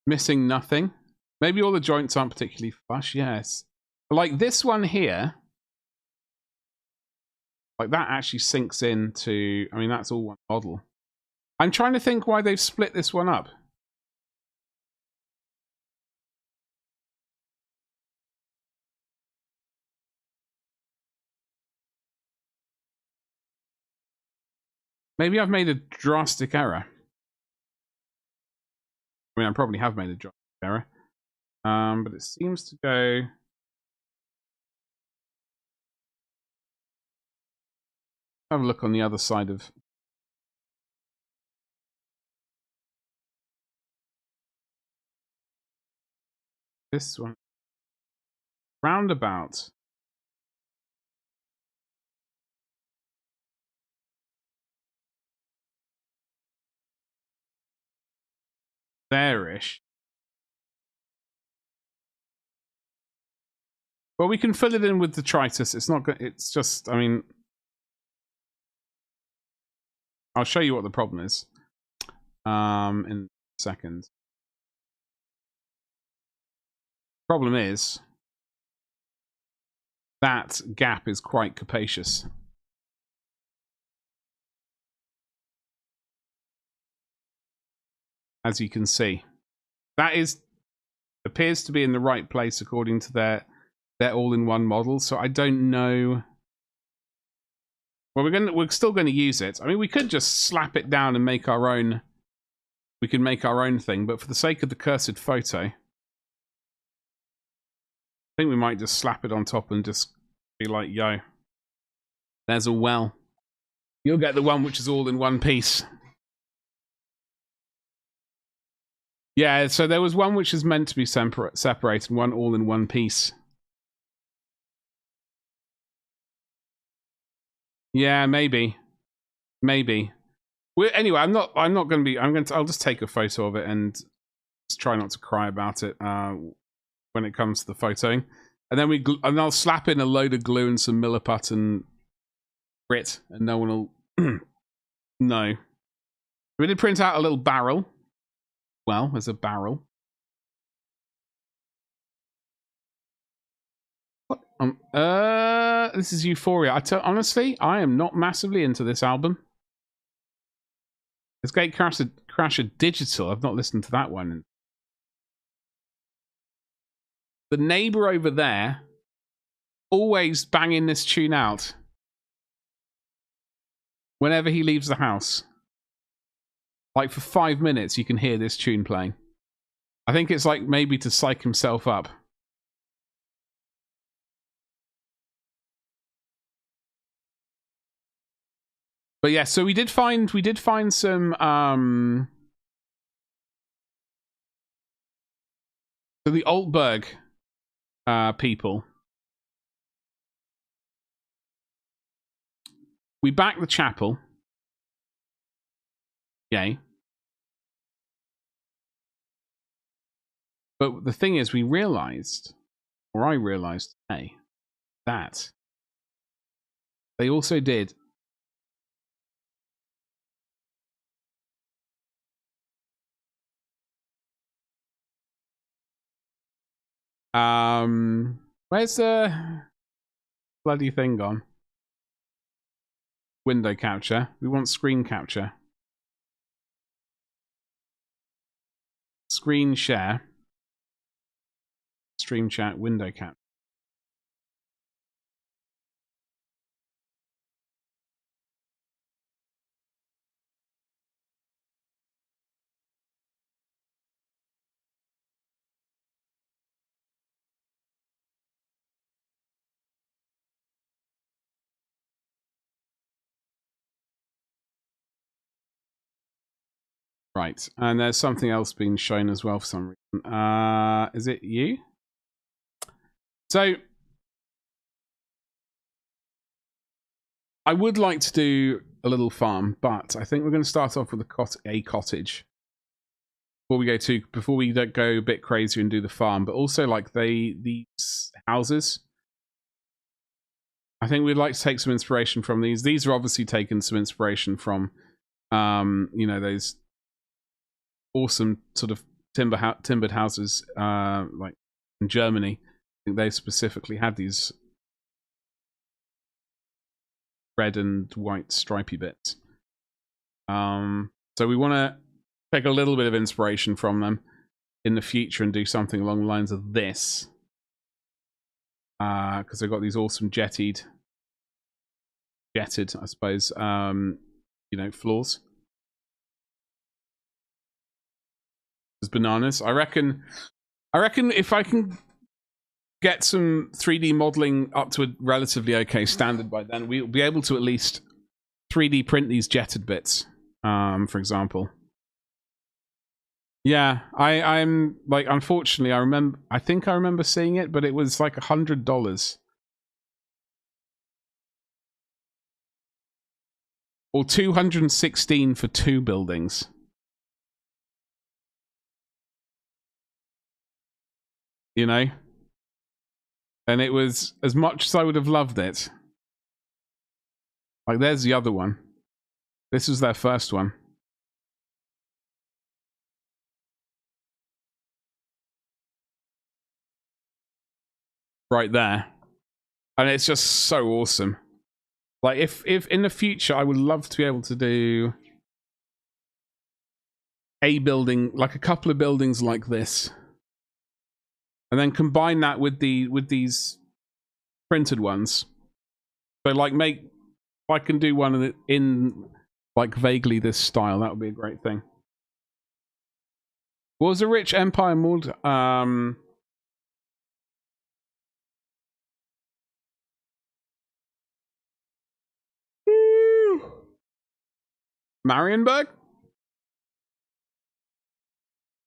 Missing nothing. Maybe all the joints aren't particularly flush. Yes. But like this one here, like that actually sinks into... I mean, that's all one model. I'm trying to think why they've split this one up. Maybe I've made a drastic error. I mean, I probably have made a drastic error. But it seems to go... Have a look on the other side of... This one. Roundabout. There-ish. Well, we can fill it in with detritus. It's not good. It's just, I mean... I'll show you what the problem is. In a second. Problem is... that gap is quite capacious. As you can see. That appears to be in the right place according to their all-in-one model, so I don't know. Well, we're still going to use it. I mean, we could just slap it down and make our own. We can make our own thing, but for the sake of the cursed photo, I think we might just slap it on top and just be like, yo, there's a well. You'll get the one which is all in one piece. Yeah, so there was one which is meant to be separated, and one all in one piece. Yeah, maybe. Anyway, I'm not going to be... I'll just take a photo of it and just try not to cry about it when it comes to the photoing. And then I'll slap in a load of glue and some milliput and grit, and no one will know. We did print out a little barrel. Well, there's a barrel. What? This is Euphoria. Honestly, I am not massively into this album. This Gatecrasher Digital. I've not listened to that one. The neighbor over there always banging this tune out whenever he leaves the house. Like for 5 minutes, you can hear this tune playing. I think it's like maybe to psych himself up. But yeah, so we did find some so the Altberg people. We backed the chapel. Yay. But the thing is, we realized, or I realized today, that They also did. Where's the bloody thing gone? Window capture. We want screen capture. Screen share. Stream chat, window cap. Right, and there's something else being shown as well for some reason. Is it you? So, I would like to do a little farm, but I think we're going to start off with a cottage before we go a bit crazy and do the farm. But also, like these houses, I think we'd like to take some inspiration from these. These are obviously taking some inspiration from, you know, those awesome sort of timbered houses, like in Germany. I think they specifically had these red and white stripy bits. So we want to take a little bit of inspiration from them in the future and do something along the lines of this, because they've got these awesome jetted, I suppose, you know, floors. There's bananas. I reckon if I can get some 3D modeling up to a relatively okay standard by then, we'll be able to at least 3D print these jetted bits, for example. Yeah, I'm like, unfortunately, I think I remember seeing it, but it was like $100 or 216 for 2 buildings. You know, and it was, as much as I would have loved it. Like, there's the other one. This was their first one. Right there. And it's just so awesome. Like, if in the future, I would love to be able to do a building, like a couple of buildings like this, and then combine that with these printed ones. So, like, if I can do one in like vaguely this style, that would be a great thing. What was a rich empire mod? Marienburg?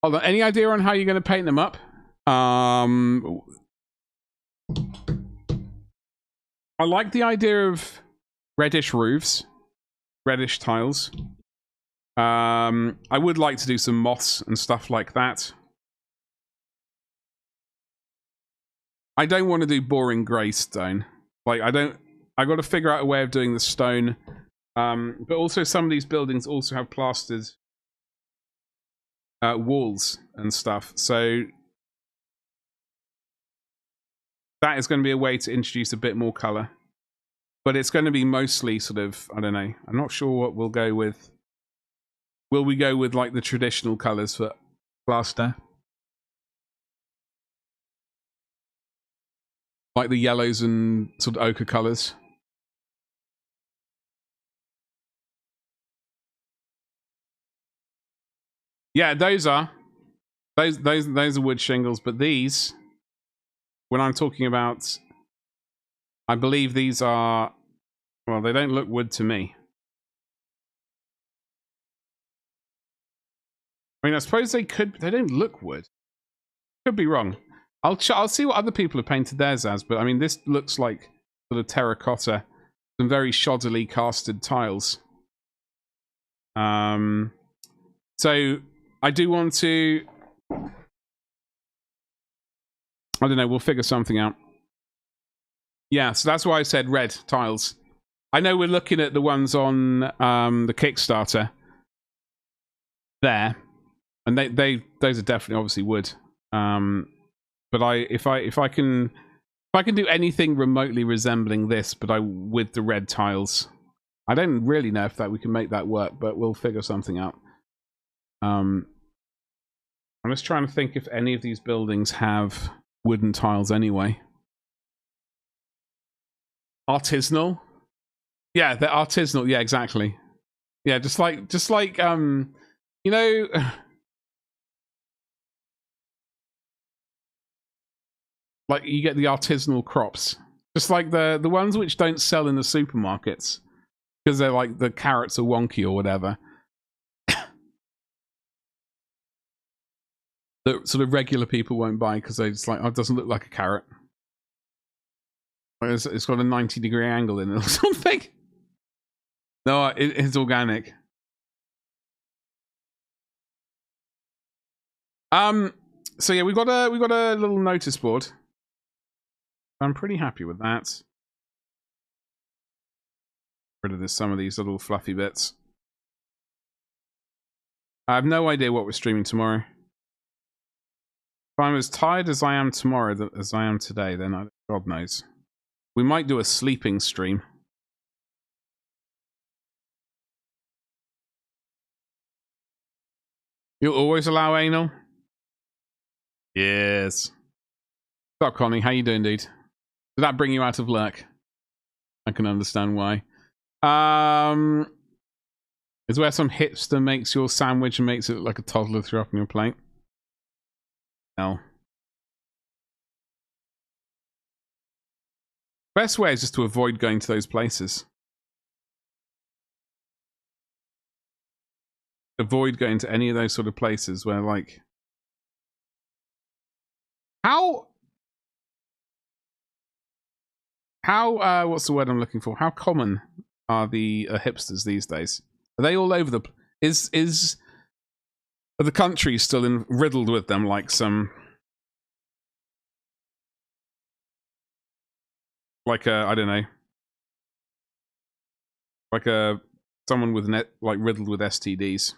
Hold on, any idea on how you're going to paint them up? I like the idea of reddish roofs, reddish tiles. I would like to do some moss and stuff like that. I don't want to do boring grey stone. Like, I got to figure out a way of doing the stone. But also, some of these buildings also have plastered walls and stuff. So that is going to be a way to introduce a bit more color. But it's going to be mostly sort of, I don't know. I'm not sure what we'll go with. Will we go with like the traditional colors for plaster? Like the yellows and sort of ochre colors? Yeah, those are wood shingles, but these, when I'm talking about, I believe these are, well, they don't look wood to me. I mean, I suppose they don't look wood. Could be wrong. I'll see what other people have painted theirs as, but I mean, this looks like sort of terracotta, some very shoddily casted tiles. So I do want to, I don't know, we'll figure something out. Yeah, so that's why I said red tiles. I know we're looking at the ones on the Kickstarter there, and those are definitely obviously wood. But if I can do anything remotely resembling this, but with the red tiles, I don't really know if we can make that work, but we'll figure something out. I'm just trying to think if any of these buildings have wooden tiles anyway. Artisanal? Yeah, they're artisanal. Yeah, exactly. Yeah, just like you know, like you get the artisanal crops, just like the ones which don't sell in the supermarkets because they're like the carrots are wonky or whatever. That sort of regular people won't buy because they just like, oh, it doesn't look like a carrot. It's got a 90-degree angle in it or something. No, it's organic. So yeah, we got a little notice board. I'm pretty happy with that. Rid of some of these little fluffy bits. I have no idea what we're streaming tomorrow. If I'm as tired as I am tomorrow as I am today, then God knows. We might do a sleeping stream. You'll always allow anal? Yes. Stop, Connie. How you doing, dude? Did that bring you out of lurk? I can understand why. Is where some hipster makes your sandwich and makes it look like a toddler threw up on your plate? No. Best way is just to avoid going to those places. Avoid going to any of those sort of places where, like... How, what's the word I'm looking for? How common are the hipsters these days? Are they all over the... Are the country still riddled with them like some... Like I don't know. Like someone with riddled with STDs.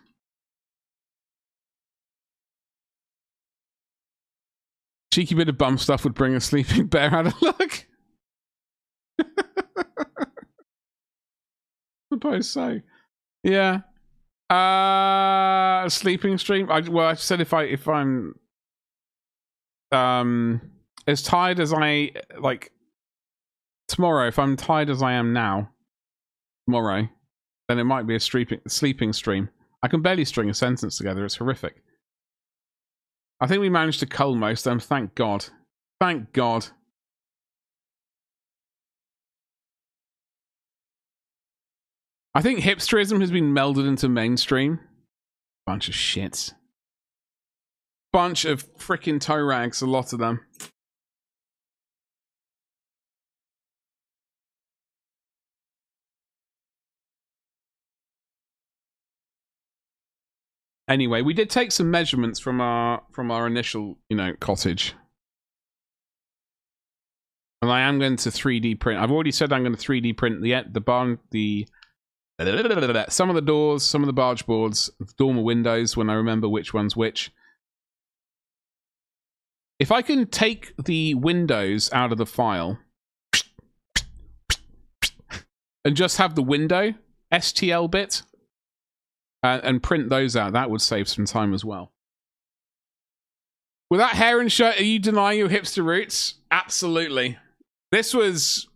Cheeky bit of bum stuff would bring a sleeping bear out of luck. Suppose so. Yeah. Sleeping stream. I said if I'm as tired as I like tomorrow, if I'm tired as I am now, tomorrow, then it might be a sleeping stream. I can barely string a sentence together. It's horrific. I think we managed to cull most of them. Thank God. Thank God. I think hipsterism has been melded into mainstream. Bunch of shits. Bunch of frickin' toe rags, a lot of them. Anyway, we did take some measurements from our initial, cottage. And I am going to 3D print. I've already said I'm going to 3D print the barn, some of the doors, some of the barge boards, the dormer windows when I remember which one's which. If I can take the windows out of the file and just have the window STL bit and print those out, that would save some time as well. With that hair and shirt, are you denying your hipster roots? Absolutely. This was...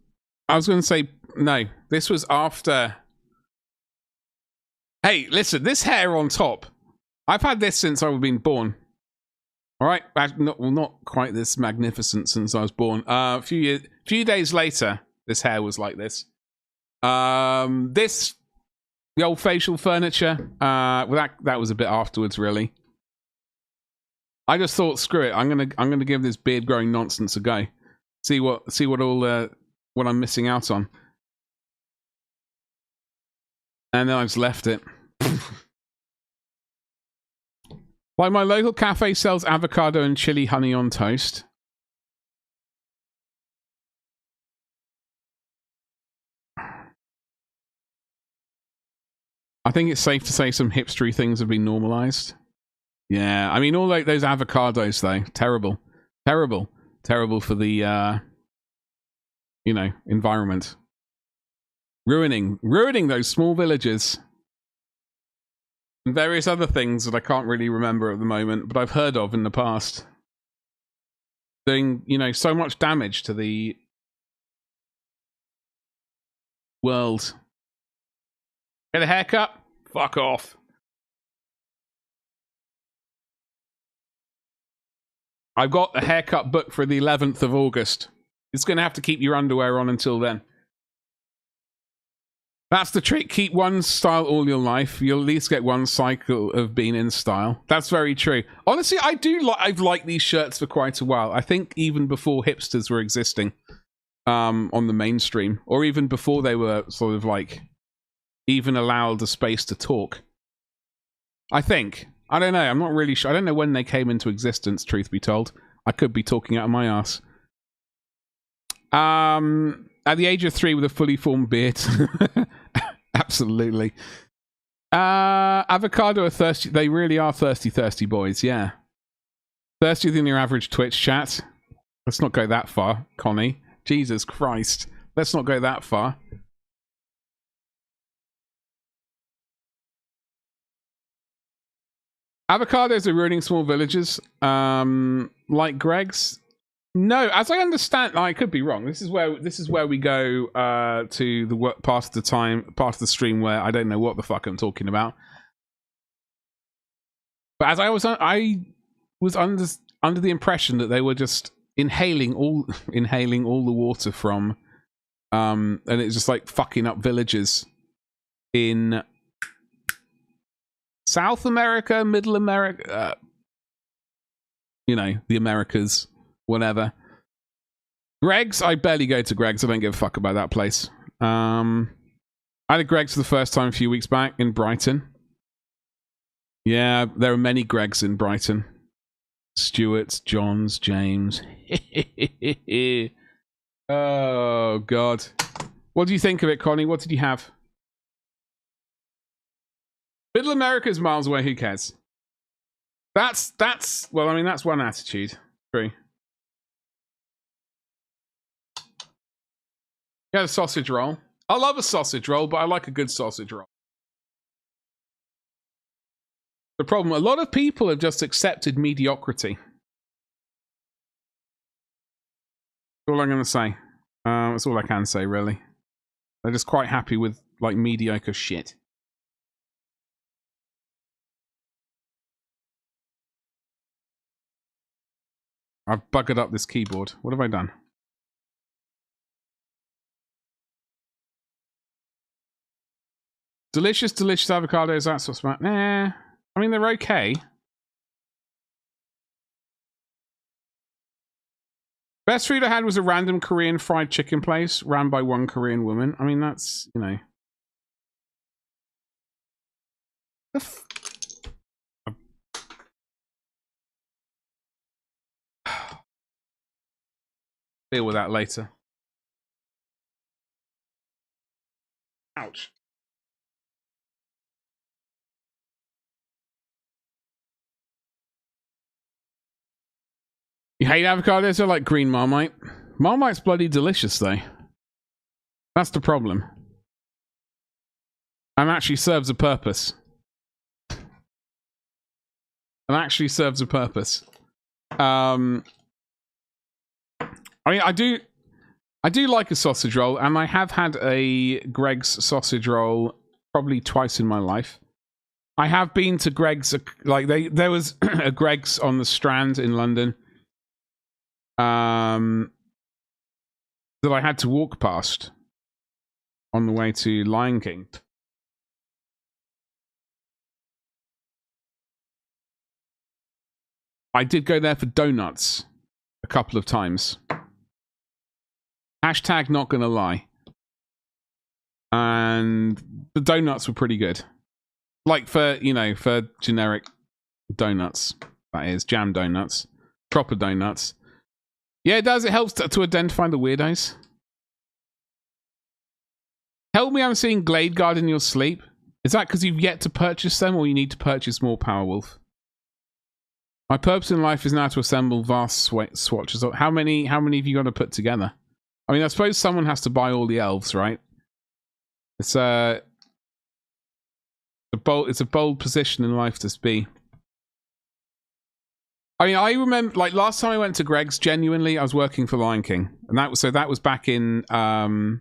I was going to say... No. This was after... Hey, listen. This hair on top. I've had this since I was being born. Alright? Not quite this magnificent since I was born. A few days later, this hair was like this. The old facial furniture. Well, that was a bit afterwards, really. I just thought, screw it. I'm gonna give this beard growing nonsense a go. See what I'm missing out on. And then I just left it. Like my local cafe sells avocado and chili honey on toast. I think it's safe to say some hipstery things have been normalized. Yeah, I mean, all like those avocados, though. Terrible. Terrible. Terrible for the, you know, environment. Ruining those small villages. And various other things that I can't really remember at the moment, but I've heard of in the past. Doing, you know, so much damage to the world. Get a haircut? Fuck off. I've got a haircut booked for the 11th of August. It's going to have to keep your underwear on until then. That's the trick. Keep one style all your life. You'll at least get one cycle of being in style. That's very true. Honestly, I've liked these shirts for quite a while. I think even before hipsters were existing on the mainstream, or even before they were sort of like even allowed a space to talk. I think. I don't know. I'm not really sure. I don't know when they came into existence, truth be told. I could be talking out of my ass. At the age of 3 with a fully formed beard. Absolutely. Avocado are thirsty. They really are thirsty boys, yeah. Thirstier than your average Twitch chat. Let's not go that far, Connie. Jesus Christ. Let's not go that far. Avocados are ruining small villages. Like Greg's. No, as I understand, I could be wrong. This is where we go to the part of the stream where I don't know what the fuck I'm talking about. But as I was under the impression that they were just inhaling all the water from, and it's just like fucking up villages in South America, Middle America, you know, the Americas. Whatever. Greg's, I barely go to Greg's. I don't give a fuck about that place. I had a Greg's for the first time a few weeks back in Brighton. Yeah, there are many Greg's in Brighton. Stewart's, John's, James. Oh, God. What do you think of it, Connie? What did you have? Middle America's miles away. Who cares? That's well, I mean, that's one attitude. True. Yeah, a sausage roll. I love a sausage roll, but I like a good sausage roll. The problem, a lot of people have just accepted mediocrity. That's all I'm going to say. That's all I can say, really. They're just quite happy with, like, mediocre shit. I've buggered up this keyboard. What have I done? Delicious avocados, that's what's about. Nah. I mean, they're okay. Best food I had was a random Korean fried chicken place ran by one Korean woman. I mean, that's, you know. Deal with that later. Ouch. You hate avocados? They're like green Marmite. Marmite's bloody delicious, though. That's the problem. And actually serves a purpose. I mean, I do like a sausage roll, and I have had a Greg's sausage roll probably twice in my life. I have been to Greg's, like there was a Greg's on the Strand in London. That I had to walk past on the way to Lion King. I did go there for donuts a couple of times. Hashtag not gonna lie. And the donuts were pretty good. Like for, you know, for generic donuts. That is, jam donuts. Proper donuts. Yeah, it does. It helps to identify the weirdos. Help me, I'm seeing Glade Guard in your sleep. Is that because you've yet to purchase them, or you need to purchase more, Powerwolf? My purpose in life is now to assemble vast swatches. How many have you got to put together? I mean, I suppose someone has to buy all the elves, right? It's a bold position in life to be. I mean, I remember, like, last time I went to Greg's, genuinely, I was working for Lion King. And that was back in early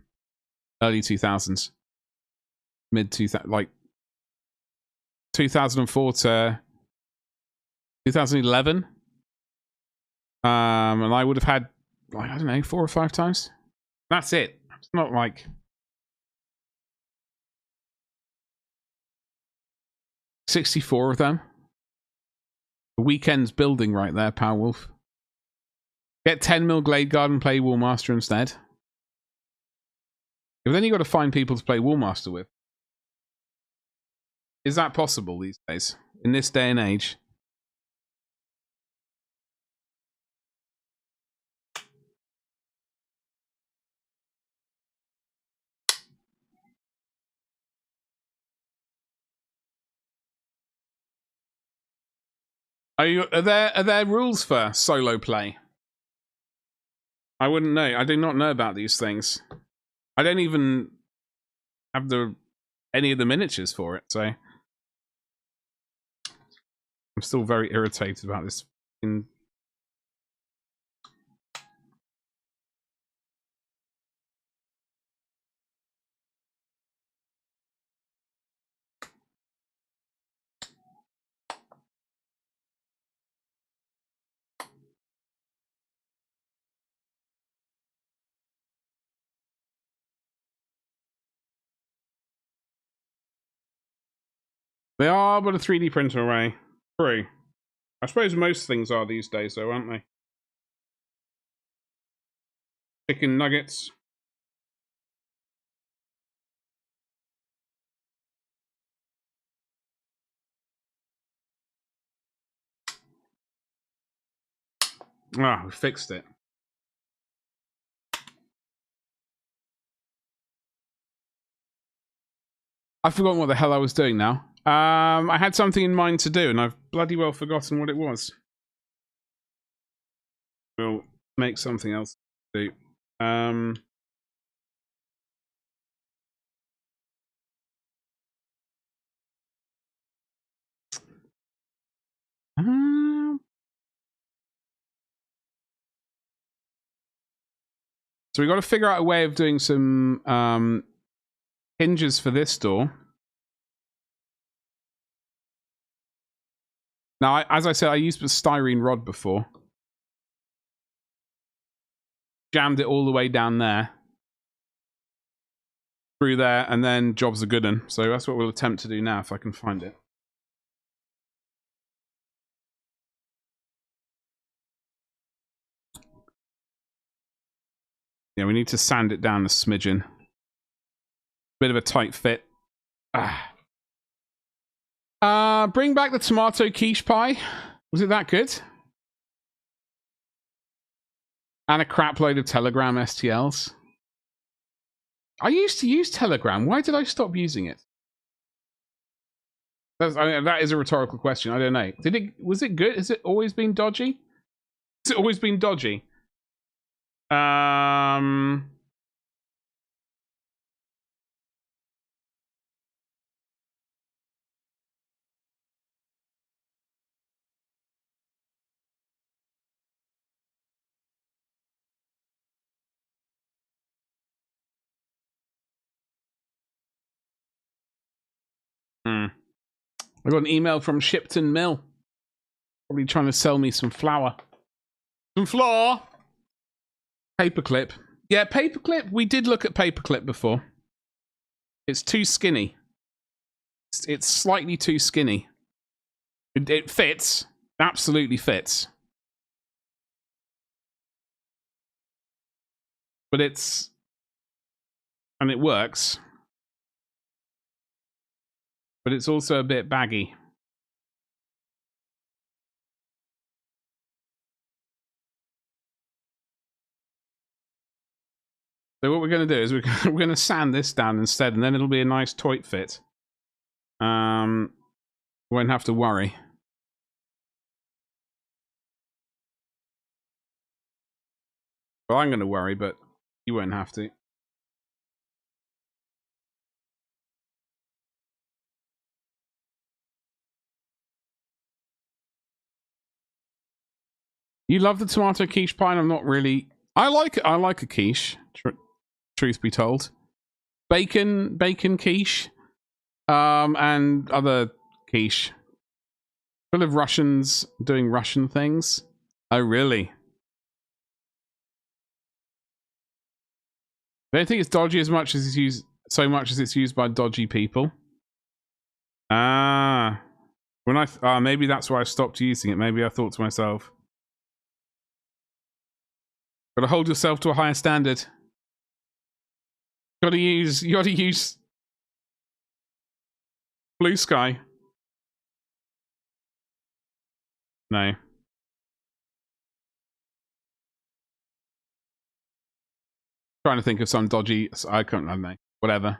2000s. Like 2004 to 2011. And I would have had, like, I don't know, 4 or 5 times. That's it. It's not like 64 of them. The weekend's building right there, Powerwolf. Get 10 mil Glade Guard and play Warmaster instead. But then you got to find people to play Warmaster with. Is that possible these days? In this day and age? Are there rules for solo play? I wouldn't know. I do not know about these things. I don't even have any of the miniatures for it, so I'm still very irritated about this. They are but a 3D printer away. True. I suppose most things are these days, though, aren't they? Chicken nuggets. Ah, we fixed it. I've forgotten what the hell I was doing now. I had something in mind to do, and I've bloody well forgotten what it was. We'll make something else to do. So we got to figure out a way of doing some hinges for this door. Now, as I said, I used a styrene rod before. Jammed it all the way down there. Through there, and then job's a good one. So that's what we'll attempt to do now, if I can find it. Yeah, we need to sand it down a smidgen. Bit of a tight fit. Bring back the tomato quiche pie. Was it that good? And a crap load of Telegram STLs. I used to use Telegram. Why did I stop using it? That is a rhetorical question. I don't know. Was it good? Has it always been dodgy? Has it always been dodgy? I got an email from Shipton Mill. Probably trying to sell me some flour. Some flour! Paperclip. Yeah, paperclip. We did look at paperclip before. It's too skinny. It's slightly too skinny. It fits. Absolutely fits. But it's... And it works. But it's also a bit baggy. So what we're going to do is we're going to sand this down instead, and then it'll be a nice tight fit. Won't have to worry. Well, I'm going to worry, but you won't have to. You love the tomato quiche pie? I'm not really. I like it. I like a quiche. Truth be told, bacon quiche, and other quiche. Full of Russians doing Russian things. Oh, really? I don't think it's dodgy as much as it's used, so much as it's used by dodgy people. Ah, when maybe that's why I stopped using it. Maybe I thought to myself, got to hold yourself to a higher standard. You got to use Blue Sky. No. Trying to think of some dodgy. I can't know. Whatever.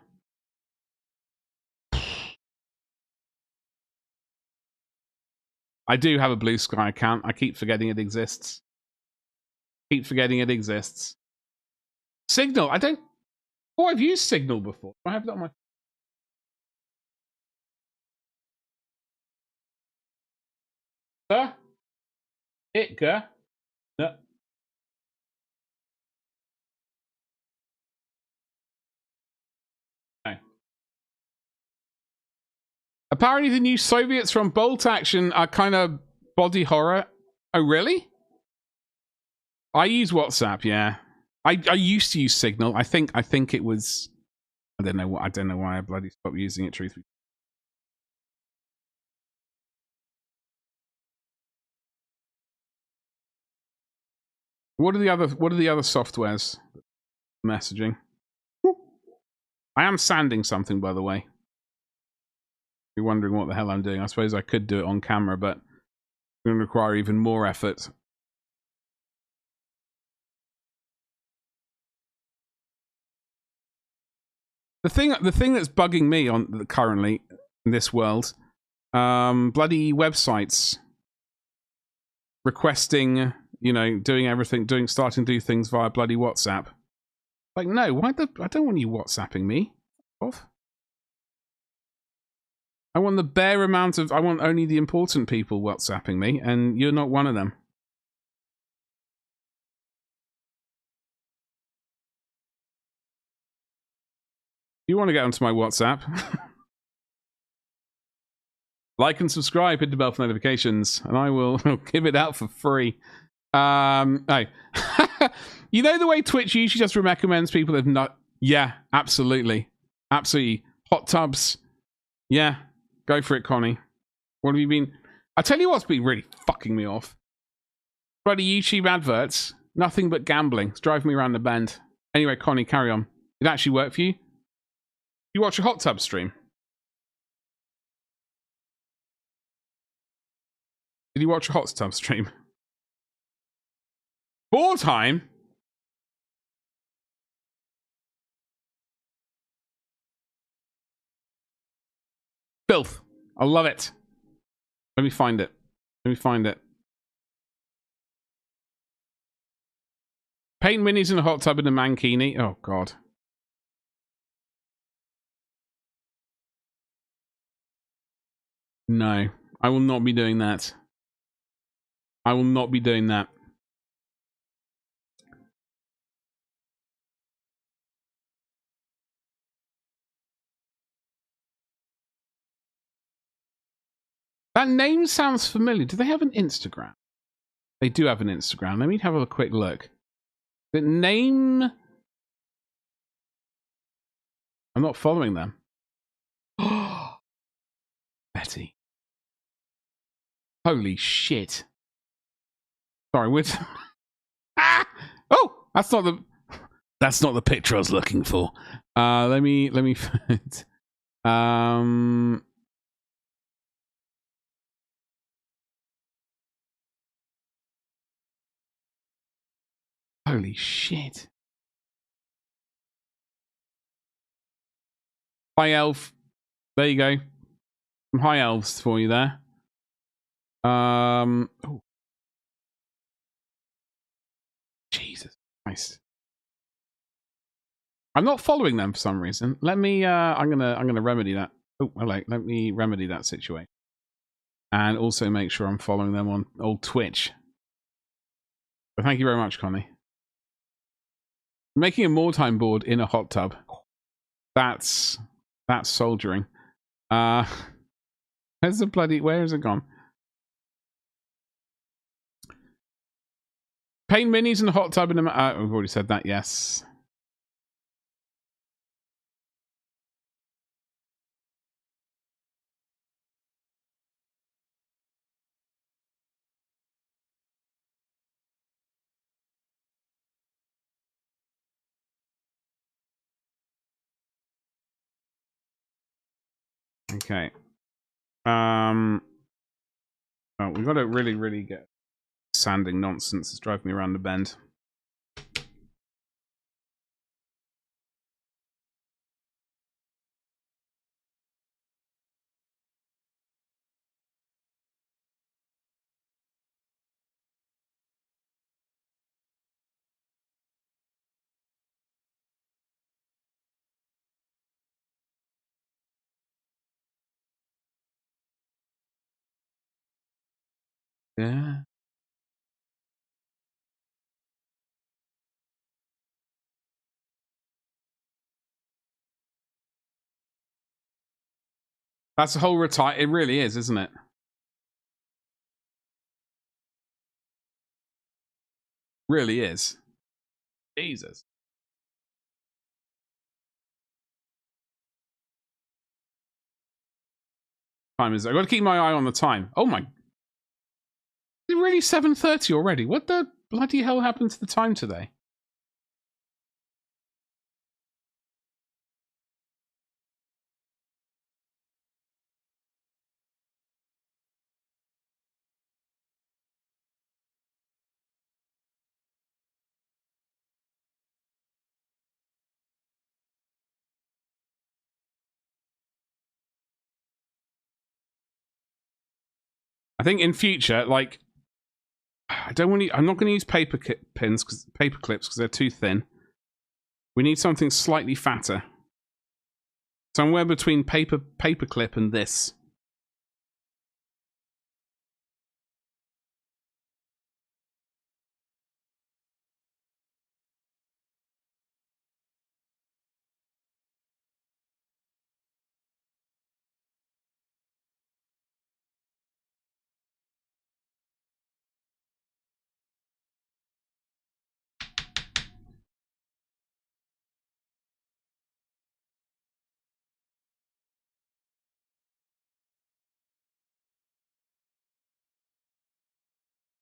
I do have a Blue Sky account. I keep forgetting it exists. Signal. I don't. Oh, I've used Signal before. I have that on my. Itka. No. Apparently, the new Soviets from Bolt Action are kind of body horror. Oh, really? I use WhatsApp. Yeah, I used to use Signal. I think it was. I don't know why I bloody stopped using it. Truthfully. What are the other softwares? Messaging. I am sanding something, by the way. You're wondering what the hell I'm doing. I suppose I could do it on camera, but it's going to require even more effort. The thing that's bugging me on currently in this world, bloody websites requesting, doing everything, starting to do things via bloody WhatsApp. Like, no, I don't want you WhatsApping me. Off. I want the bare amount of. I want only the important people WhatsApping me, and you're not one of them. You want to get onto my WhatsApp? Like and subscribe, hit the bell for notifications, and I will give it out for free. Oh. You know the way Twitch usually just recommends people that have not. Yeah, absolutely. Hot tubs. Yeah, go for it, Connie. What have you been? I tell you what's been really fucking me off. Bloody YouTube adverts. Nothing but gambling. It's driving me around the bend. Anyway, Connie, carry on. Did it actually work for you? You watch a hot tub stream? Did you watch a hot tub stream? Ball time? Filth. I love it. Let me find it. Paint minis in a hot tub in a mankini. Oh, God. No. I will not be doing that. I will not be doing that. That name sounds familiar. Do they have an Instagram? They do have an Instagram. Let me have a quick look. The name... I'm not following them. Betty. Holy shit. Sorry, with... Oh! That's not the picture I was looking for. Let me find... Holy shit. Hi, Elf. There you go. Some high elves for you there. Oh. Jesus Christ. I'm not following them for some reason. Let me I'm gonna remedy that. Oh, let me remedy that situation. And also make sure I'm following them on old Twitch. But thank you very much, Connie. Making a more time board in a hot tub. That's soldiering. Where's the bloody where is it gone? Paint minis in the hot tub in a we've already said that, yes. Okay. Oh, we've got to really get sanding nonsense. It's driving me around the bend. Yeah. That's the whole retire. It really is, isn't it? Really is. Jesus. Time is. I've got to keep my eye on the time. Oh my. It's really 7:30 already. What the bloody hell happened to the time today? I think in future, like, I don't want to. I'm not going to use paper clips because they're too thin. We need something slightly fatter. Somewhere between paperclip and this.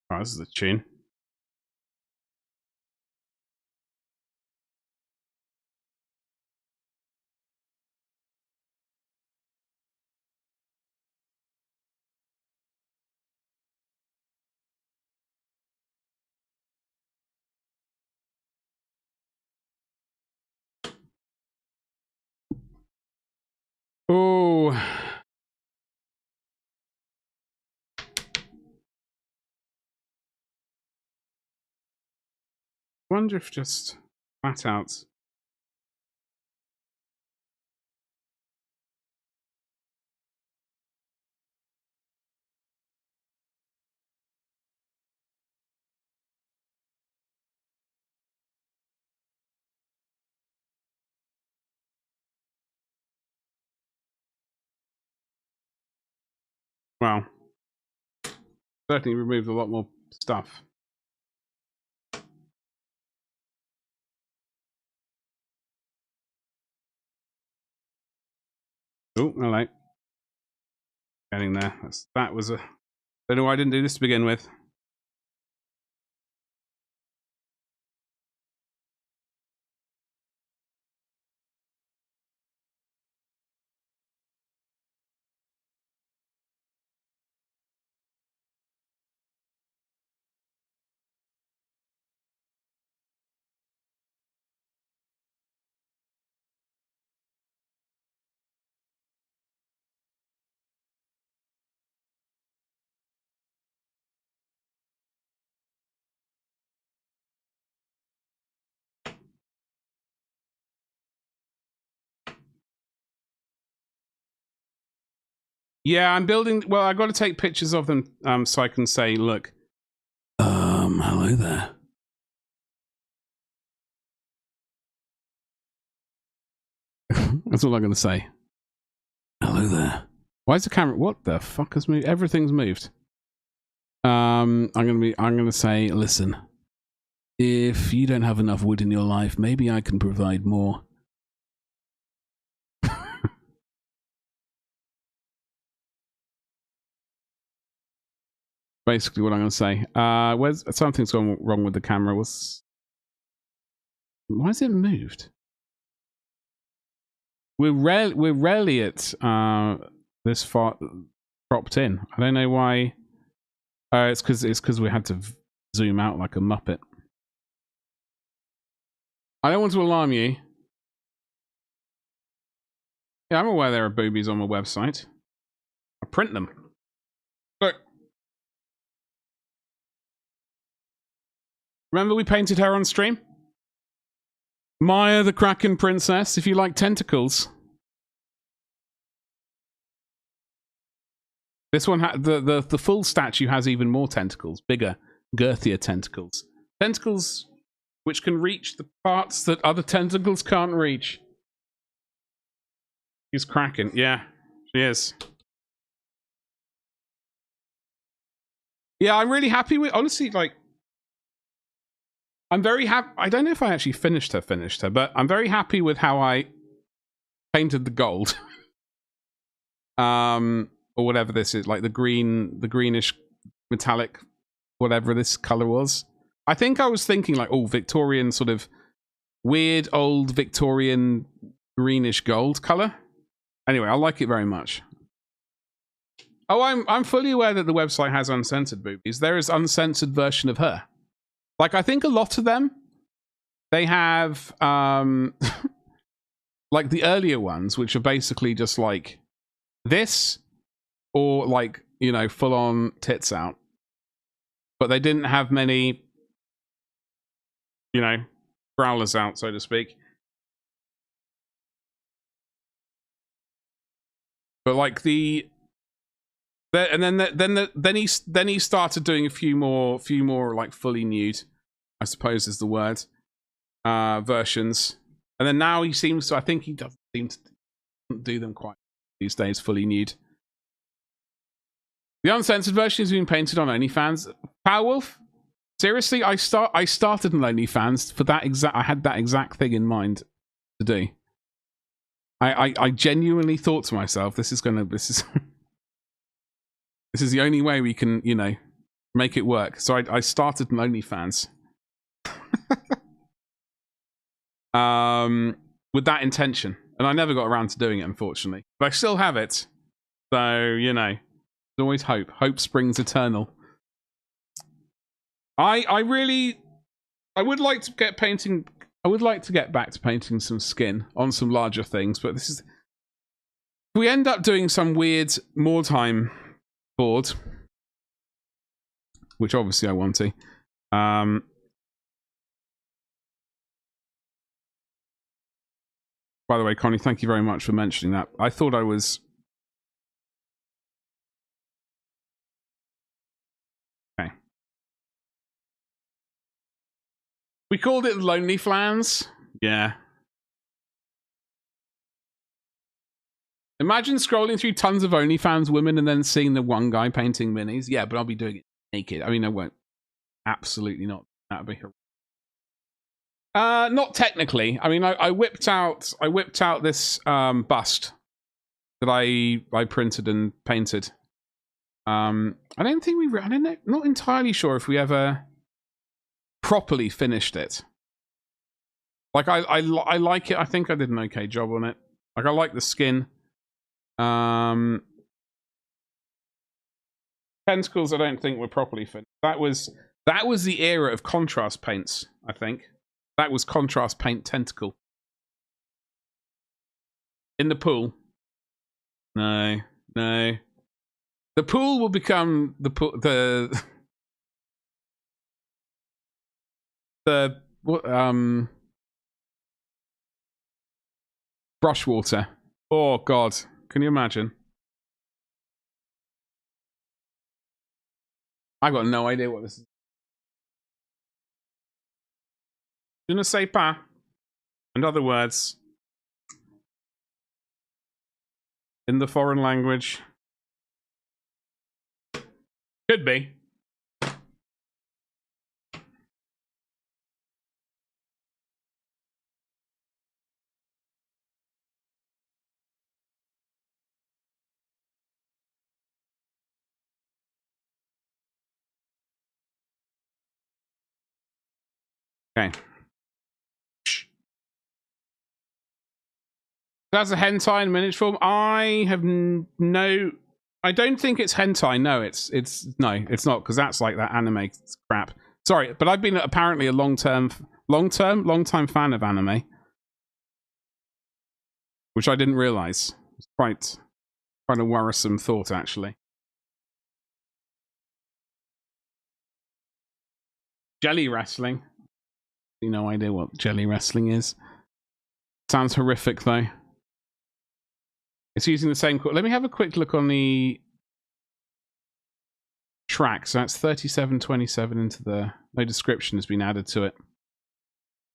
Oh, this is a tune. Oh. I wonder if just flat out. Wow. Certainly removed a lot more stuff. Oh, hello. Getting there. That was a. Don't know why I didn't do this to begin with. Yeah, I'm building. Well, I've got to take pictures of them so I can say, look. Hello there. That's all I'm going to say. Hello there. Why is the camera? What the fuck has moved? Everything's moved. I'm gonna say, listen. If you don't have enough wood in your life, maybe I can provide more. Basically what I'm going to say. Where's something's gone wrong with the camera? Why is it moved? We're rarely at this far cropped in. I don't know why. It's because we had to zoom out like a muppet. I don't want to alarm you. Yeah, I'm aware there are boobies on my website. I print them. Look. Remember we painted her on stream? Maya the Kraken Princess, if you like tentacles. This one, the full statue has even more tentacles. Bigger, girthier tentacles. Tentacles which can reach the parts that other tentacles can't reach. She's Kraken. Yeah, she is. Yeah, I'm really happy with, honestly, like, I'm very happy. I don't know if I actually finished her, but I'm very happy with how I painted the gold. Or whatever this is, like the greenish metallic, whatever this color was. I think I was thinking like, oh, Victorian, sort of weird old Victorian greenish gold color. Anyway, I like it very much. Oh, I'm fully aware that the website has uncensored boobies. There is uncensored version of her. Like, I think a lot of them, they have, like the earlier ones, which are basically just like this, or like, you know, full on tits out. But they didn't have many, you know, growlers out, so to speak. But like then he started doing a few more like fully nude, I suppose is the word, versions. And then now he seems to, I think he doesn't seem to do them quite these days fully nude. The uncensored version has been painted on OnlyFans. Powerwolf, seriously, I started on OnlyFans for that exact. I had that exact thing in mind to do. I genuinely thought to myself, this is this is the only way we can, you know, make it work. So I started an OnlyFans. With that intention. And I never got around to doing it, unfortunately. But I still have it. So, you know, there's always hope. Hope springs eternal. I would like to get painting. I would like to get back to painting some skin on some larger things, but this is, if we end up doing some weird more time board, which obviously I want to. By the way, Connie, thank you very much for mentioning that. I thought I was. Okay. We called it Lonely Flans. Yeah. Imagine scrolling through tons of OnlyFans women and then seeing the one guy painting minis. Yeah, but I'll be doing it naked. I mean, I won't. Absolutely not. That would be horrible. Not technically. I mean, I whipped out this bust that I printed and painted. I don't think we. I don't know. Not entirely sure if we ever properly finished it. Like I like it. I think I did an okay job on it. Like I like the skin. Tentacles, I don't think were properly finished. That was the era of contrast paints, I think. That was contrast paint tentacle. In the pool. No. The pool will become the brush water. Oh god, can you imagine? I got no idea what this is. Je ne sais pas. In other words, in the foreign language. Could be. Okay. That's a hentai in miniature form. I have no. I don't think it's hentai. No, it's not, because that's like that anime crap. Sorry, but I've been apparently a long time fan of anime, which I didn't realize. It's quite a worrisome thought, actually. Jelly wrestling. No idea what jelly wrestling is. Sounds horrific, though. It's using the same. Let me have a quick look on the track. So that's 37:27 into the. No description has been added to it.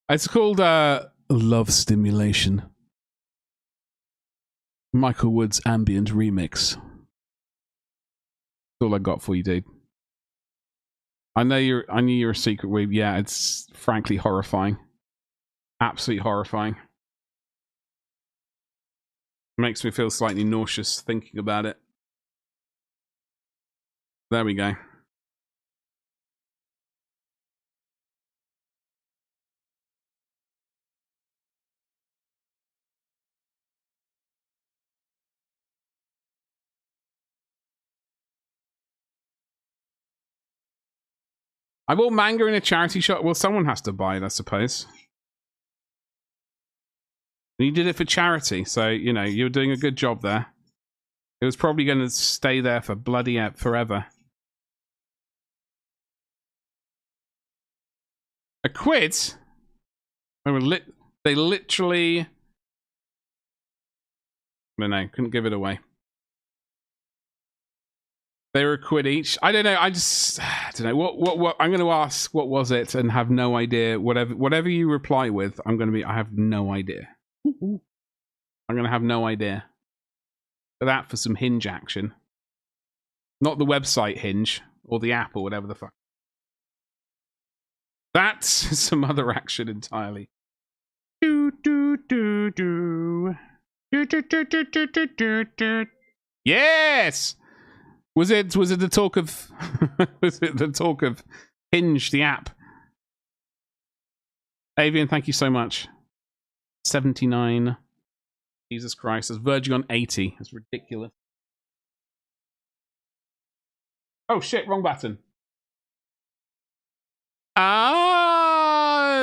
It's called Love Stimulation. Michael Wood's ambient remix. That's all I got for you, dude. I knew you're a secret weeb. Yeah, it's frankly horrifying. Absolutely horrifying. Makes me feel slightly nauseous thinking about it. There we go. I bought manga in a charity shop. Well, someone has to buy it, I suppose. And you did it for charity, so, you know, you were doing a good job there. It was probably going to stay there for bloody forever. A quid? They literally... I don't know, couldn't give it away. They were a quid each. I don't know. I don't know. What I'm going to ask, what was it, and have no idea. Whatever you reply with, I have no idea. I'm going to have no idea. For that, for some Hinge action. Not the website Hinge, or the app, or whatever the fuck. That's some other action entirely. Yes! Was it the talk of was it the talk of Hinge, the app? Avian, thank you so much. 79. Jesus Christ, that's verging on 80. That's ridiculous. Oh shit, wrong button.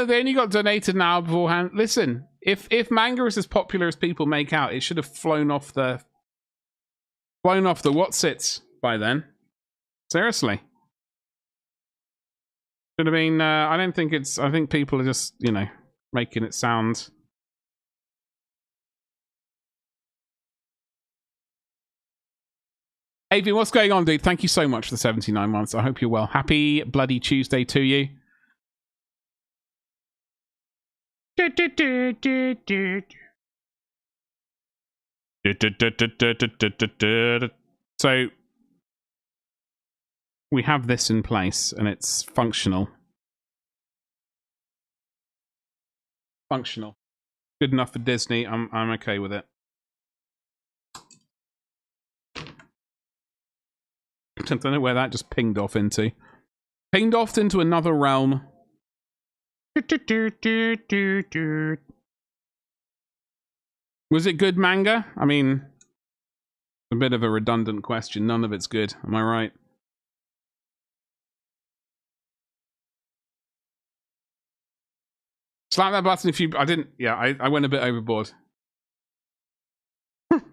They only got donated an hour beforehand. Listen, if manga is as popular as people make out, it should have flown off the what's-its by then. Seriously. Should have been, I think people are just, you know, making it sound... Avian, what's going on, dude? Thank you so much for the 79 months. I hope you're well. Happy bloody Tuesday to you. So we have this in place and it's functional. Functional. Good enough for Disney. I'm okay with it. I don't know where that just pinged off into. Pinged off into another realm. Was it good manga? I mean, a bit of a redundant question. None of it's good. Am I right? Slap that button if you... I didn't... Yeah, I went a bit overboard. Went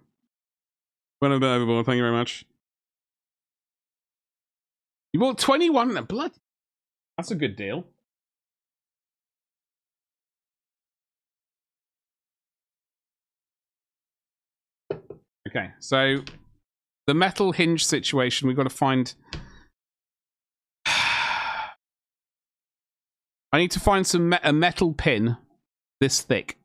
a bit overboard. Thank you very much. You bought 21 blood. That's a good deal. Okay, so the metal hinge situation, we've got to find I need to find some a metal pin this thick.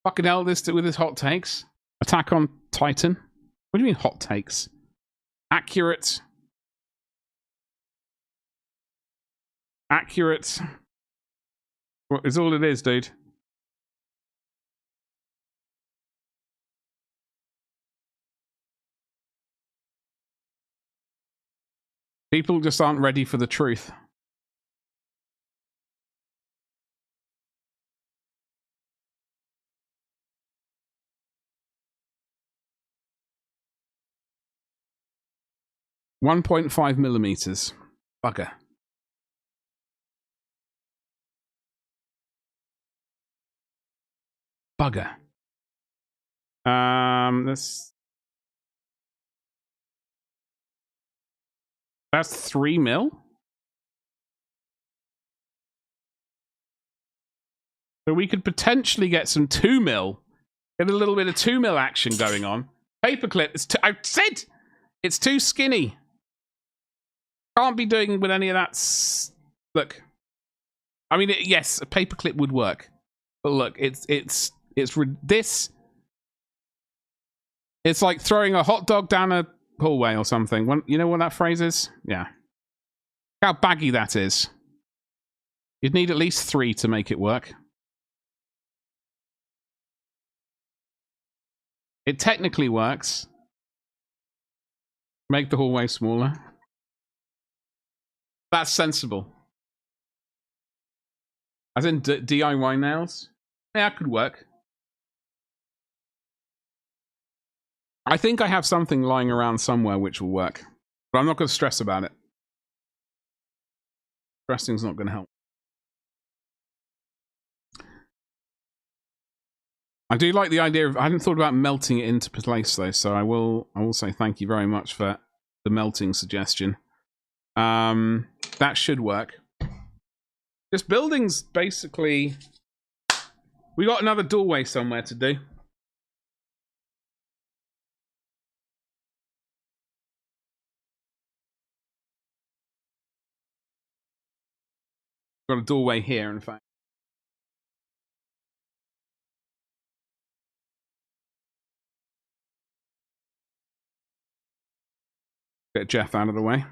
Fucking hell, this with his hot takes. Attack on Titan. What do you mean hot takes? Accurate. Accurate. What is all it is, dude? People just aren't ready for the truth. .5 millimeters. Bugger. Bugger. That's 3 mil? So we could potentially get some 2 mil. Get a little bit of 2 mil action going on. Paperclip. I said it's too skinny. Can't be doing with any of that. Look. I mean, yes, a paperclip would work. But look, it's this. It's like throwing a hot dog down a hallway or something. You know what that phrase is? Yeah. How baggy that is. You'd need at least 3 to make it work. It technically works. Make the hallway smaller. That's sensible. As in DIY nails? Yeah, that could work. I think I have something lying around somewhere which will work. But I'm not going to stress about it. Stressing's not going to help. I do like the idea of... I hadn't thought about melting it into place, though, so I will say thank you very much for the melting suggestion. That should work. This building's basically... We got another doorway somewhere to do. Got a doorway here, in fact. Get Jeff out of the way.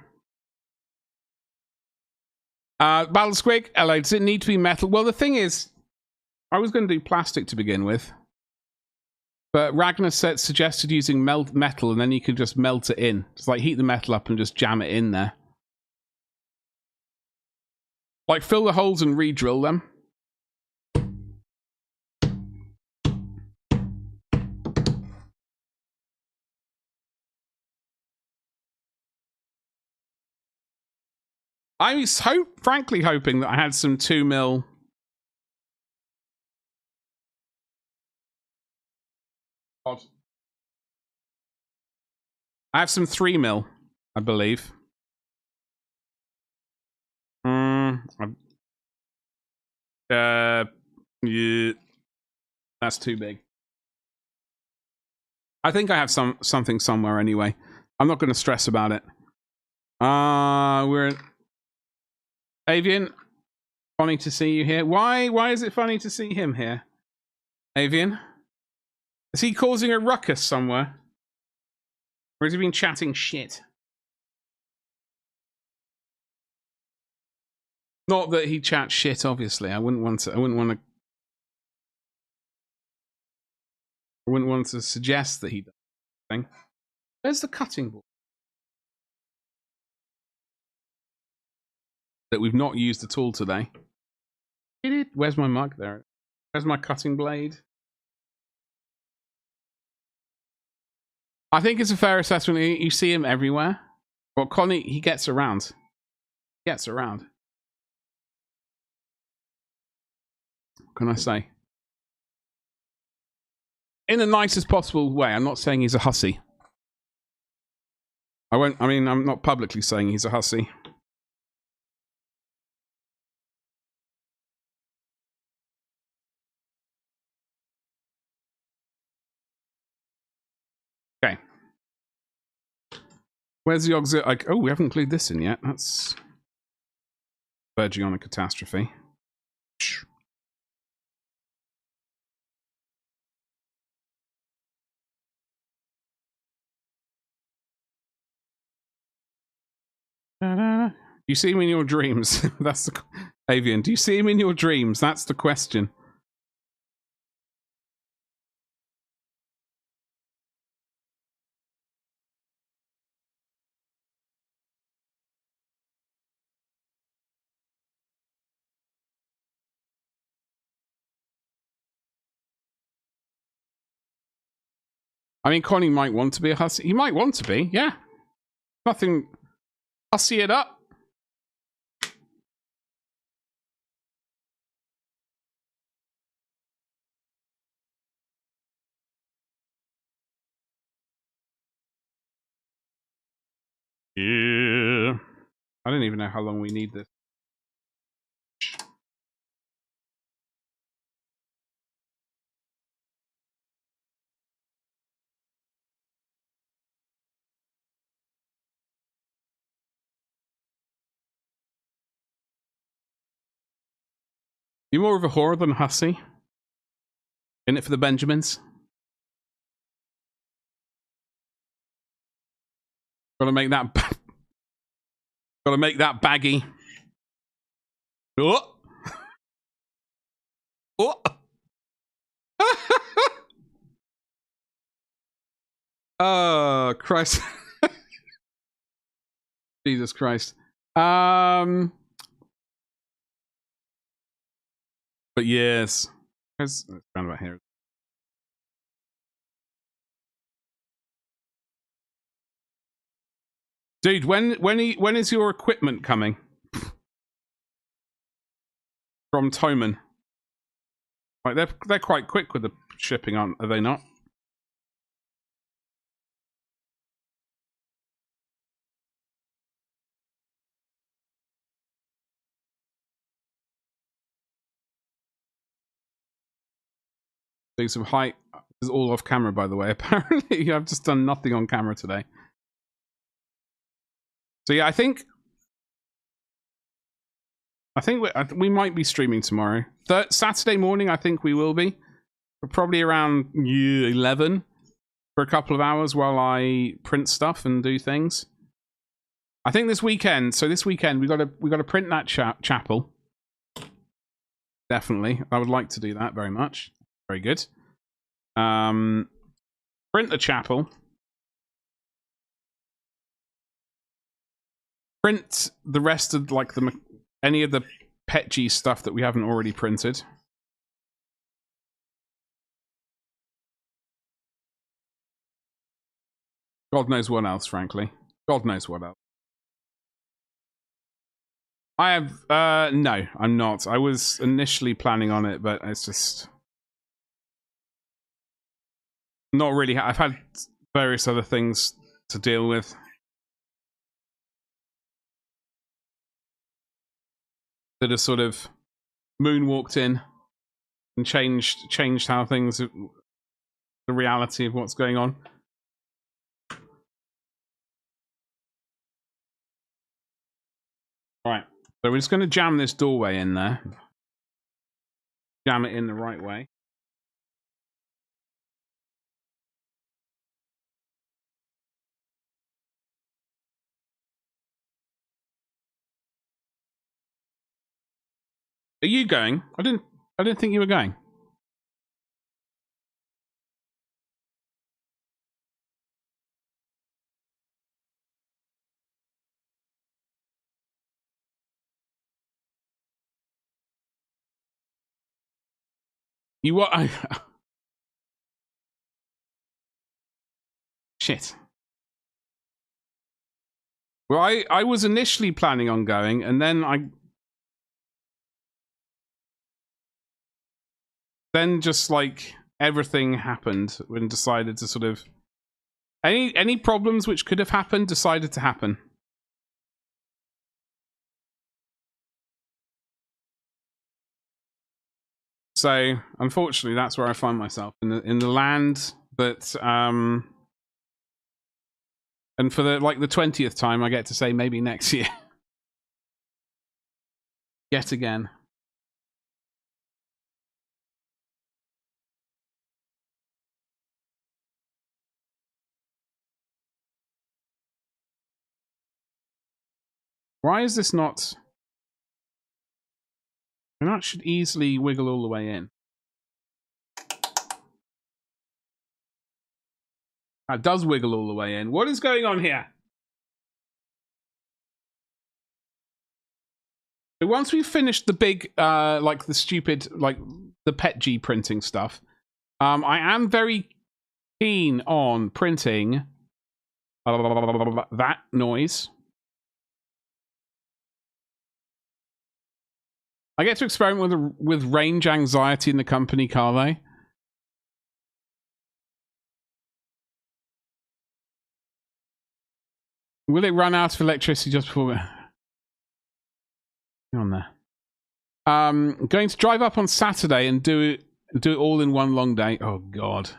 Battle Squig, hello. Does it need to be metal? Well, the thing is, I was going to do plastic to begin with. But Ragnar suggested using metal, and then you could just melt it in. Just like heat the metal up and just jam it in there. Like fill the holes and re-drill them. I was frankly hoping that I had some 2 mil. I have some 3 mil, I believe. Yeah, that's too big. I think I have something somewhere anyway. I'm not going to stress about it. We're Avian. Funny to see you here. Why is it funny to see him here? Avian? Is he causing a ruckus somewhere? Or has he been chatting shit? Not that he chats shit, obviously. I wouldn't want to suggest that he does anything. Where's the cutting board? That we've not used at all today. Where's my mug? There. Where's my cutting blade? I think it's a fair assessment. You see him everywhere. Well, Connie, he gets around. He gets around. What can I say? In the nicest possible way. I'm not saying he's a hussy. I'm not publicly saying he's a hussy. Okay. Where's the auxiliary? Like, oh, we haven't included this in yet. That's verging on a catastrophe. Do you see him in your dreams? That's the Avian. Do you see him in your dreams? That's the question. I mean, Connie might want to be a hussy. He might want to be, yeah. Nothing. Hussy it up. Yeah. I don't even know how long we need this. You more of a whore than a hussy? In it for the Benjamins? Gotta make that gotta make that baggy. Oh! Oh! Oh, Christ. Jesus Christ. But yes. Let's round about here. Dude, when is your equipment coming? From Toman. Right, they're quite quick with the shipping, are they not? Doing some height. This is all off camera, by the way. Apparently, I've just done nothing on camera today. So yeah, I think we might be streaming tomorrow. Saturday morning, I think we will be. We're probably around 11 for a couple of hours while I print stuff and do things. I think this weekend. So this weekend we got to print that chapel. Definitely, I would like to do that very much. Very good. Print the chapel. Print the rest of like any of the Petgy stuff that we haven't already printed. God knows what else, frankly. God knows what else. I have no, I'm not. I was initially planning on it, but it's just not really. I've had various other things to deal with. That have sort of moonwalked in and changed how things, the reality of what's going on. All right, so we're just going to jam this doorway in there. Jam it in the right way. Are you going? I didn't think you were going. You what? Shit. Well, I was initially planning on going, and then just like everything happened and decided to sort of any problems which could have happened decided to happen. So unfortunately, that's where I find myself in the land that And for the 20th time, I get to say maybe next year. Yet again. Why is this not... And that should easily wiggle all the way in. That does wiggle all the way in. What is going on here? So once we've finished the big, like the stupid, like the PETG printing stuff, I am very keen on printing that noise. I get to experiment with range anxiety in the company, Carly. Will it run out of electricity just before... Hang on there. Going to drive up on Saturday and do it all in one long day. Oh God.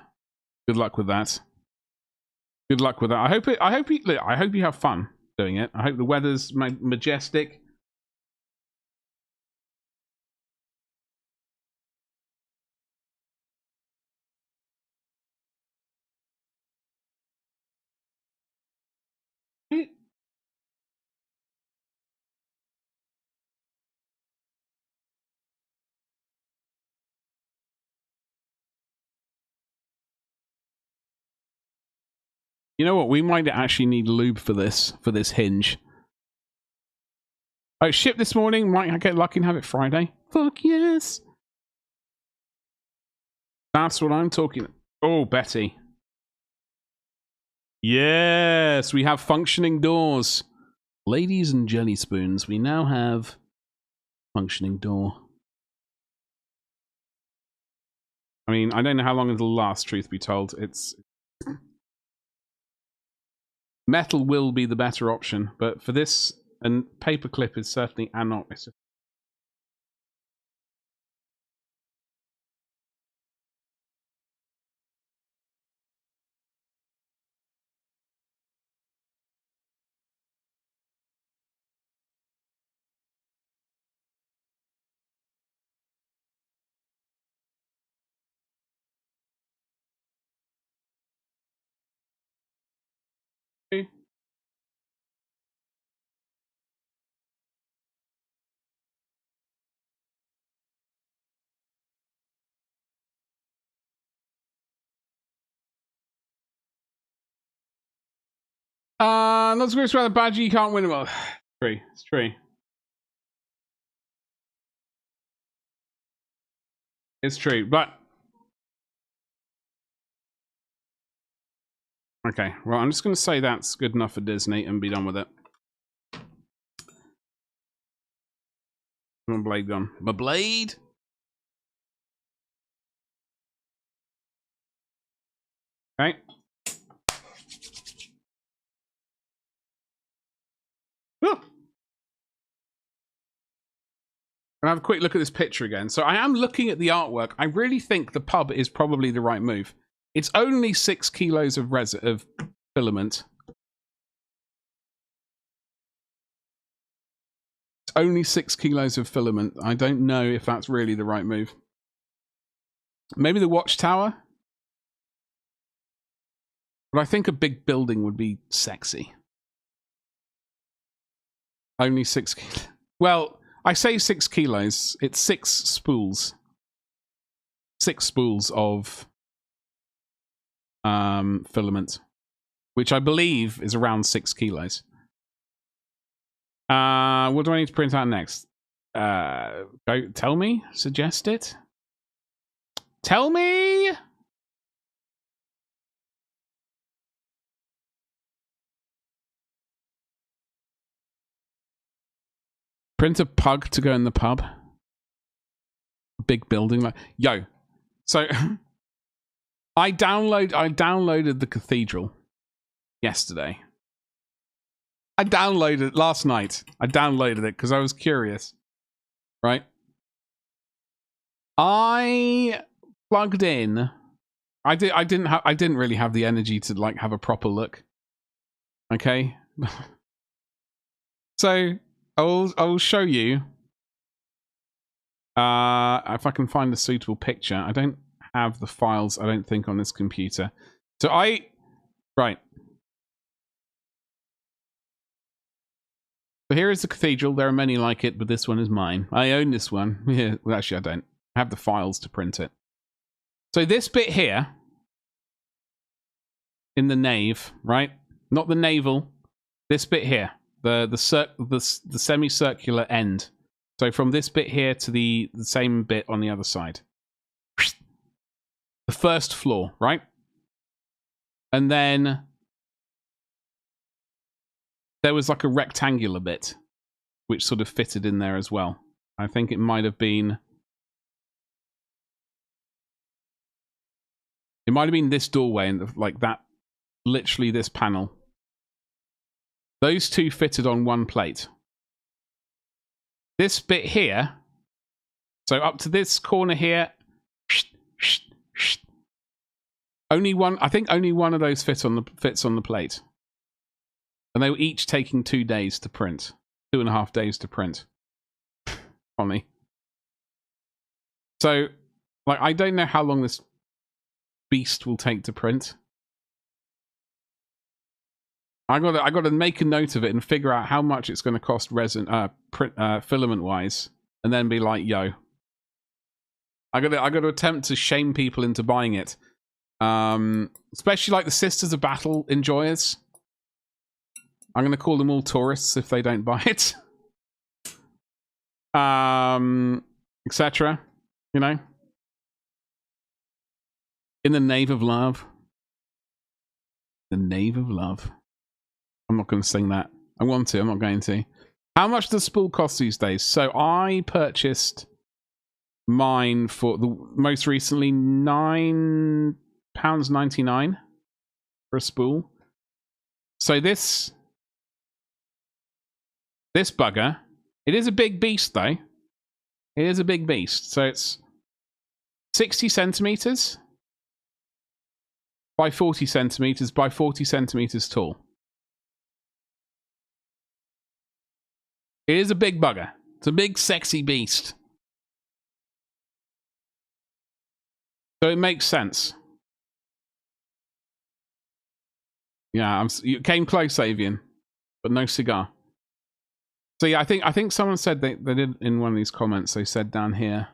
Good luck with that. Good luck with that. I hope you have fun doing it. I hope the weather's majestic. You know what? We might actually need lube for this hinge. Oh, ship this morning. Might I get lucky and have it Friday? Fuck yes. That's what I'm talking about. Oh, Betty. Yes, we have functioning doors. Ladies and jelly spoons, we now have functioning door. I mean, I don't know how long it'll last, truth be told. It's... Metal will be the better option, but for this, and paperclip is certainly not. Okay. Let's go around the badge. You can't win them all. True. It's true. It's true, but okay. Well, I'm just going to say that's good enough for Disney and be done with it. My blade gone. My blade. Okay. Oh. And have a quick look at this picture again. So I am looking at the artwork. I really think the pub is probably the right move. It's only 6 kilos of filament. It's only 6 kilos of filament. I don't know if that's really the right move. Maybe the watchtower? But I think a big building would be sexy. Only 6 kilos. Well, I say 6 kilos. It's 6 spools. 6 spools of filament, which I believe is around 6 kilos. What do I need to print out next? Go tell me. Suggest it. Tell me. Print a pug to go in the pub. Big building, like yo. So I downloaded the cathedral yesterday. I downloaded it last night. I downloaded it because I was curious. Right? I plugged in. I didn't really have the energy to like have a proper look. Okay. So I'll show you. If I can find a suitable picture. I don't have the files, I don't think, on this computer. So right. So here is the cathedral. There are many like it, but this one is mine. I own this one. Yeah, well, actually, I don't. I have the files to print it. So this bit here, in the nave, right? Not the navel. This bit here, the semicircular end. So from this bit here to the same bit on the other side. The first floor, right? And then there was like a rectangular bit, which sort of fitted in there as well. I think it might have been... It might have been this doorway and like that, literally this panel. Those two fitted on one plate. This bit here, so up to this corner here, only one. I think only one of those fits on the plate, and they were each taking 2 days to print, 2.5 days to print. Funny. So, like, I don't know how long this beast will take to print. I gotta make a note of it and figure out how much it's going to cost resin, filament wise, and then be like, yo, I gotta attempt to shame people into buying it, especially like the Sisters of Battle enjoyers. I'm gonna call them all tourists if they don't buy it, etc. You know, in the nave of love, the nave of love. I'm not going to sing that. I want to. I'm not going to. How much does spool cost these days? So I purchased mine for the most recently £9.99 for a spool. So this bugger, it is a big beast though. It is a big beast. So it's 60 centimeters by 40 centimeters by 40 centimeters tall. It is a big bugger. It's a big, sexy beast. So it makes sense. Yeah, you came close, Avian, but no cigar. So yeah, I think someone said they did in one of these comments. They said down here.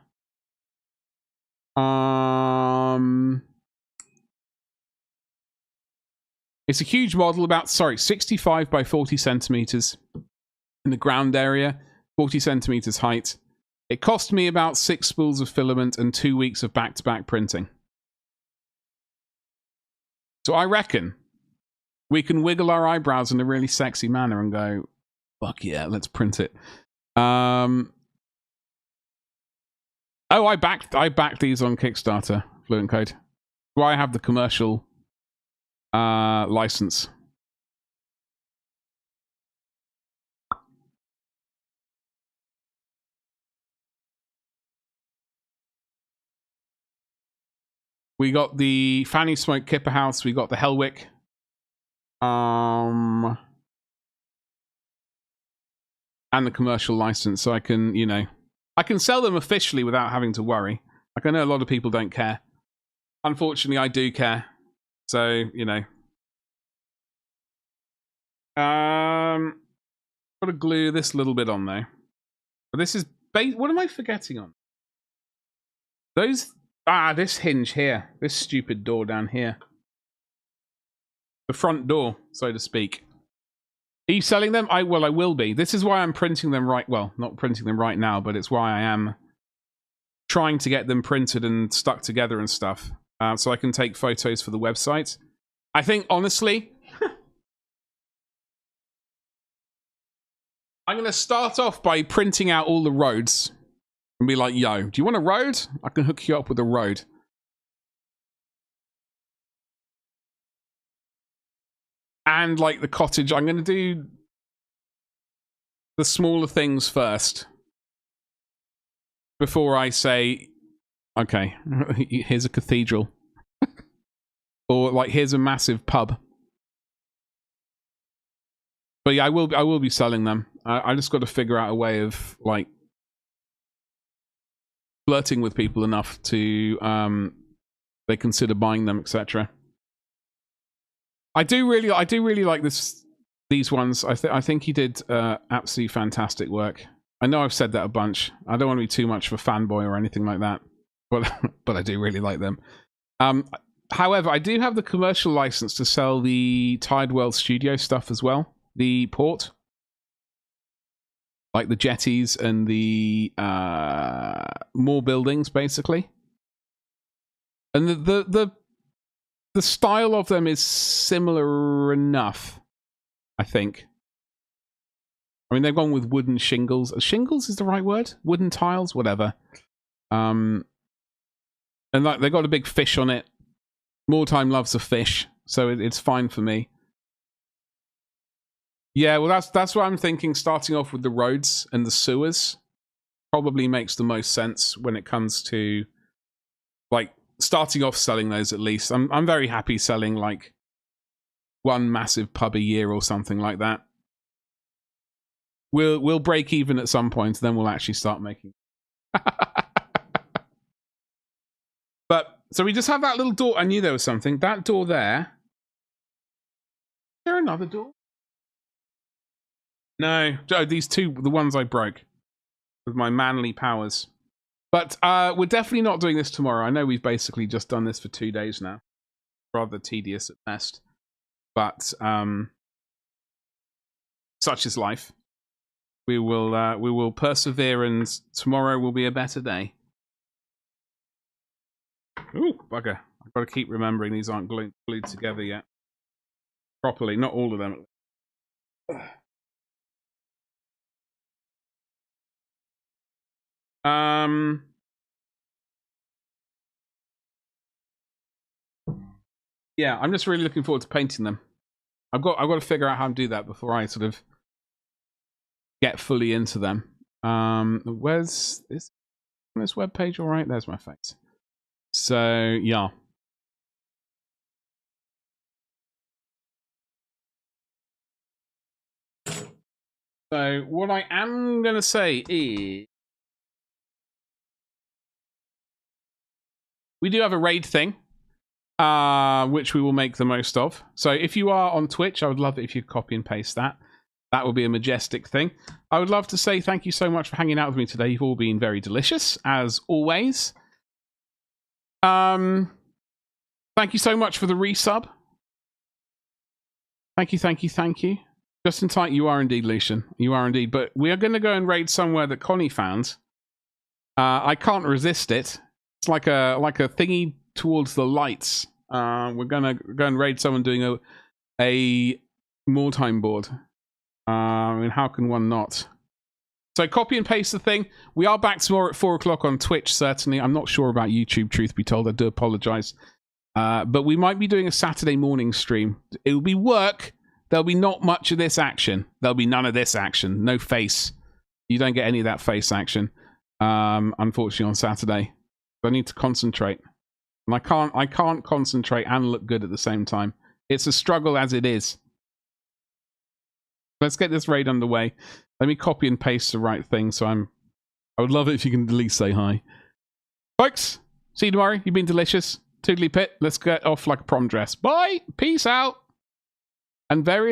It's a huge model, about 65 by 40 centimeters. In the ground area, 40 centimeters height. It cost me about 6 spools of filament and 2 weeks of back-to-back printing. So I reckon we can wiggle our eyebrows in a really sexy manner and go, fuck yeah, let's print it. Oh, I backed these on Kickstarter, Fluent Code. Well, I have the commercial license. We got the Fanny Smoke Kipper House. We got the Hellwick. And the commercial license. So I can, you know, I can sell them officially without having to worry. Like, I know a lot of people don't care. Unfortunately, I do care. So, you know. Got to glue this little bit on, though. But this is... What am I forgetting on? Those... this hinge here. This stupid door down here. The front door, so to speak. Are you selling them? Well, I will be. This is why I'm printing them right... Well, not printing them right now, but it's why I am trying to get them printed and stuck together and stuff. So I can take photos for the website. I think, honestly... I'm going to start off by printing out all the roads. And be like, yo, do you want a road? I can hook you up with a road. And like the cottage, I'm going to do the smaller things first. Before I say, okay, here's a cathedral. Or like, here's a massive pub. But yeah, I will be selling them. I just got to figure out a way of like flirting with people enough to they consider buying them, etc. I do really like these ones. I think he did absolutely fantastic work. I know I've said that a bunch. I don't want to be too much of a fanboy or anything like that, but I do really like them. However, I do have the commercial license to sell the Tideworld Studio stuff as well. The port, like the jetties and the more buildings, basically. And the style of them is similar enough, I think. I mean, they've gone with wooden shingles. Shingles is the right word? Wooden tiles, whatever. And like they got a big fish on it. More Time loves a fish, so it's fine for me. Yeah, well, that's what I'm thinking. Starting off with the roads and the sewers probably makes the most sense when it comes to like starting off selling those. At least I'm very happy selling like one massive pub a year or something like that. We'll break even at some point, then we'll actually start making. But so we just have that little door. I knew there was something. That door there. Is there another door? No, these two, the ones I broke with my manly powers. But we're definitely not doing this tomorrow. I know we've basically just done this for 2 days now. Rather tedious at best. But such is life. We will persevere, and tomorrow will be a better day. Ooh, bugger. I've got to keep remembering these aren't glued together yet. Properly, not all of them. Yeah, I'm just really looking forward to painting them. I've got to figure out how to do that before I sort of get fully into them. Where's this webpage? All right, there's my face. So yeah. So what I am gonna say is we do have a raid thing, which we will make the most of. So if you are on Twitch, I would love it if you copy and paste that. That would be a majestic thing. I would love to say thank you so much for hanging out with me today. You've all been very delicious, as always. Thank you so much for the resub. Thank you. Just in time, you are indeed, Lucian. You are indeed. But we are going to go and raid somewhere that Connie found. I can't resist it. It's like a thingy towards the lights. We're gonna go and raid someone doing a more time board. I mean, how can one not? So copy and paste the thing. We are back tomorrow at 4 o'clock on Twitch, certainly. I'm not sure about YouTube, truth be told. I do apologize. But we might be doing a Saturday morning stream. It will be work. There'll be not much of this action. There'll be none of this action. No face. You don't get any of that face action, unfortunately, on Saturday. I need to concentrate. And I can't concentrate and look good at the same time. It's a struggle as it is. Let's get this raid underway. Let me copy and paste the right thing. So I would love it if you can at least say hi. Folks, see you tomorrow. You've been delicious. Toodly pit. Let's get off like a prom dress. Bye. Peace out. And various